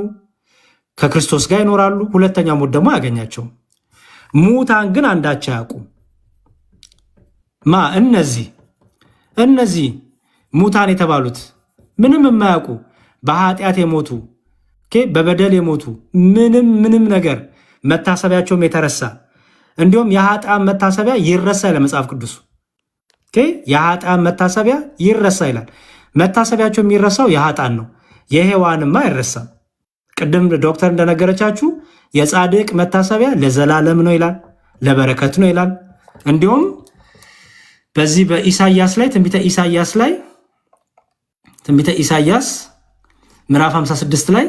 ከክርስቶስ ጋር ይኖራሉ። ሁለተኛው ሞት ደግሞ አያገኛቸውም። ሙታን ግን አንዳቸው አያውቁም። እነዚህ ሙታን የተባሉት ምንም የማያውቁ በኃጢአት የሞቱ በበደል የሞቱ ምንም ነገር መታሰቢያቸውም የተረሳ እንዲሁም የኃጥአን መታሰቢያ ይረሳ ይላል መጽሐፍ ቅዱሱ። የኃጥአን መታሰቢያ ይረሳ ይላል። መታሰቢያቸው የሚረሳው የኃጥአን ነው፣ የሔዋንማ አይረሳም። ቅድም ዶክተር እንደነገረቻችሁ የጻድቅ መታሰቢያ ለዘላለም ነው ይላል፣ ለበረከት ነው ይላል። እንዲሁም በዚህ በኢሳያስ ላይ ትንቢተ ኢሳያስ ምዕራፍ 56 ላይ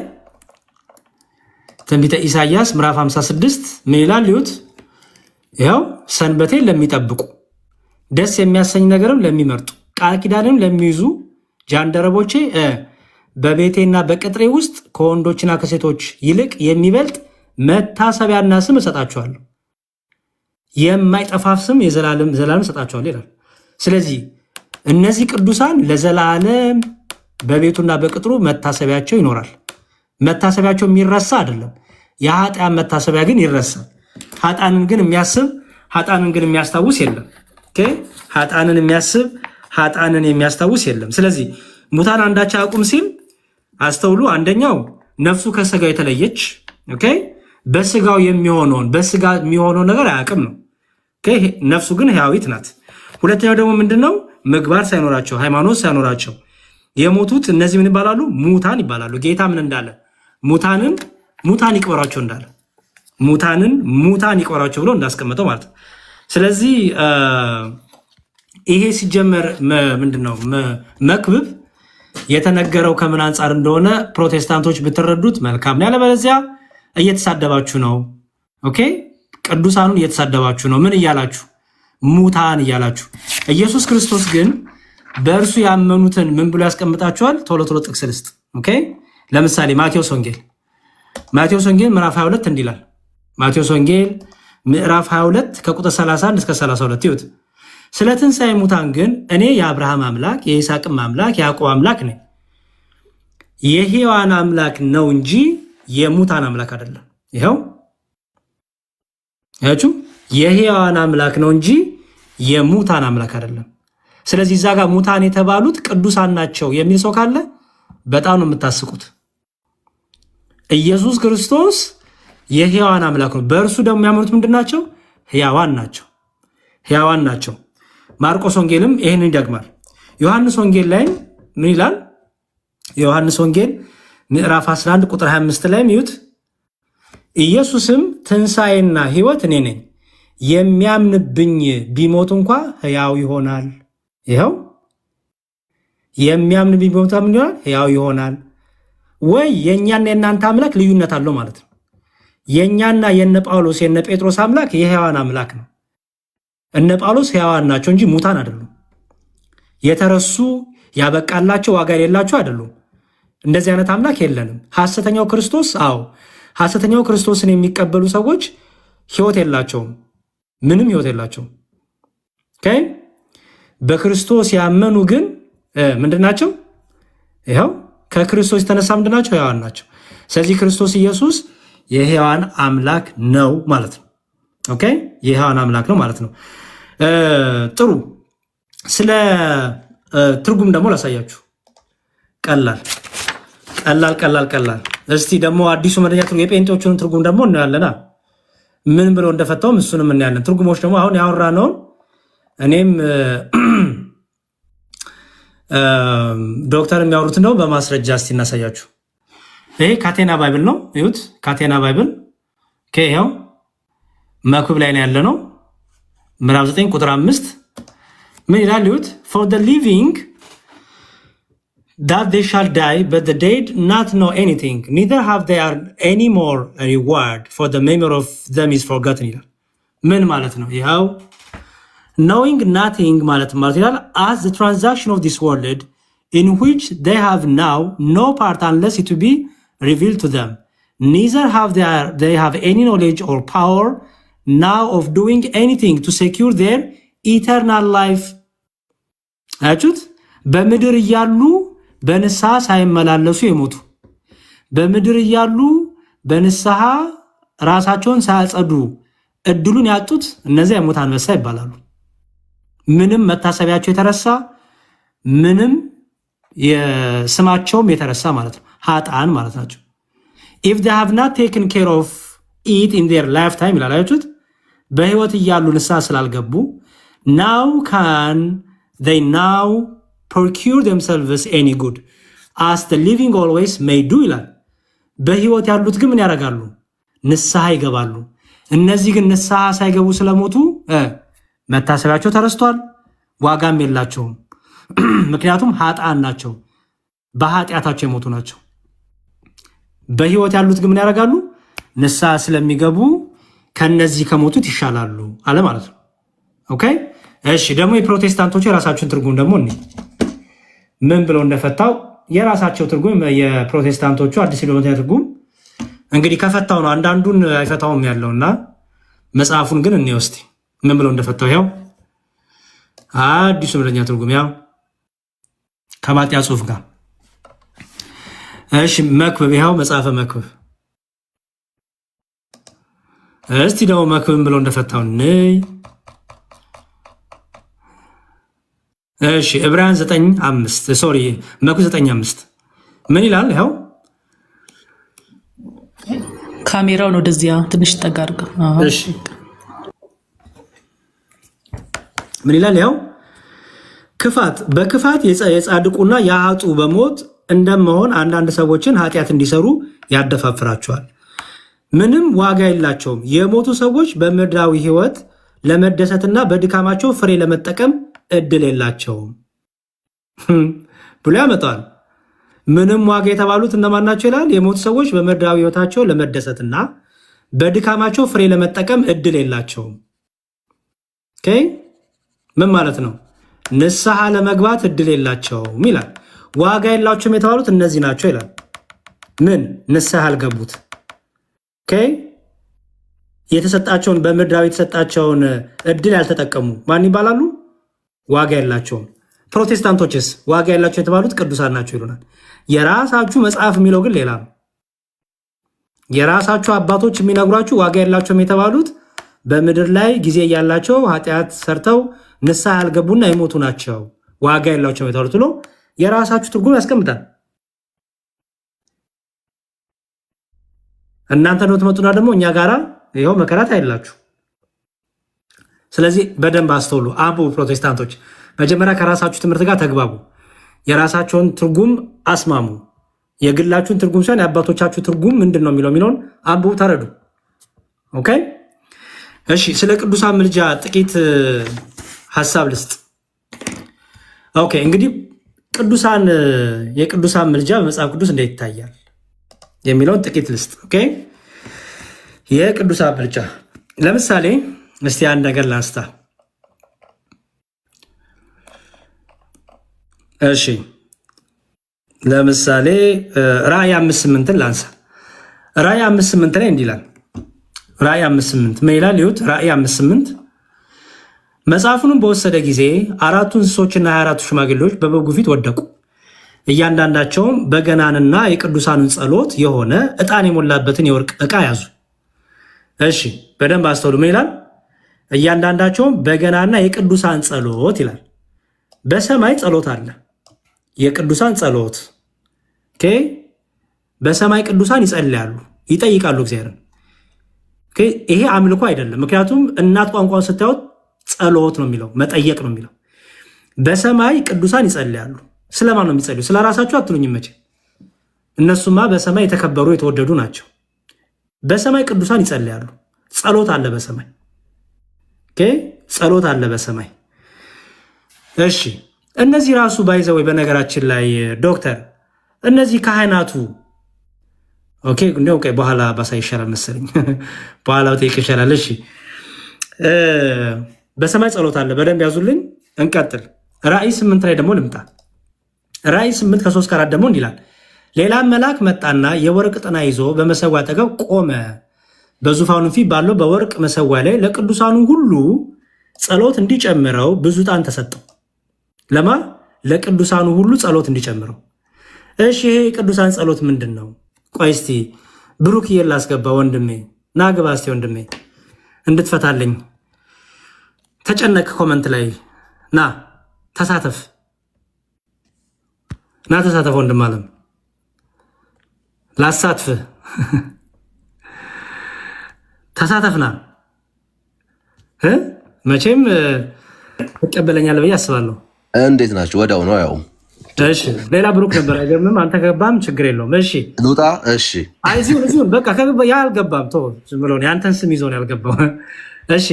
ትንቢተ ኢሳያስ ምዕራፍ 56 ምን ይላል? ይሁት ይኸው ሰንበቴን ለሚጠብቁ ደስ የሚያሰኝ ነገርም ለሚመርጡ ቃል ኪዳንም ለሚይዙ ጃንደረቦቼ በቤቴና በቅጥሬ ውስጥ ከወንዶችና ከሴቶች ይልቅ የሚበልጥ መታሰቢያና ስም እሰጣቸዋለሁ፣ የማይጠፋ ስም ዘላለም እሰጣቸዋለሁ ይላል። ስለዚህ እነዚህ ቅዱሳን ለዘላለም በቤቱና በቅጥሩ መታሰቢያቸው ይኖራል። መታሰቢያቸው የሚረሳ አይደለም። የኃጥአን መታሰቢያ ግን ይረሳል። ኃጥአንን ግን የሚያስታውስ የለም። ኃጥአንን የሚያስታውስ የለም። ስለዚህ ሙታን አንዳቸው አያውቁም ሲል አስተውሉ። አንደኛው ነፍሱ ከስጋው የተለየች በስጋው የሚሆነውን ነገር አያውቅም ነው። ነፍሱ ግን ሕያዊት ናት። ሁለተኛው ደግሞ ምንድነው? ምግባር ሳይኖራቸው ሃይማኖት ሳይኖራቸው የሞቱት እነዚህ ምን ይባላሉ? ሙታን ይባላሉ። ጌታ ምን እንዳለ ሙታን ይቅበሯቸው እንዳለ ሙታን ይቅበሯቸው ብሎ እንዳስቀመጠው ማለት ነው። ስለዚህ ይሄ ሲጀመር ምንድነው መክብብ የተነገረው ከምን አንጻር እንደሆነ ፕሮቴስታንቶች ብትረዱት መልካም ነው። ያለበለዚያ እየተሳደባችሁ ነው። ቅዱሳኑን እየተሳደባችሁ ነው። ምን እያላችሁ? ሙታን እያላችሁ። ኢየሱስ ክርስቶስ ግን በእርሱ ያመኑትን ምን ብሎ ያስቀምጣቸዋል? ቶሎ ጥቅስ ልስጥ። ለምሳሌ ማቴዎስ ወንጌል ምዕራፍ 22 እንዲላል። ማቴዎስ ወንጌል ምዕራፍ 22 ከቁጥር 31 እስከ 32 ይሁት። ስለ ትንሣኤ ሙታን ግን እኔ የአብርሃም አምላክ የይስሐቅም አምላክ የያዕቆብ አምላክ ነኝ። የሕያዋን አምላክ ነው እንጂ የሙታን አምላክ አይደለም። ይኸው የሕያዋን አምላክ ነው እንጂ የሙታን አምላክ አይደለም። ስለዚህ እዛ ጋር ሙታን የተባሉት ቅዱሳን ናቸው የሚል ሰው ካለ በጣም ነው የምታስቁት። ኢየሱስ ክርስቶስ የሕያዋን አምላክ ነው። በእርሱ ደግሞ የሚያምኑት ምንድን ናቸው? ሕያዋን ናቸው። ማርቆስ ወንጌልም ይህንን ይደግማል። ዮሐንስ ወንጌል ላይ ምን ይላል? የዮሐንስ ወንጌል ምዕራፍ 11 ቁጥር 25 ላይ ሚዩት ኢየሱስም ትንሣኤና ሕይወት እኔ ነኝ፣ የሚያምንብኝ ቢሞት እንኳ ሕያው ይሆናል። ይኸው የሚያምንብኝ ቢሞት ምን ይሆናል? ሕያው ይሆናል። ወይ የእኛና የእናንተ አምላክ ልዩነት አለው ማለት ነው። የእኛና የነ ጳውሎስ የነ ጴጥሮስ አምላክ የሕያዋን አምላክ ነው። እነ ጳውሎስ ሕያዋን ናቸው እንጂ ሙታን አይደሉም። የተረሱ ያበቃላቸው ዋጋ የሌላቸው አይደሉም። እንደዚህ አይነት አምላክ የለንም። ሐሰተኛው ክርስቶስ ሐሰተኛው ክርስቶስን የሚቀበሉ ሰዎች ሕይወት የላቸውም፣ ምንም ሕይወት የላቸውም። በክርስቶስ ያመኑ ግን ምንድን ናቸው? ይኸው ከክርስቶስ የተነሳ ምንድን ናቸው? ሕያዋን ናቸው። ስለዚህ ክርስቶስ ኢየሱስ የሕያዋን አምላክ ነው ማለት ነው። ኦኬ፣ የሕያዋን አምላክ ነው ማለት ነው። ጥሩ። ስለ ትርጉም ደግሞ ላሳያችሁ። ቀላል። እስቲ ደግሞ አዲሱ መደበኛ ትርጉም የጴንጤዎቹን ትርጉም ደግሞ እናያለና ምን ብሎ እንደፈታውም እሱንም እናያለን። ትርጉሞች ደግሞ አሁን ያወራነውን እኔም ዶክተር የሚያወሩትን ነው በማስረጃ እስቲ እናሳያችሁ። ይሄ ካቴና ባይብል ነው። ይሁት ካቴና ባይብል ይኸው መክብብ ላይ ነው ያለ ነው። ምዕራፍ 9 ቁጥር 5 ምን ይላል? ይሁት for the living that they shall die but the dead not know anything neither have they any more reward for the memory of them is forgotten ይላል። ምን ማለት ነው? ይኸው knowing nothing ማለት ይላል as the transaction of this world in which they have now no part unless it to be revealed to them neither have they have any knowledge or power now of doing anything to secure their eternal life። አያችሁት? በምድር እያሉ በንስሐ ሳይመላለሱ የሞቱ በምድር እያሉ በንስሐ ራሳቸውን ሳያጸዱ እድሉን ያጡት እነዚያ የሞት አንበሳ ይባላሉ። ምንም መታሰቢያቸው የተረሳ ምንም የስማቸውም የተረሳ ማለት ነው። ኃጥአን ማለት ናቸው። if they have not taken care of it in their lifetime ይላል። አያችሁት? በህይወት እያሉ ንስሐ ስላልገቡ now can they now procure themselves any good as the living always may do ይላል። በህይወት ያሉት ግን ምን ያደርጋሉ? ንስሐ ይገባሉ። እነዚህ ግን ንስሐ ሳይገቡ ስለሞቱ መታሰቢያቸው ተረስቷል፣ ዋጋም የላቸውም። ምክንያቱም ኃጥአን ናቸው፣ በኃጢአታቸው የሞቱ ናቸው። በህይወት ያሉት ግን ምን ያደርጋሉ? ንስሐ ስለሚገቡ ከነዚህ ከሞቱት ይሻላሉ አለ ማለት ነው። ኦኬ፣ እሺ። ደግሞ የፕሮቴስታንቶቹ የራሳቸውን ትርጉም ደግሞ ምን ብለው እንደፈታው የራሳቸው ትርጉም የፕሮቴስታንቶቹ አዲስ ሊሆነ ትርጉም እንግዲህ ከፈታው ነው። አንዳንዱን አይፈታውም ያለውና መጽሐፉን ግን እኔ ውስጥ ምን ብለው እንደፈታው ያው አዲሱ መደበኛ ትርጉም ያው ከማጥያ ጽሑፍ ጋር እሺ። መክብብ ያው መጽሐፈ መክብብ እስቲ ደግሞ መክብብ ብለው እንደፈታው ነይ። እሺ ዕብራውያን 9:5 ሶሪ መክብብ 9:5 ምን ይላል? ያው ካሜራውን ወደዚያ ትንሽ ጠጋ አድርገው። እሺ ምን ይላል? ያው ክፋት በክፋት የጻድቁና የኃጡ በሞት እንደመሆን አንዳንድ ሰዎችን ኃጢአት እንዲሰሩ ያደፋፍራቸዋል። ምንም ዋጋ የላቸውም። የሞቱ ሰዎች በምድራዊ ሕይወት ለመደሰትና በድካማቸው ፍሬ ለመጠቀም እድል የላቸውም ብሎ ያመጣል። ምንም ዋጋ የተባሉት እነማን ናቸው ይላል? የሞቱ ሰዎች በምድራዊ ሕይወታቸው ለመደሰትና በድካማቸው ፍሬ ለመጠቀም እድል የላቸውም። ኦኬ፣ ምን ማለት ነው? ንስሐ ለመግባት እድል የላቸውም ይላል። ዋጋ የላቸውም የተባሉት እነዚህ ናቸው ይላል። ምን? ንስሐ አልገቡት። ኦኬ፣ የተሰጣቸውን በምድራዊ የተሰጣቸውን እድል ያልተጠቀሙ ማን ይባላሉ? ዋጋ የላቸውም። ፕሮቴስታንቶችስ ዋጋ የላቸው የተባሉት ቅዱሳን ናቸው ይሉናል። የራሳችሁ መጽሐፍ የሚለው ግን ሌላ ነው። የራሳችሁ አባቶች የሚነግሯችሁ ዋጋ የላቸውም የተባሉት በምድር ላይ ጊዜ እያላቸው ኃጢአት ሰርተው ንስሐ ያልገቡና የሞቱ ናቸው ዋጋ የላቸውም የተባሉት ብሎ የራሳችሁ ትርጉም ያስቀምጣል። እናንተ ነው ትመጡና ደግሞ እኛ ጋራ ይኸው መከራት አይላችሁ። ስለዚህ በደንብ አስተውሉ፣ አንብቡ። ፕሮቴስታንቶች መጀመሪያ ከራሳችሁ ትምህርት ጋር ተግባቡ። የራሳቸውን ትርጉም አስማሙ። የግላችሁን ትርጉም ሳይሆን የአባቶቻችሁ ትርጉም ምንድን ነው የሚለውን አንብቡ፣ ተረዱ። ኦኬ እሺ፣ ስለ ቅዱሳን ምልጃ ጥቂት ሀሳብ ልስጥ። ኦኬ እንግዲህ የቅዱሳን ምልጃ በመጽሐፍ ቅዱስ እንዴት ይታያል የሚለውን ጥቂት ልስጥ። ኦኬ የቅዱሳን ምልጃ ለምሳሌ እስቲ አንድ ነገር ላንስታ። እሺ ለምሳሌ ራእይ 5:8 ላንሳ። ራእይ 5:8 ላይ እንዲህ ይላል። ራእይ 5:8 ምን ይላል? ይሁት ራእይ 5:8 መጽሐፉንም በወሰደ ጊዜ 4 እንስሶችና 24 ሽማግሌዎች በበጉ ፊት ወደቁ። እያንዳንዳቸውም በገናንና የቅዱሳንን ጸሎት የሆነ ዕጣን የሞላበትን የወርቅ ዕቃ ያዙ። እሺ በደንብ አስተውሉ። ምን ይላል? እያንዳንዳቸውም በገናና የቅዱሳን ጸሎት ይላል። በሰማይ ጸሎት አለ፣ የቅዱሳን ጸሎት። ኦኬ በሰማይ ቅዱሳን ይጸልያሉ፣ ይጠይቃሉ እግዚአብሔርን። ይሄ አምልኮ አይደለም። ምክንያቱም እናት ቋንቋውን ስታዩት ጸሎት ነው የሚለው፣ መጠየቅ ነው የሚለው። በሰማይ ቅዱሳን ይጸልያሉ። ስለማን ነው የሚጸልዩ? ስለ ራሳቸው አትሉኝም መቼ? እነሱማ በሰማይ የተከበሩ የተወደዱ ናቸው። በሰማይ ቅዱሳን ይጸልያሉ። ጸሎት አለ በሰማይ። ኦኬ ጸሎት አለ በሰማይ። እሺ እነዚህ ራሱ ባይዘው በነገራችን ላይ ዶክተር እነዚህ ካህናቱ ኦኬ እንደው በኋላ ባሳይ ይሻላል መሰለኝ። በኋላ ጠይቅ ይሻላል። እሺ በሰማይ ጸሎት አለ። በደንብ ያዙልኝ። እንቀጥል። ራእይ 8 ላይ ደግሞ ልምጣ። ራእይ 8 ከ3-4 ደግሞ እንዲላል ሌላም መልአክ መጣና የወርቅ ጥና ይዞ በመሰዊያ አጠገብ ቆመ። በዙፋኑ ፊት ባለው በወርቅ መሰዊያ ላይ ለቅዱሳኑ ሁሉ ጸሎት እንዲጨምረው ብዙ ዕጣን ተሰጠው። ለማ ለቅዱሳኑ ሁሉ ጸሎት እንዲጨምረው። እሺ ይሄ የቅዱሳን ጸሎት ምንድን ነው? ቆይ እስቲ ብሩክ ላስገባ። ወንድሜ ና ግባ እስቲ ወንድሜ እንድትፈታለኝ። ተጨነቅ። ኮመንት ላይ ና ተሳተፍ፣ ና ተሳተፍ ወንድም አለም ላሳትፍ ተሳተፍና መቼም ትቀበለኛለህ ብዬ አስባለሁ። እንዴት ናችሁ? ወዳው ነው ያው። እሺ ሌላ ብሩክ ነበር አይገርምም? አንተ ገባም ችግር የለውም። እሺ ልውጣ። እሺ አይ እዚሁን በቃ ከገባ ያልገባም ቶ ዝም ብሎ ያንተን ስም ይዞ ነው ያልገባው። እሺ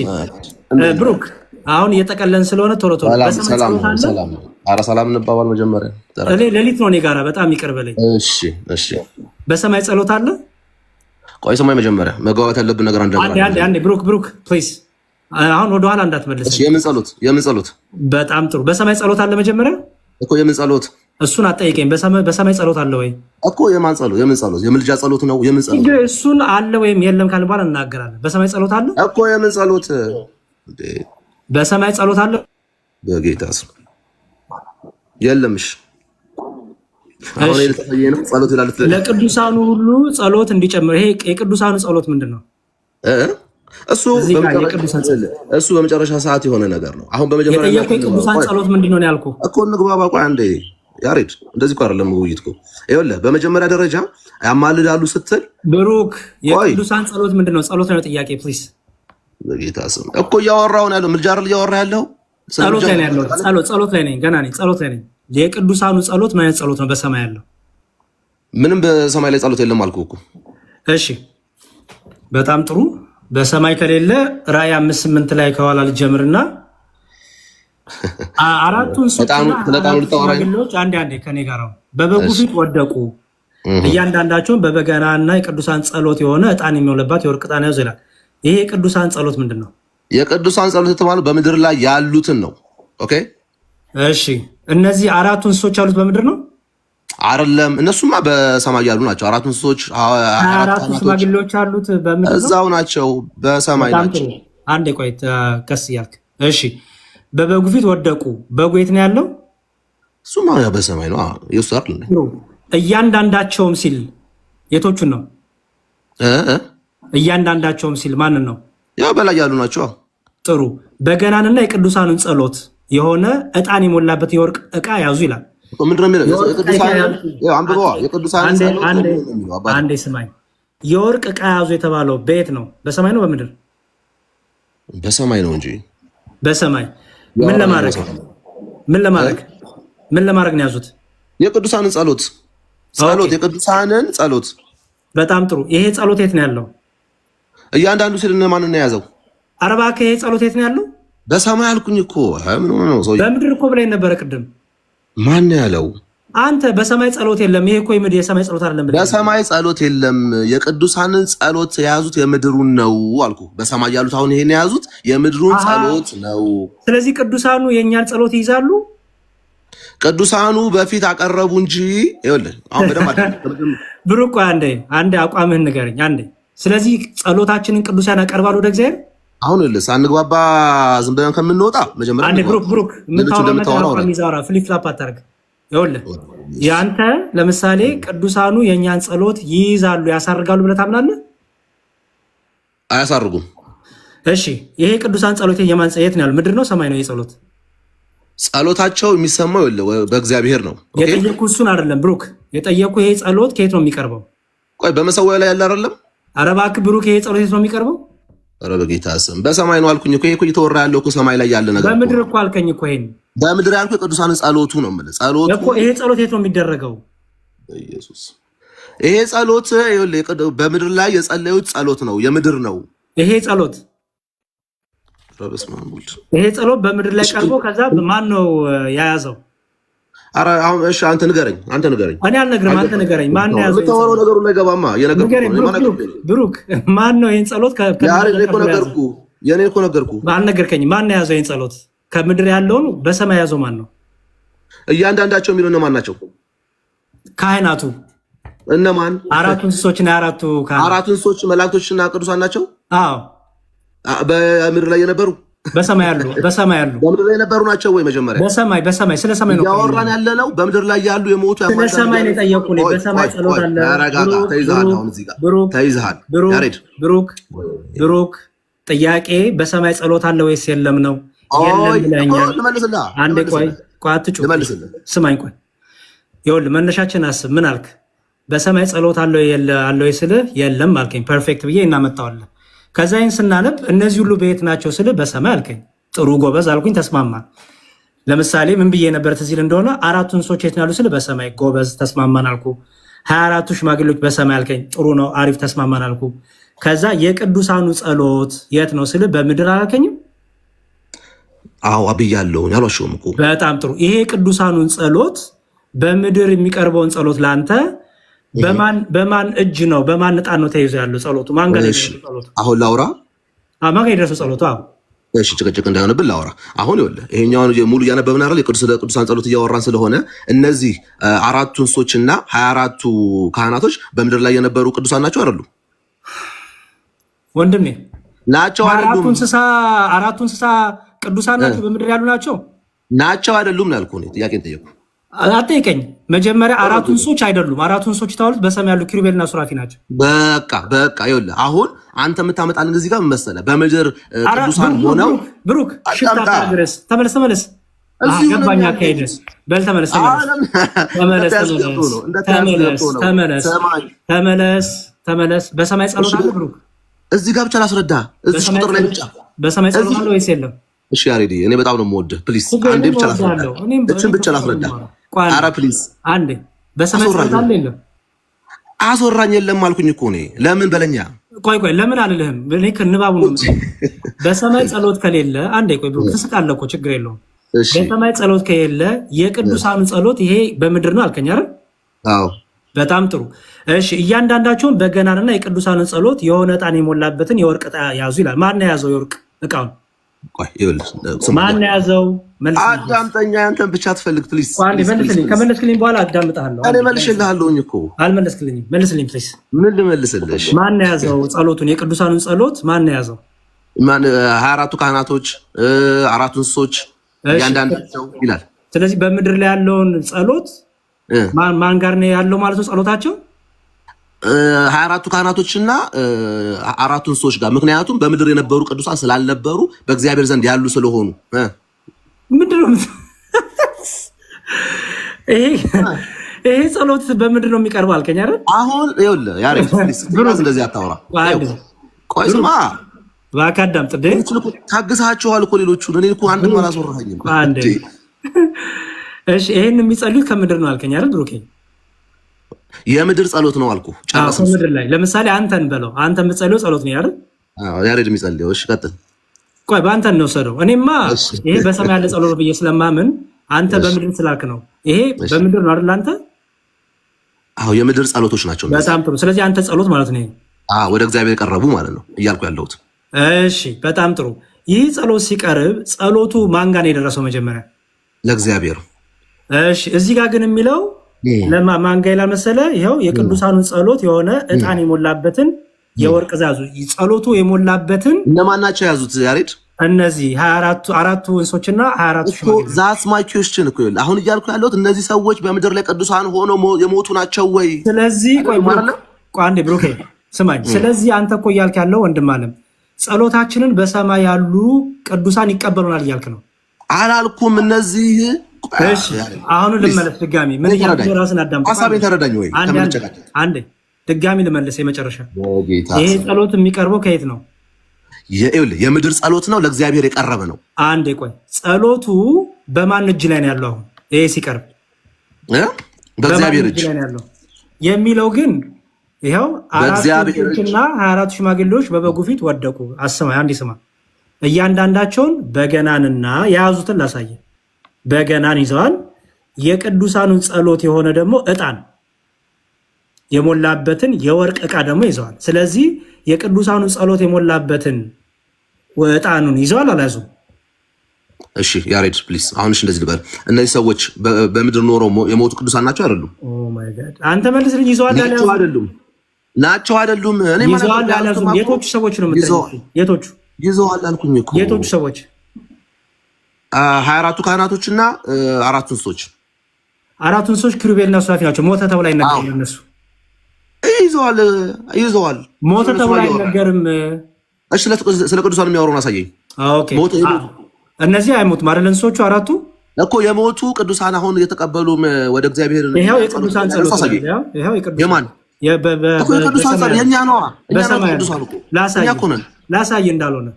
ብሩክ አሁን እየጠቀለን ስለሆነ ቶሎ ሰላም ኧረ ሰላም እንባባል መጀመሪያ። እኔ ሌሊት ነው እኔ ጋራ በጣም ይቅር በለኝ። እሺ በሰማይ ጸሎት አለ። ቆይ ሰማይ መጀመሪያ መግባባት ያለብን ነገር አንዴ ብሩክ ፕሊዝ አሁን ወደኋላ እንዳትመለስ። የምን ጸሎት? በጣም ጥሩ። በሰማይ ጸሎት አለ መጀመሪያ እኮ የምን ጸሎት? እሱን አጠይቀኝ። በሰማይ ጸሎት አለ ወይ እኮ የማን ጸሎት? የምን ጸሎት? የምልጃ ጸሎት ነው? የምን ጸሎት? እሱን አለ ወይም የለም ካልን በኋላ እናገራለን። በሰማይ ጸሎት አለ እኮ የምን ጸሎት? በሰማይ ጸሎት አለ በጌታ ስም የለምሽ። አሁን የተፈየነ ጸሎት ይላል ለቅዱሳኑ ሁሉ ጸሎት እንዲጨምር። ይሄ የቅዱሳኑ ጸሎት ምንድን ነው? እሱ በመጨረሻ ሰዓት የሆነ ነገር ነው። አሁን በመጀመሪያ የቅዱሳን ጸሎት ምንድን ነው ያልኩህ እኮ እንግባባ። ቆይ አንዴ ያሬድ፣ እንደዚህ እኮ አይደለም ውይይት እኮ። ይኸውልህ በመጀመሪያ ደረጃ ያማልዳሉ ስትል ብሩክ፣ የቅዱሳን ጸሎት ምንድን ነው? ጸሎት ነው ጥያቄ ፕሊዝ። በጌታ ስም እኮ እያወራሁ ነው ያለው። ምልጃ አይደል እያወራህ ያለው? ጸሎት ላይ ነው ያለው። ጸሎት ላይ ነኝ፣ ገና ነኝ፣ ጸሎት ላይ ነኝ። የቅዱሳኑ ጸሎት ምን አይነት ጸሎት ነው በሰማይ ያለው? ምንም በሰማይ ላይ ጸሎት የለም አልኩህ እኮ። እሺ በጣም ጥሩ። በሰማይ ከሌለ ራእይ 5:8 ላይ ከኋላ ልጀምርና አራቱን ሽማግሌዎች አንዴ ከኔ ጋር በበጉ ፊት ወደቁ። እያንዳንዳቸውን በበገናና የቅዱሳን ጸሎት የሆነ ዕጣን የሚሞላበት የወርቅ ዕጣን ያዙ ይላል። ይሄ የቅዱሳን ጸሎት ምንድን ነው? የቅዱሳን ጸሎት የተባለው በምድር ላይ ያሉትን ነው። ኦኬ እሺ። እነዚህ 4 እንስሶች ያሉት በምድር ነው አይደለም? እነሱማ በሰማይ ያሉ ናቸው። 4 እንስሶች 4 ሽማግሌዎች ያሉት በምድር ነው፣ እዛው ናቸው፣ በሰማይ ናቸው። አንዴ ቆይ ቀስ እያልክ እሺ። በበጉ ፊት ወደቁ። በጉ የት ነው ያለው? እሱማ በሰማይ ነው። ኢየሱስ አይደል? እያንዳንዳቸውም ሲል የቶቹን ነው? እያንዳንዳቸውም ሲል ማንን ነው? ያው በላይ ያሉ ናቸው። ጥሩ። በገናንና የቅዱሳኑን ጸሎት የሆነ ዕጣን የሞላበት የወርቅ ዕቃ ያዙ ይላል። አንዴ ስማኝ። የወርቅ ዕቃ ያዙ የተባለው በየት ነው? በሰማይ ነው በምድር? በሰማይ ነው እንጂ። በሰማይ ምን ለማድረግ ነው ያዙት? የቅዱሳንን ጸሎት የቅዱሳንን ጸሎት። በጣም ጥሩ። ይሄ ጸሎት የት ነው ያለው? እያንዳንዱ ሲል ማንን ነው የያዘው? ኧረ እባክህ ይሄ ጸሎት የት ነው ያለው? በሰማይ አልኩኝ እኮ። ምን ሆነ ነው ሰውዬው? በምድር እኮ ብለኝ ነበረ ቅድም። ማን ነው ያለው? አንተ በሰማይ ጸሎት የለም። ይሄ እኮ የሰማይ ጸሎት አይደለም ብለህ። በሰማይ ጸሎት የለም። የቅዱሳንን ጸሎት የያዙት የምድሩን ነው አልኩ። በሰማይ ያሉት አሁን ይሄን የያዙት የምድሩን ጸሎት ነው። ስለዚህ ቅዱሳኑ የእኛን ጸሎት ይይዛሉ። ቅዱሳኑ በፊት አቀረቡ እንጂ ይኸውልህ፣ አሁን በደምብ ብሩክ፣ አንዴ አቋምህን ንገረኝ አንዴ። ስለዚህ ጸሎታችንን ቅዱሳን ያቀርባሉ ወደ እግዚአብሔር። አሁን ልስ አንግባባ ዝም ብለን ከምንወጣ መጀመሪያ አንዴ ብሩክ የምታወራው ፍሊፕ ፍላፕ አታርግ። ይኸውልህ ያንተ ለምሳሌ ቅዱሳኑ የእኛን ጸሎት ይይዛሉ ያሳርጋሉ ብለህ ታምናለህ? አያሳርጉም። እሺ ይሄ ቅዱሳን ጸሎት የማን የት ነው ያለው? ምድር ነው ሰማይ ነው? የጸሎት ጸሎታቸው የሚሰማው በእግዚአብሔር ነው። የጠየኩ እሱን አይደለም ብሩክ፣ የጠየኩ ይሄ ጸሎት ከየት ነው የሚቀርበው? ቆይ በመሰዊያ ላይ ያለ አይደለም? ኧረ እባክህ ብሩክ፣ ይሄ ጸሎት የት ነው የሚቀርበው? ኧረ በጌታ ስም በሰማይ ነው አልኩኝ እኮ። ይሄ እኮ እየተወራ ያለው እኮ ሰማይ ላይ ያለ ነገር። በምድር እኮ አልከኝ እኮ። ይሄን በምድር ያልኩ የቅዱሳን ጸሎቱ ነው የምልህ። ጸሎቱ እኮ ይሄ ጸሎት የት ነው የሚደረገው? ኢየሱስ ይሄ ጸሎት በምድር ላይ የጸለዩት ጸሎት ነው፣ የምድር ነው ይሄ ጸሎት። ይሄ ጸሎት በምድር ላይ ቀርቦ ከዛ ማን ነው የያዘው? ኧረ አሁን እሺ አንተ ንገረኝ። እኔ አልነግርም፣ አንተ ንገረኝ። ማን ነው የያዘው? ተወራው ነገሩ ላይ ገባማ። ብሩክ ማን ነው ይሄን ጸሎት የኔ እኮ ነገርኩ። አልነገርከኝም። ማን ነው የያዘው ይሄን ጸሎት? ከምድር ያለውን በሰማይ ያዘው ማን ነው? እያንዳንዳቸው የሚለው እነማን ናቸው? ካህናቱ። እነማን? አራቱ እንስሶችና አራቱ እንስሶች መላእክቶችና ቅዱሳን ናቸው። አዎ በምድር ላይ የነበሩ በሰማይ ያሉ በምድር ላይ የነበሩ ናቸው ወይ? መጀመሪያ በሰማይ ስለ ሰማይ ነው ያወራን ያለ ነው። በምድር ላይ ያሉ የሞቱ ስለ ሰማይ ነው የጠየቁኝ። በሰማይ ጸሎት አለ። ተይዘሃል። አሁን እዚህ ጋር ተይዘሃል። ያሬድ ብሩክ ጥያቄ በሰማይ ጸሎት አለ ወይስ የለም ነው? የለም ብለኛል። አንዴ ቆይ አትጩህ፣ ስማኝ ቆይ። ይኸውልህ መነሻችን አስብ። ምን አልክ? በሰማይ ጸሎት አለ ወይ ስልህ የለም አልከኝ። ፐርፌክት ብዬ እናመጣዋለን። ከዛ ይህን ስናነብ እነዚህ ሁሉ በየት ናቸው ስልህ በሰማይ አልከኝ። ጥሩ ጎበዝ አልኩኝ፣ ተስማማን። ለምሳሌ ምን ብዬ ነበር ትዝ ይል እንደሆነ አራቱ እንስሶች የት ናሉ ስልህ በሰማይ ጎበዝ፣ ተስማማን አልኩ። 24ቱ ሽማግሌዎች በሰማይ አልከኝ። ጥሩ ነው፣ አሪፍ፣ ተስማማን አልኩ። ከዛ የቅዱሳኑ ጸሎት የት ነው ስልህ በምድር አላልከኝም? አዎ አብያለሁ፣ ያልዋሸሁም እኮ። በጣም ጥሩ። ይሄ ቅዱሳኑን ጸሎት በምድር የሚቀርበውን ጸሎት ለአንተ በማን እጅ ነው? በማን ዕጣን ነው ተይዞ ያለው ጸሎቱ? ማን ጋር ነው ጸሎቱ? አሁን ላውራ። ማን ጋር የደረሰው ጸሎቱ? እሺ ጭቅጭቅ እንዳይሆንብን ላውራ። አሁን ይኸውልህ ይሄኛውን ሙሉ እያነበብን አይደል? የቅዱሳን ጸሎት እያወራን ስለሆነ እነዚህ አራቱ እንስሶችና 24ቱ ካህናቶች በምድር ላይ የነበሩ ቅዱሳን ናቸው አይደሉ? ወንድሜ ናቸው አይደሉም? አራቱ እንስሳ ቅዱሳን ናቸው? በምድር ያሉ ናቸው አይደሉም? ያልኩህ እኔ ጥያቄን ጠየቁ። አጠይቀኝ መጀመሪያ። አራቱ እንስሶች አይደሉም። አራቱ እንስሶች የተባሉት በሰማይ ያሉ ኪሩቤልና ሱራፊ ናቸው። በቃ ይኸውልህ አሁን አንተ የምታመጣልን እዚህ ጋር ምን መሰለህ? በምድር ቅዱሳን ሆነው ብሩክ ሽፍታድረስ ተመለስ ገባኛ አካሄድ በል ተመለስ። በሰማይ ጸሎት አለ ብሩክ? እዚህ ጋር ብቻ ላስረዳ። እዚህ ቁጥር ላይ ብቻ በሰማይ ጸሎት አለ ወይስ የለም? እሺ ያሬድ፣ እኔ በጣም ነው የምወድህ። ፕሊዝ አንዴ ብቻ ላስረዳ። እችን ብቻ ላስረዳ። ኧረ ፕሊዝ አንዴ። በሰማይ ጸሎት አለ የለም? አስወራኝ። የለም አልኩኝ እኮ እኔ። ለምን በለኛ። ቆይ ለምን አልልህም? እኔ ከንባቡ ነው። በሰማይ ጸሎት ከሌለ አንዴ ቆይ ብሩክ፣ ትስቃለህ እኮ ችግር የለውም። በሰማይ ጸሎት ከሌለ የቅዱሳኑ ጸሎት ይሄ በምድር ነው አልከኝ አይደል? አዎ በጣም ጥሩ። እሺ እያንዳንዳቸውን በገናንና የቅዱሳንን ጸሎት የሆነ ዕጣን የሞላበትን የወርቅ ዕጣ ያዙ ይላል። ማን የያዘው የወርቅ ዕቃውን? ማን ያዘው? አዳምጠኛ። ያንተን ብቻ ትፈልግ ፕሊዝ። ከመለስክልኝ በኋላ አዳምጥሃለሁ። እኔ መልሼልሃለሁኝ እኮ። አልመለስክልኝም። መልስልኝ ፕሊዝ። ምን ልመልስልሽ? ማን ያዘው ጸሎቱን? የቅዱሳኑን ጸሎት ማን ያዘው? 24ቱ ካህናቶች፣ አራቱ እንስሶች እያንዳንዳቸው ይላል። ስለዚህ በምድር ላይ ያለውን ጸሎት ማን ጋር ነው ያለው ማለት ነው? ጸሎታቸው 24ቱ ካህናቶችና አራቱ እንስሶች ጋር። ምክንያቱም በምድር የነበሩ ቅዱሳን ስላልነበሩ በእግዚአብሔር ዘንድ ያሉ ስለሆኑ። ምንድን ነው ይሄ ጸሎት በምድር ነው የሚቀርበው አልከኝ አይደል? አሁን ይኸውልህ ያሬድ እንደዚህ አታውራ። ቆይ ስማ እባክህ አዳምጥ። ታግሳችኋል እኮ ሌሎቹን። እኔ እኮ አንድም አላስወራኸኝም። እሺ ይሄን የሚጸልዩት ከምድር ነው አልከኝ አይደል ብሩኬ? የምድር ጸሎት ነው አልኩ። ጨረስኩ። ከምድር ላይ ለምሳሌ አንተን በለው፣ አንተ የምትጸልየው ጸሎት ነው አይደል? ያሬድ የሚጸልየው። እሺ ቀጥል። ቆይ በአንተን ነው ወሰደው። እኔማ ይሄ በሰማይ ያለ ጸሎት ብዬ ስለማምን አንተ በምድር ስላክ ነው። ይሄ በምድር ነው አይደል አንተ? አዎ የምድር ጸሎቶች ናቸው። በጣም ጥሩ። ስለዚህ አንተ ጸሎት ማለት ነው። ወደ እግዚአብሔር የቀረቡ ማለት ነው እያልኩ ያለሁት። እሺ በጣም ጥሩ። ይህ ጸሎት ሲቀርብ ጸሎቱ ማን ጋር ነው የደረሰው? መጀመሪያ ለእግዚአብሔር። እሺ እዚህ ጋር ግን የሚለው ለማን ጋር ይላል መሰለ? ይኸው የቅዱሳኑን ጸሎት የሆነ ዕጣን የሞላበትን የወርቅ ዛዙ ጸሎቱ የሞላበትን እነማን ናቸው የያዙት ያሬድ? እነዚህ 24ቱ እንስሶችና 24ቱ ሽማግሌዎች። ዛትስ ማይ ኩዌስችን እኮ አሁን እያልኩ ያለሁት እነዚህ ሰዎች በምድር ላይ ቅዱሳን ሆኖ የሞቱ ናቸው ወይ? ስለዚህ ቆይ አንዴ ብሩኬ ስማኝ። ስለዚህ አንተ እኮ እያልክ ያለው ወንድም አለም ጸሎታችንን በሰማይ ያሉ ቅዱሳን ይቀበሉናል እያልክ ነው። አላልኩም። እነዚህ አሁን ልመለስ ድጋሚ። ምን እያልክ ራስን አዳምጥ። ሐሳቤን ተረዳኝ ወይ? አንዴ ድጋሚ ልመለስ። የመጨረሻ ይሄ ጸሎት የሚቀርበው ከየት ነው? የምድር ጸሎት ነው፣ ለእግዚአብሔር የቀረበ ነው። አንዴ ቆይ ጸሎቱ በማን እጅ ላይ ነው ያለው? አሁን ይሄ ሲቀርብ በእግዚአብሔር እጅ ላይ ነው ያለው የሚለው ግን ይኸው 24 ሽማግሌዎች በበጉ ፊት ወደቁ። አስማ አንዴ ስማ። እያንዳንዳቸውን በገናንና የያዙትን ላሳየ። በገናን ይዘዋል። የቅዱሳኑን ጸሎት የሆነ ደግሞ ዕጣን የሞላበትን የወርቅ ዕቃ ደግሞ ይዘዋል። ስለዚህ የቅዱሳኑን ጸሎት የሞላበትን ዕጣኑን ይዘዋል አልያዙም? እሺ ያሬድ ፕሊዝ፣ አሁንሽ እንደዚህ ልበል። እነዚህ ሰዎች በምድር ኖረው የሞቱ ቅዱሳን ናቸው አይደሉም? አንተ መልስልኝ። ይዘዋል አይደሉም? ናቸው አይደሉም? ይዘዋል አልያዙም? የቶቹ ሰዎች ነው የምትጠይቀው? የቶቹ ይዘዋል አልኩኝ እኮ። የቶቹ ሰዎች? 24ቱ ካህናቶችና 4ቱ እንስሶች። 4ቱ እንስሶች ኪሩቤልና ሱራፌል ናቸው። ሞተ ተብሎ አይነገርም። እነሱ ይዘዋል። ሞተ ተብሎ አይነገርም። እሺ ስለ ቅዱሳን የሚያወራውን አሳየኝ። እነዚህ አይሞቱም አይደል? እንስሶቹ 4ቱ እኮ የሞቱ ቅዱሳን አሁን እየተቀበሉ ወደ እግዚአብሔር ይሄው የቅዱሳን ጸሎት አሳየኝ። ይሄው የቅዱሳን የማን የቅዱሳን ጸሎት? የኛ ነው። በሰማይ ቅዱሳን እኮ ላሳይ እንዳልሆነ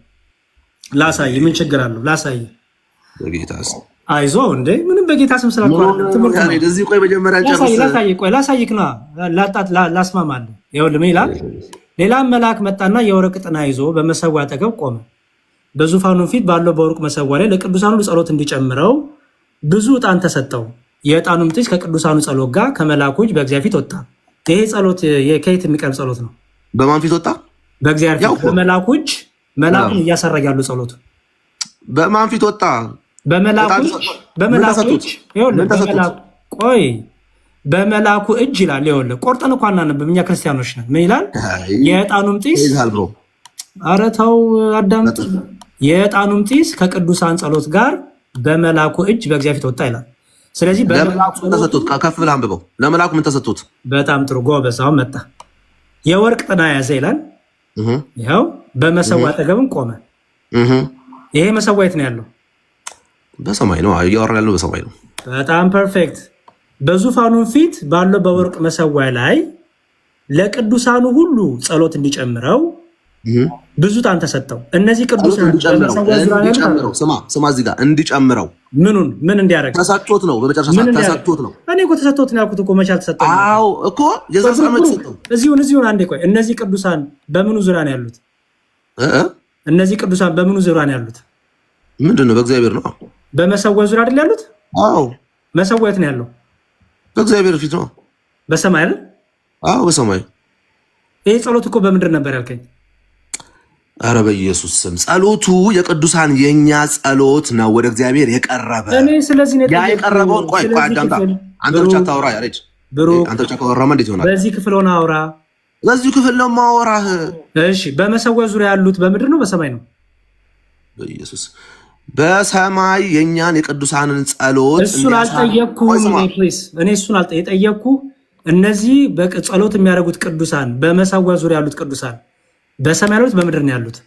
ላሳይ። ምን ችግር አለው? ላሳይ። በጌታስ አይዞ እንዴ ምንም በጌታ ስም እዚህ ቆይ መጀመሪያ ላሳይክ ና ላስማማለሁ። ይኸውልህ ምን ይላል? ሌላም መልአክ መጣና የወርቅ ጥና ይዞ በመሰዊያ አጠገብ ቆመ። በዙፋኑ ፊት ባለው በወርቅ መሰዊያ ላይ ለቅዱሳኑ ጸሎት እንዲጨምረው ብዙ ዕጣን ተሰጠው። የዕጣኑም ጢስ ከቅዱሳኑ ጸሎት ጋር ከመልአኩ እጅ በእግዚአብሔር ፊት ወጣ። ይሄ ጸሎት ከየት የሚቀርብ ጸሎት ነው? በማን ፊት ወጣ? በእግዚአብሔር ፊት በመልአኩ እጅ። መልአኩን እያሰረግ ያሉ ጸሎቱ በማን ፊት ወጣ? በመልአኩ እጅ ይላል። ይኸውልህ ቆርጠን እኮ አናነብም እኛ ክርስቲያኖች ነን። ምን ይላል? የዕጣኑም ጢስ ኧረ ተው አዳምጥ። የዕጣኑም ጢስ ከቅዱሳን ጸሎት ጋር በመልአኩ እጅ በእግዚአብሔር ፊት ወጣ ይላል። ስለዚህ ከፍ ብለህ አንብበው። ለመልአኩ ምን ተሰጥቶት? በጣም ጥሩ ጎበዝ። አሁን መጣ። የወርቅ ጥና ያዘ ይላል። ይኸው በመሰዊያ አጠገብም ቆመ። ይሄ መሰዊያ የት ነው ያለው? በሰማይ ነው። እያወራን ያለው በሰማይ ነው። በጣም ፐርፌክት። በዙፋኑ ፊት ባለው በወርቅ መሰዊያ ላይ ለቅዱሳኑ ሁሉ ጸሎት እንዲጨምረው ብዙ ዕጣን ተሰጠው። እነዚህ ቅዱሳን ስማ እዚህ ጋር እንዲጨምረው ምን እንዲያደርግ ተሰጥቶት ነው። በመጨረሻ ተሰጥቶት ነው። እኔ እኮ ተሰጥቶት ነው ያልኩት እኮ መቼ አልተሰጠው? አዎ እኮ የዘር ሰመት ተሰጠው። እዚሁን አንዴ ቆይ። እነዚህ ቅዱሳን በምኑ ዙሪያ ነው ያሉት? እነዚህ ቅዱሳን በምኑ ዙሪያ ነው ያሉት? ምንድን ነው? በእግዚአብሔር ነው። በመሰዊያ ዙሪያ አይደል ያሉት? አዎ መሰዊያ የት ነው ያለው? በእግዚአብሔር ፊት ነው። በሰማይ አይደል? አዎ በሰማይ። ይሄ ጸሎት እኮ በምድር ነበር ያልከኝ። አረ በኢየሱስ ስም ጸሎቱ የቅዱሳን የኛ ጸሎት ነው ወደ እግዚአብሔር የቀረበ። እኔ ስለዚህ ነው የቀረበውን። ቆይ አዳምጣ። አንተ ብቻ ታውራ ያሬድ። አንተ ብቻ ካወራማ እንዴት ይሆናል? በዚህ ክፍል ሆነ አውራ። በዚህ ክፍል ነው ማወራህ። እሺ በመሰዊያ ዙሪያ ያሉት በምድር ነው በሰማይ ነው? በኢየሱስ በሰማይ የኛን የቅዱሳንን ጸሎት እሱን አልጠየቅኩህም። እኔ እሱን የጠየቅኩህ እነዚህ ጸሎት የሚያደርጉት ቅዱሳን በመሰዊያ ዙሪያ ያሉት ቅዱሳን በሰማይ ያሉት በምድር ነው ያሉት?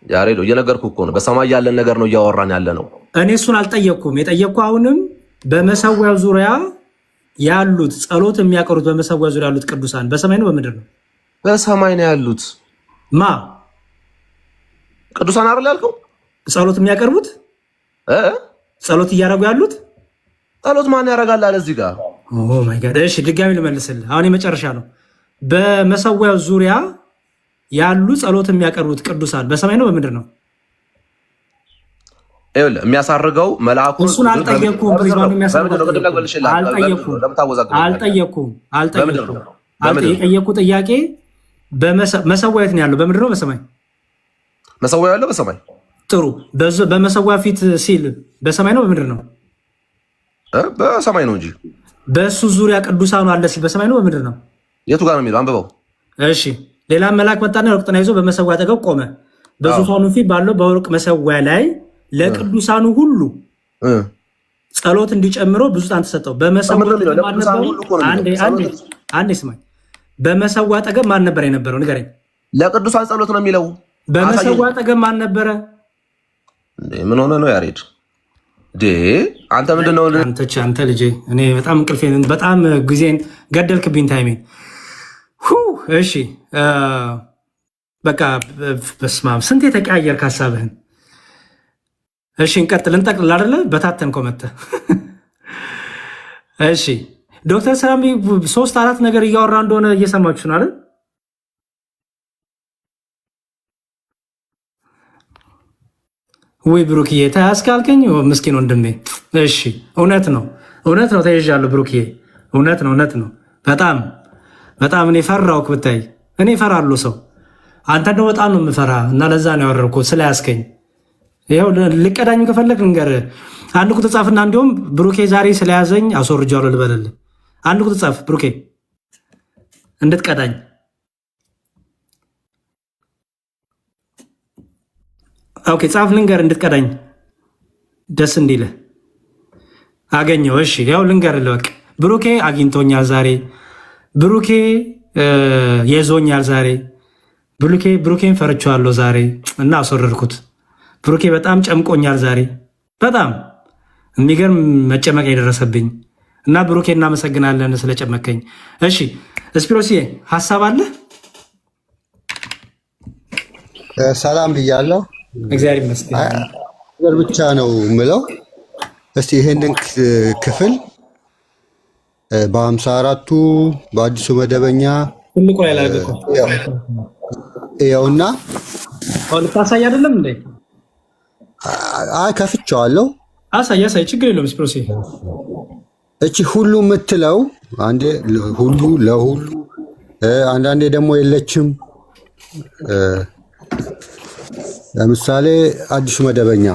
ያሬዶ እየነገርኩህ እኮ ነው። በሰማይ ያለን ነገር ነው እያወራን ያለ ነው። እኔ እሱን አልጠየቅኩም። የጠየቅኩህ አሁንም በመሰዊያ ዙሪያ ያሉት ጸሎት የሚያቀሩት በመሰዊያ ዙሪያ ያሉት ቅዱሳን በሰማይ ነው በምድር ነው? በሰማይ ነው ያሉት። ማ ቅዱሳን አይደል ያልከው? ጸሎት የሚያቀርቡት ጸሎት እያደረጉ ያሉት ጸሎት ማን ያደርጋል አለ እዚህ ጋር። ኦ ማይ ጋድ። እሺ ድጋሚ ልመልስልህ። አሁን የመጨረሻ ነው። በመሰዊያው ዙሪያ ያሉ ጸሎት የሚያቀርቡት ቅዱሳን በሰማይ ነው በምድር ነው? ይኸውልህ የሚያሳርገው መልአኩ እሱን አልጠየኩም። ሪዝዋን የሚያሳርገው የጠየኩት ጥያቄ መሰዊያ የት ነው ያለው? በምድር ነው በሰማይ? መሰዊያ ያለው በሰማይ። ጥሩ። በመሰዊያ ፊት ሲል በሰማይ ነው በምድር ነው? በሰማይ ነው እንጂ። በእሱ ዙሪያ ቅዱሳኑ አለ ሲል በሰማይ ነው በምድር ነው? የቱ ጋር ነው የሚለው? አንብበው። እሺ። ሌላ መልአክ መጣና ወርቅ ጥና ይዞ በመሰዊያ አጠገብ ቆመ። በዙፋኑ ፊት ባለው በወርቅ መሰዊያ ላይ ለቅዱሳኑ ሁሉ ጸሎት እንዲጨምረው ብዙ ዕጣን ተሰጠው። አንዴ ስማኝ። በመሰዊያ አጠገብ ማን ነበር የነበረው? ንገረኝ። ለቅዱሳን ጸሎት ነው የሚለው። በመሰዊያ አጠገብ ማን ነበረ? ምን ሆነ ነው ያሬድ? አንተ ምንድን ነው አንተ ልጄ? እኔ በጣም እንቅልፌን በጣም ጊዜን ገደልክብኝ፣ ታይሜን። እሺ በቃ በስመ አብ ስንት የተቀያየርክ ሀሳብህን። እሺ እንቀጥል። እንጠቅልል አይደለ? በታተንከው መተህ። እሺ ዶክተር ሰላም 3-4 ነገር እያወራ እንደሆነ እየሰማችሁ ነው አይደል? ወይ ብሩክዬ ተያዝክ አልከኝ፣ ምስኪን ወንድሜ። እሺ እውነት ነው ተይዣለሁ ብሩክዬ፣ እውነት ነው። በጣም እኔ ፈራሁክ ብታይ። እኔ እፈራለሁ ሰው፣ አንተ ደግሞ በጣም ነው የምፈራ እና ለዛ ነው ያወረድኩት ስለያዝከኝ። ይኸው ልቀዳኝ ከፈለግ ልንገርህ፣ አንድ ቁጥር ጻፍና እንዲሁም ብሩኬ ዛሬ ስለያዘኝ አስወርጃለሁ ልበልልህ። አንድ ቁጥር ጻፍ ብሩኬ እንድትቀዳኝ። ኦኬ ጻፍ ልንገር እንድትቀዳኝ ደስ እንዲልህ አገኘው። እሺ ያው ልንገርህ በቃ ብሩኬ አግኝቶኛል ዛሬ፣ ብሩኬ የዞኛል ዛሬ፣ ብሩኬን ፈርቼዋለሁ ዛሬ እና አስወረድኩት። ብሩኬ በጣም ጨምቆኛል ዛሬ፣ በጣም የሚገርም መጨመቅ የደረሰብኝ እና ብሩኬ እናመሰግናለን ስለጨመቀኝ። እሺ እስፒሮሲዬ ሀሳብ አለ? ሰላም ብያለሁ። እግዚአብሔር ይመስገን። ነገር ብቻ ነው ምለው። እስቲ ይሄንን ክፍል በ54ቱ በአዲሱ መደበኛ ትልቁ ላይ ላልገው ይኸውና ልታሳይ አይደለም እንዴ? ከፍቼዋለሁ። አሳይ፣ ችግር የለውም እስፒሮሲ። እቺ ሁሉ የምትለው አንዴ ሁሉ ለሁሉ፣ አንዳንዴ ደግሞ የለችም። ለምሳሌ አዲሱ መደበኛ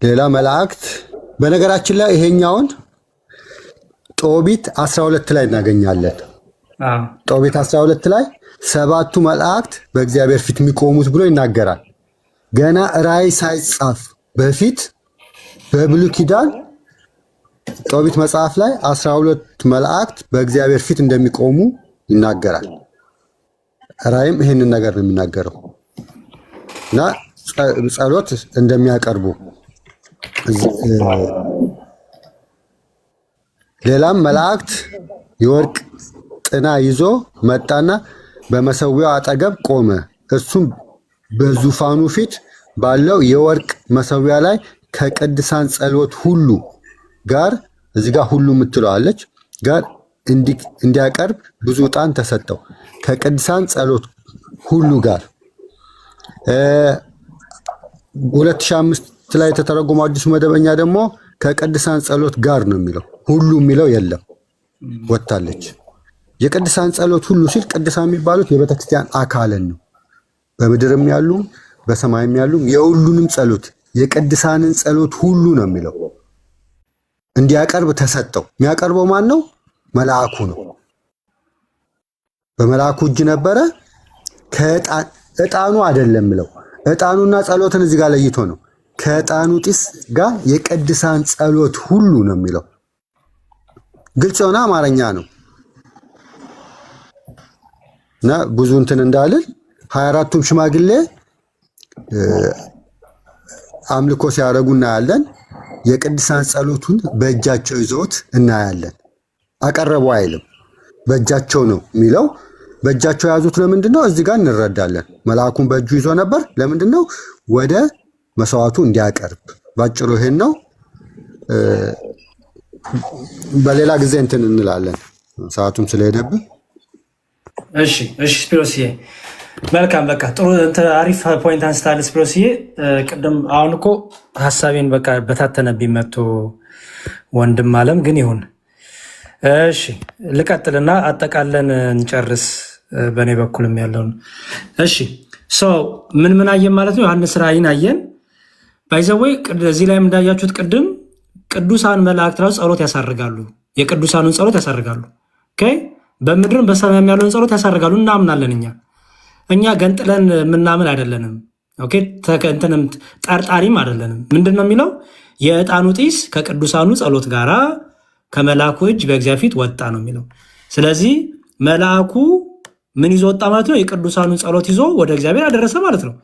ሌላ መላእክት። በነገራችን ላይ ይሄኛውን ጦቢት 12 ላይ እናገኛለን። ጦቢት 12 ላይ 7ቱ መላእክት በእግዚአብሔር ፊት የሚቆሙት ብሎ ይናገራል። ገና ራእይ ሳይጻፍ በፊት በብሉይ ኪዳን ጦቢት መጽሐፍ ላይ 12 መላእክት በእግዚአብሔር ፊት እንደሚቆሙ ይናገራል። ራእይም ይህንን ነገር ነው የሚናገረው እና ጸሎት እንደሚያቀርቡ ሌላም መላእክት የወርቅ ጥና ይዞ መጣና በመሰዊያው አጠገብ ቆመ። እሱም በዙፋኑ ፊት ባለው የወርቅ መሰዊያ ላይ ከቅዱሳን ጸሎት ሁሉ ጋር እዚህ ጋር ሁሉ የምትለዋለች ጋር እንዲያቀርብ ብዙ ዕጣን ተሰጠው። ከቅዱሳን ጸሎት ሁሉ ጋር 2005 ላይ የተተረጎመው አዲሱ መደበኛ ደግሞ ከቅዱሳን ጸሎት ጋር ነው የሚለው። ሁሉ የሚለው የለም፣ ወጣለች። የቅዱሳን ጸሎት ሁሉ ሲል ቅዱሳን የሚባሉት የቤተክርስቲያን አካልን ነው። በምድርም ያሉ በሰማይም ያሉ የሁሉንም ጸሎት የቅዱሳንን ጸሎት ሁሉ ነው የሚለው። እንዲያቀርብ ተሰጠው። የሚያቀርበው ማን ነው? መልአኩ ነው። በመልአኩ እጅ ነበረ። ከዕጣኑ አይደለም የሚለው። ዕጣኑና ጸሎትን እዚህ ጋር ለይቶ ነው። ከዕጣኑ ጢስ ጋር የቅዱሳን ጸሎት ሁሉ ነው የሚለው። ግልጽ የሆነ አማርኛ ነው እና ብዙ እንትን እንዳልል 24ቱም ሽማግሌ አምልኮ ሲያደርጉ እናያለን። የቅዱሳን ጸሎቱን በእጃቸው ይዘውት እናያለን። አቀረቡ አይልም፣ በእጃቸው ነው የሚለው። በእጃቸው የያዙት ለምንድን ነው? እዚህ ጋር እንረዳለን። መልአኩን በእጁ ይዞ ነበር። ለምንድን ነው? ወደ መስዋዕቱ እንዲያቀርብ ባጭሩ ይሄን ነው። በሌላ ጊዜ እንትን እንላለን ሰዓቱም ስለሄደብን። እሺ ስፒሮስዬ መልካም በቃ ጥሩ አሪፍ ፖይንት አንስታል ስፒሮስዬ። ቅድም አሁን እኮ ሀሳቤን በቃ በታተነብኝ መጥቶ ወንድም አለም ግን ይሁን። እሺ ልቀጥልና አጠቃለን እንጨርስ በእኔ በኩልም ያለውን። እሺ ምን አየን ማለት ነው? ዮሐንስ ራእይን አየን። ባይዘወይ እዚህ ላይም እንዳያችሁት ቅድም ቅዱሳን መላእክት ራሱ ጸሎት ያሳርጋሉ፣ የቅዱሳኑን ጸሎት ያሳርጋሉ። በምድርም በሰማይም ያለውን ጸሎት ያሳርጋሉ። እናምናለን። እኛ ገንጥለን የምናምን አይደለንም። እንትንም ጠርጣሪም አይደለንም። ምንድን ነው የሚለው? የዕጣኑ ጢስ ከቅዱሳኑ ጸሎት ጋራ ከመልአኩ እጅ በእግዚአብሔር ፊት ወጣ ነው የሚለው። ስለዚህ መልአኩ ምን ይዞ ወጣ ማለት ነው? የቅዱሳኑን ጸሎት ይዞ ወደ እግዚአብሔር አደረሰ ማለት ነው።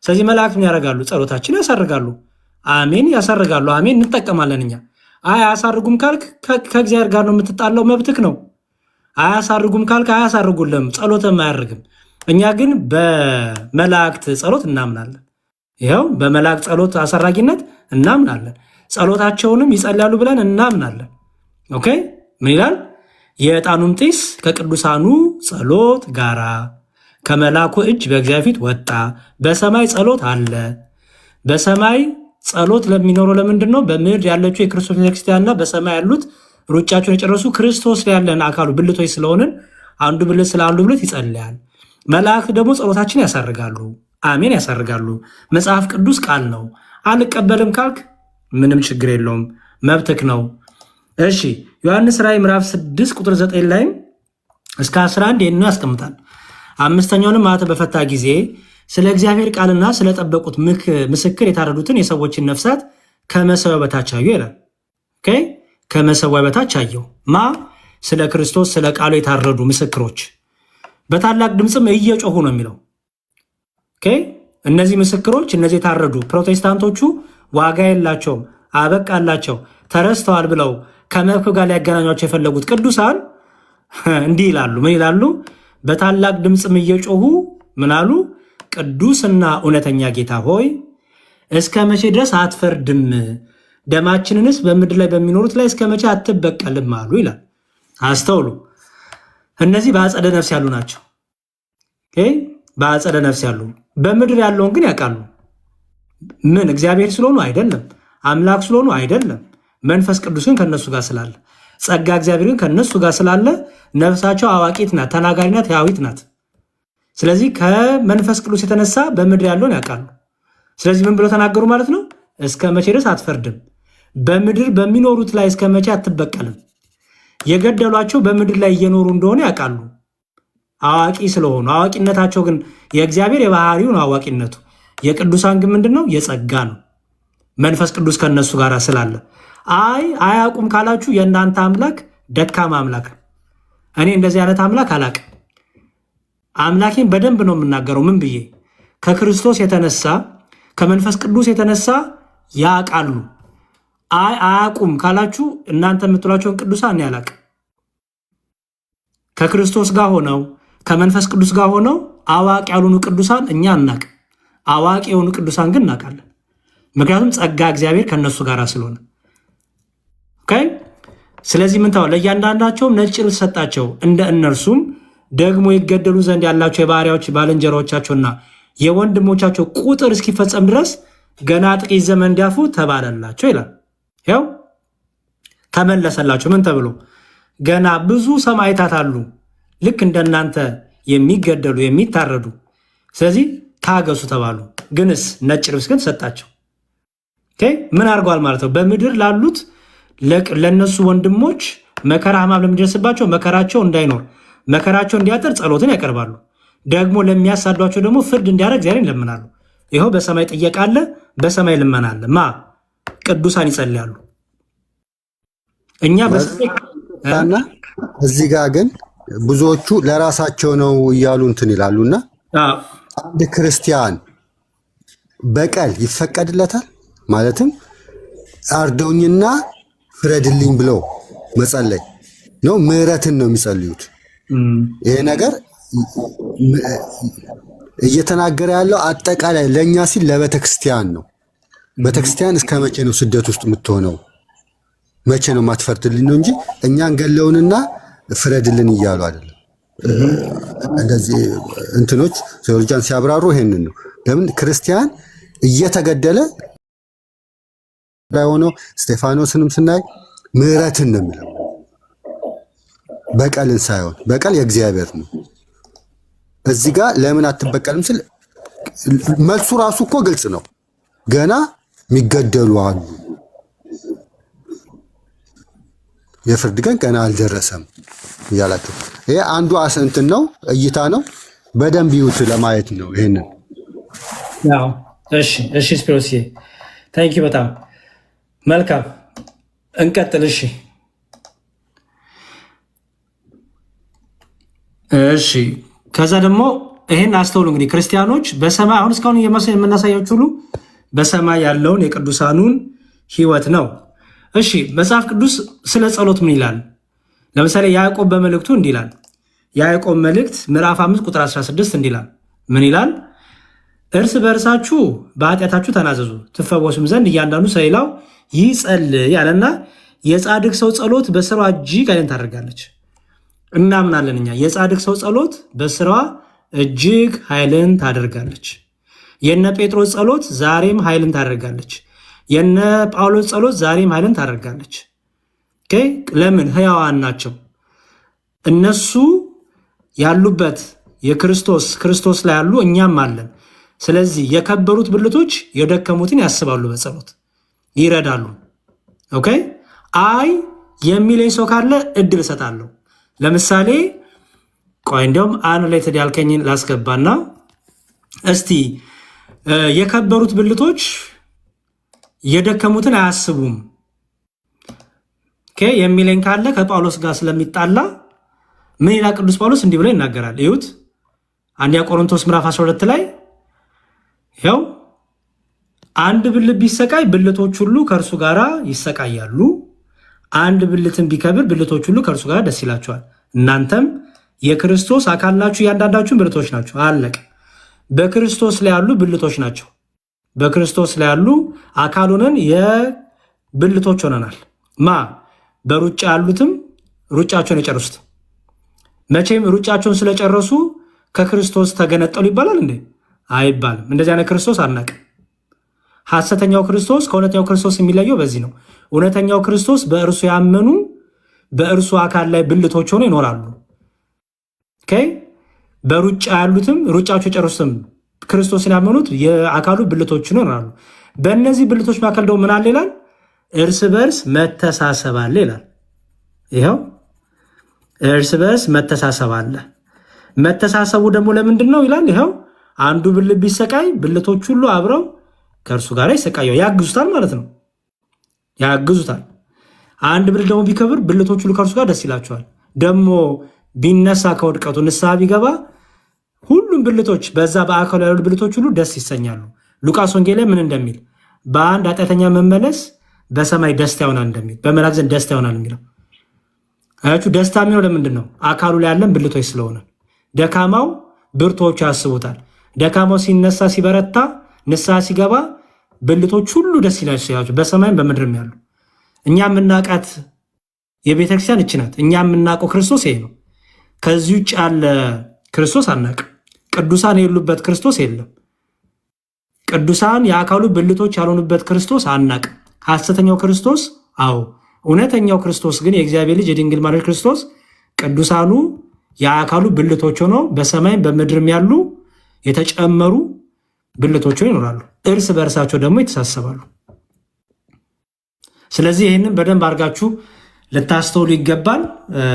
ስለዚህ መላእክት ምን ያደርጋሉ? ጸሎታችን ያሳርጋሉ። አሜን ያሳርጋሉ። አሜን እንጠቀማለን እኛ። አያሳርጉም ካልክ ከእግዚአብሔር ጋር ነው የምትጣለው፣ መብትክ ነው። አያሳርጉም ካልክ አያሳርጉልም፣ ጸሎትም አያርግም። እኛ ግን በመላእክት ጸሎት እናምናለን። ይኸው በመላእክት ጸሎት አሳራጊነት እናምናለን። ጸሎታቸውንም ይጸልያሉ ብለን እናምናለን። ምን ይላል? የዕጣኑም ጢስ ከቅዱሳኑ ጸሎት ጋራ ከመልአኩ እጅ በእግዚአብሔር ፊት ወጣ። በሰማይ ጸሎት አለ። በሰማይ ጸሎት ለሚኖረው ለምንድን ነው? በምድር ያለችው የክርስቶስ ቤተክርስቲያንና በሰማይ ያሉት ሩጫቸውን የጨረሱ ክርስቶስ ላይ ያለን አካሉ ብልቶች ስለሆንን አንዱ ብልት ስለ አንዱ ብልት ይጸልያል። መላእክት ደግሞ ጸሎታችን ያሳርጋሉ። አሜን ያሳርጋሉ። መጽሐፍ ቅዱስ ቃል ነው። አልቀበልም ካልክ ምንም ችግር የለውም፣ መብትክ ነው። እሺ ዮሐንስ ራእይ ምዕራፍ 6 ቁጥር 9 ላይም እስከ 11 ይህን ያስቀምጣል። አምስተኛውንም ማኅተም በፈታ ጊዜ ስለ እግዚአብሔር ቃልና ስለጠበቁት ምስክር የታረዱትን የሰዎችን ነፍሳት ከመሠዊያው በታች አየሁ ይላል። ከመሠዊያው በታች አየሁ። ስለ ክርስቶስ ስለ ቃሉ የታረዱ ምስክሮች በታላቅ ድምፅም እየጮሁ ነው የሚለው። እነዚህ ምስክሮች፣ እነዚህ የታረዱ ፕሮቴስታንቶቹ ዋጋ የላቸውም፣ አበቃላቸው፣ ተረስተዋል ብለው ከመርከብ ጋር ሊያገናኟቸው የፈለጉት ቅዱሳን እንዲህ ይላሉ። ምን ይላሉ? በታላቅ ድምፅም እየጮሁ ምን አሉ? ቅዱስና እውነተኛ ጌታ ሆይ እስከ መቼ ድረስ አትፈርድም? ደማችንንስ በምድር ላይ በሚኖሩት ላይ እስከ መቼ አትበቀልም አሉ ይላል። አስተውሉ። እነዚህ በአጸደ ነፍስ ያሉ ናቸው። በአጸደ ነፍስ ያሉ፣ በምድር ያለውን ግን ያውቃሉ። ምን እግዚአብሔር ስለሆኑ አይደለም፣ አምላክ ስለሆኑ አይደለም። መንፈስ ቅዱስ ግን ከነሱ ጋር ስላለ፣ ጸጋ እግዚአብሔር ግን ከነሱ ጋር ስላለ ነፍሳቸው አዋቂት ናት፣ ተናጋሪ ናት፣ ሕያዊት ናት። ስለዚህ ከመንፈስ ቅዱስ የተነሳ በምድር ያለውን ያውቃሉ። ስለዚህ ምን ብለው ተናገሩ ማለት ነው? እስከ መቼ ድረስ አትፈርድም? በምድር በሚኖሩት ላይ እስከ መቼ አትበቀልም? የገደሏቸው በምድር ላይ እየኖሩ እንደሆነ ያውቃሉ፣ አዋቂ ስለሆኑ። አዋቂነታቸው ግን የእግዚአብሔር የባህሪው ነው አዋቂነቱ። የቅዱሳን ግን ምንድን ነው? የጸጋ ነው። መንፈስ ቅዱስ ከነሱ ጋር ስላለ። አያውቁም ካላችሁ የእናንተ አምላክ ደካማ አምላክ ነው። እኔ እንደዚህ አይነት አምላክ አላቅም። አምላኬን በደንብ ነው የምናገረው። ምን ብዬ? ከክርስቶስ የተነሳ ከመንፈስ ቅዱስ የተነሳ ያውቃሉ። አያውቁም ካላችሁ እናንተ የምትሏቸውን ቅዱሳን እኔ አላቅም። ከክርስቶስ ጋር ሆነው ከመንፈስ ቅዱስ ጋር ሆነው አዋቂ ያልሆኑ ቅዱሳን እኛ አናቅም። አዋቂ የሆኑ ቅዱሳን ግን እናውቃለን። ምክንያቱም ጸጋ እግዚአብሔር ከነሱ ጋር ስለሆነ። ስለዚህ ምን ተባለ? ለእያንዳንዳቸውም ነጭ ልብስ ሰጣቸው፣ እንደ እነርሱም ደግሞ ይገደሉ ዘንድ ያላቸው የባሪያዎች ባልንጀራዎቻቸውና የወንድሞቻቸው ቁጥር እስኪፈጸም ድረስ ገና ጥቂት ዘመን እንዲያልፉ ተባለላቸው ይላል። ያው ተመለሰላቸው። ምን ተብሎ? ገና ብዙ ሰማዕታት አሉ ልክ እንደናንተ የሚገደሉ የሚታረዱ። ስለዚህ ታገሱ ተባሉ። ግንስ ነጭ ልብስ ግን ሰጣቸው። ምን አድርገዋል ማለት ነው? በምድር ላሉት ለነሱ ወንድሞች መከራ ሕማም ለሚደርስባቸው መከራቸው እንዳይኖር መከራቸው እንዲያጠር ጸሎትን ያቀርባሉ። ደግሞ ለሚያሳዷቸው ደግሞ ፍርድ እንዲያደርግ እግዚአብሔርን ይለምናሉ። ይኸው በሰማይ ጥየቃ አለ፣ በሰማይ ልመና አለ። ቅዱሳን ይጸልያሉ። እኛ በሰማይና እዚህ ጋር ግን ብዙዎቹ ለራሳቸው ነው እያሉ እንትን ይላሉና አንድ ክርስቲያን በቀል ይፈቀድለታል? ማለትም አርደውኝና ፍረድልኝ ብለው መጸለይ ነው? ምህረትን ነው የሚጸልዩት? ይሄ ነገር እየተናገረ ያለው አጠቃላይ ለእኛ ሲል ለቤተ ክርስቲያን ነው። ቤተክርስቲያን እስከ መቼ ነው ስደት ውስጥ የምትሆነው? መቼ ነው ማትፈርድልን ነው እንጂ እኛን ገለውንና ፍረድልን እያሉ አይደለም። እንደዚህ እንትኖች ቴዎሎጂያን ሲያብራሩ ይሄንን ነው። ለምን ክርስቲያን እየተገደለ ላይ ሆኖ እስጢፋኖስንም ስናይ ምህረትን ነው የሚለው፣ በቀልን ሳይሆን በቀል የእግዚአብሔር ነው። እዚህ ጋር ለምን አትበቀልም ስል መልሱ ራሱ እኮ ግልጽ ነው። ገና የሚገደሉ አሉ። የፍርድ ቀን ገና አልደረሰም እያላቸው ይሄ አንዱ እንትን ነው፣ እይታ ነው። በደንብ ይዩት ለማየት ነው ይሄንን። ያው እሺ ስፒሮስ ታንኪ በጣም መልካም እንቀጥል። እሺ ከዛ ደግሞ ይሄን አስተውሉ እንግዲህ ክርስቲያኖች በሰማይ አሁን እስካሁን የምናሳያችሁ ሁሉ በሰማይ ያለውን የቅዱሳኑን ሕይወት ነው። እሺ መጽሐፍ ቅዱስ ስለ ጸሎት ምን ይላል? ለምሳሌ ያዕቆብ በመልእክቱ እንዲህ ይላል። ያዕቆብ መልእክት ምዕራፍ 5 ቁጥር 16 እንዲህ ይላል። ምን ይላል? እርስ በእርሳችሁ በኃጢአታችሁ ተናዘዙ ትፈወሱም ዘንድ እያንዳንዱ ስለሌላው ይጸልይ ያለና የጻድቅ ሰው ጸሎት በስራዋ እጅግ ኃይልን ታደርጋለች። እናምናለን እኛ የጻድቅ ሰው ጸሎት በስራዋ እጅግ ኃይልን ታደርጋለች። የነ ጴጥሮስ ጸሎት ዛሬም ኃይልን ታደርጋለች። የነ ጳውሎስ ጸሎት ዛሬም ኃይልን ታደርጋለች። ለምን? ሕያዋን ናቸው። እነሱ ያሉበት ክርስቶስ ላይ ያሉ እኛም አለን። ስለዚህ የከበሩት ብልቶች የደከሙትን ያስባሉ፣ በጸሎት ይረዳሉ። ኦኬ አይ የሚለኝ ሰው ካለ እድል እሰጣለሁ። ለምሳሌ ቆይ እንዲያውም አንሪሌትድ ያልከኝን ላስገባና እስቲ የከበሩት ብልቶች የደከሙትን አያስቡም የሚለኝ ካለ ከጳውሎስ ጋር ስለሚጣላ ምን ይላል ቅዱስ ጳውሎስ? እንዲህ ብሎ ይናገራል። እዩት አንደኛ ቆሮንቶስ ምዕራፍ 12 ላይ ያው አንድ ብልት ቢሰቃይ ብልቶች ሁሉ ከእርሱ ጋር ይሰቃያሉ። አንድ ብልትን ቢከብር ብልቶች ሁሉ ከእርሱ ጋር ደስ ይላቸዋል። እናንተም የክርስቶስ አካል ናችሁ፣ እያንዳንዳችሁን ብልቶች ናቸው። አለቀ። በክርስቶስ ላይ ያሉ ብልቶች ናቸው። በክርስቶስ ላይ ያሉ አካል ሆነን የብልቶች ሆነናል። በሩጫ ያሉትም ሩጫቸውን የጨረሱት መቼም ሩጫቸውን ስለጨረሱ ከክርስቶስ ተገነጠሉ ይባላል እንዴ? አይባልም። እንደዚህ አይነት ክርስቶስ አናውቅም። ሐሰተኛው ክርስቶስ ከእውነተኛው ክርስቶስ የሚለየው በዚህ ነው። እውነተኛው ክርስቶስ በእርሱ ያመኑ በእርሱ አካል ላይ ብልቶች ሆነው ይኖራሉ። በሩጫ ያሉትም ሩጫቸው የጨረሱትም ክርስቶስን ያመኑት የአካሉ ብልቶች ይኖራሉ። በእነዚህ ብልቶች መካከል ደግሞ ምን አለ ይላል? እርስ በርስ መተሳሰብ አለ ይላል። ይኸው እርስ በርስ መተሳሰብ አለ። መተሳሰቡ ደግሞ ለምንድን ነው ይላል? ይኸው አንዱ ብልት ቢሰቃይ ብልቶች ሁሉ አብረው ከእርሱ ጋር ይሰቃያል፣ ያግዙታል ማለት ነው። ያግዙታል። አንድ ብልት ደግሞ ቢከብር ብልቶች ሁሉ ከእርሱ ጋር ደስ ይላቸዋል። ደግሞ ቢነሳ ከውድቀቱ ንስሐ ቢገባ ሁሉም ብልቶች በዛ በአካሉ ያሉ ብልቶች ሁሉ ደስ ይሰኛሉ። ሉቃስ ወንጌል ላይ ምን እንደሚል በአንድ ኃጢአተኛ መመለስ በሰማይ ደስታ ይሆናል እንደሚል፣ በመላእክት ዘንድ ደስታ ይሆናል የሚለው አያችሁ። ደስታ የሚለው ለምንድን ነው? አካሉ ላይ ያለን ብልቶች ስለሆነ። ደካማው ብርቶቹ ያስቡታል። ደካማው ሲነሳ ሲበረታ ንስሐ ሲገባ ብልቶች ሁሉ ደስ ይላቸው፣ በሰማይም በምድርም ያሉ። እኛ የምናውቃት የቤተክርስቲያን እች ናት። እኛ የምናውቀው ክርስቶስ ይሄ ነው። ከዚህ ውጭ ያለ ክርስቶስ አናውቅም። ቅዱሳን የሌሉበት ክርስቶስ የለም። ቅዱሳን የአካሉ ብልቶች ያልሆኑበት ክርስቶስ አናውቅም። ሐሰተኛው ክርስቶስ አዎ፣ እውነተኛው ክርስቶስ ግን የእግዚአብሔር ልጅ የድንግል ማርያም ክርስቶስ ቅዱሳኑ የአካሉ ብልቶች ሆነው በሰማይም በምድርም ያሉ የተጨመሩ ብልቶች ይኖራሉ። እርስ በእርሳቸው ደግሞ ይተሳሰባሉ። ስለዚህ ይህንን በደንብ አድርጋችሁ ልታስተውሉ ይገባል።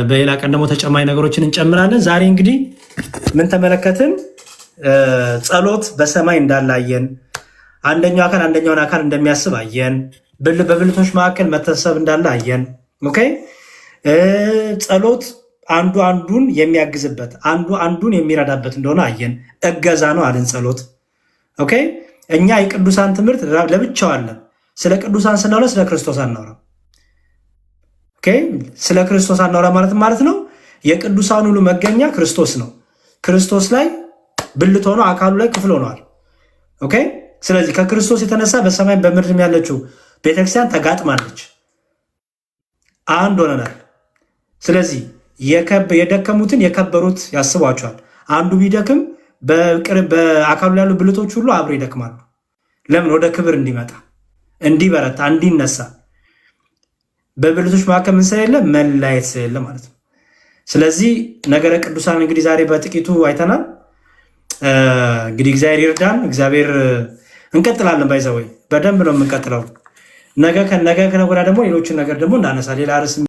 በሌላ ቀን ደግሞ ተጨማሪ ነገሮችን እንጨምራለን። ዛሬ እንግዲህ ምን ተመለከትን? ጸሎት በሰማይ እንዳላየን፣ አንደኛው አካል አንደኛውን አካል እንደሚያስብ አየን። በብልቶች መካከል መተሳሰብ እንዳለ አየን። ኦኬ ጸሎት አንዱ አንዱን የሚያግዝበት አንዱ አንዱን የሚረዳበት እንደሆነ አየን። እገዛ ነው አለን ጸሎት። ኦኬ እኛ የቅዱሳን ትምህርት ለብቻው አለን። ስለ ቅዱሳን ስናወራ ስለ ክርስቶስ አናወራ። ኦኬ ስለ ክርስቶስ አናወራ ማለት ነው የቅዱሳን ሁሉ መገኛ ክርስቶስ ነው። ክርስቶስ ላይ ብልት ሆኖ አካሉ ላይ ክፍል ሆነዋል። ኦኬ ስለዚህ ከክርስቶስ የተነሳ በሰማይ በምድርም ያለችው ቤተክርስቲያን ተጋጥማለች፣ አንድ ሆነናል። ስለዚህ የደከሙትን የከበሩት ያስቧቸዋል። አንዱ ቢደክም በአካሉ ያሉ ብልቶች ሁሉ አብሮ ይደክማሉ። ለምን? ወደ ክብር እንዲመጣ፣ እንዲበረታ፣ እንዲነሳ። በብልቶች መካከል ምን ስለሌለ? መለያየት ስለሌለ ማለት ነው። ስለዚህ ነገረ ቅዱሳን እንግዲህ ዛሬ በጥቂቱ አይተናል። እንግዲህ እግዚአብሔር ይርዳን። እግዚአብሔር እንቀጥላለን። ባይዘወይ በደንብ ነው የምንቀጥለው። ነገ ከነገ ወዲያ ደግሞ ሌሎችን ነገር ደግሞ እናነሳ ሌላ ርዕስ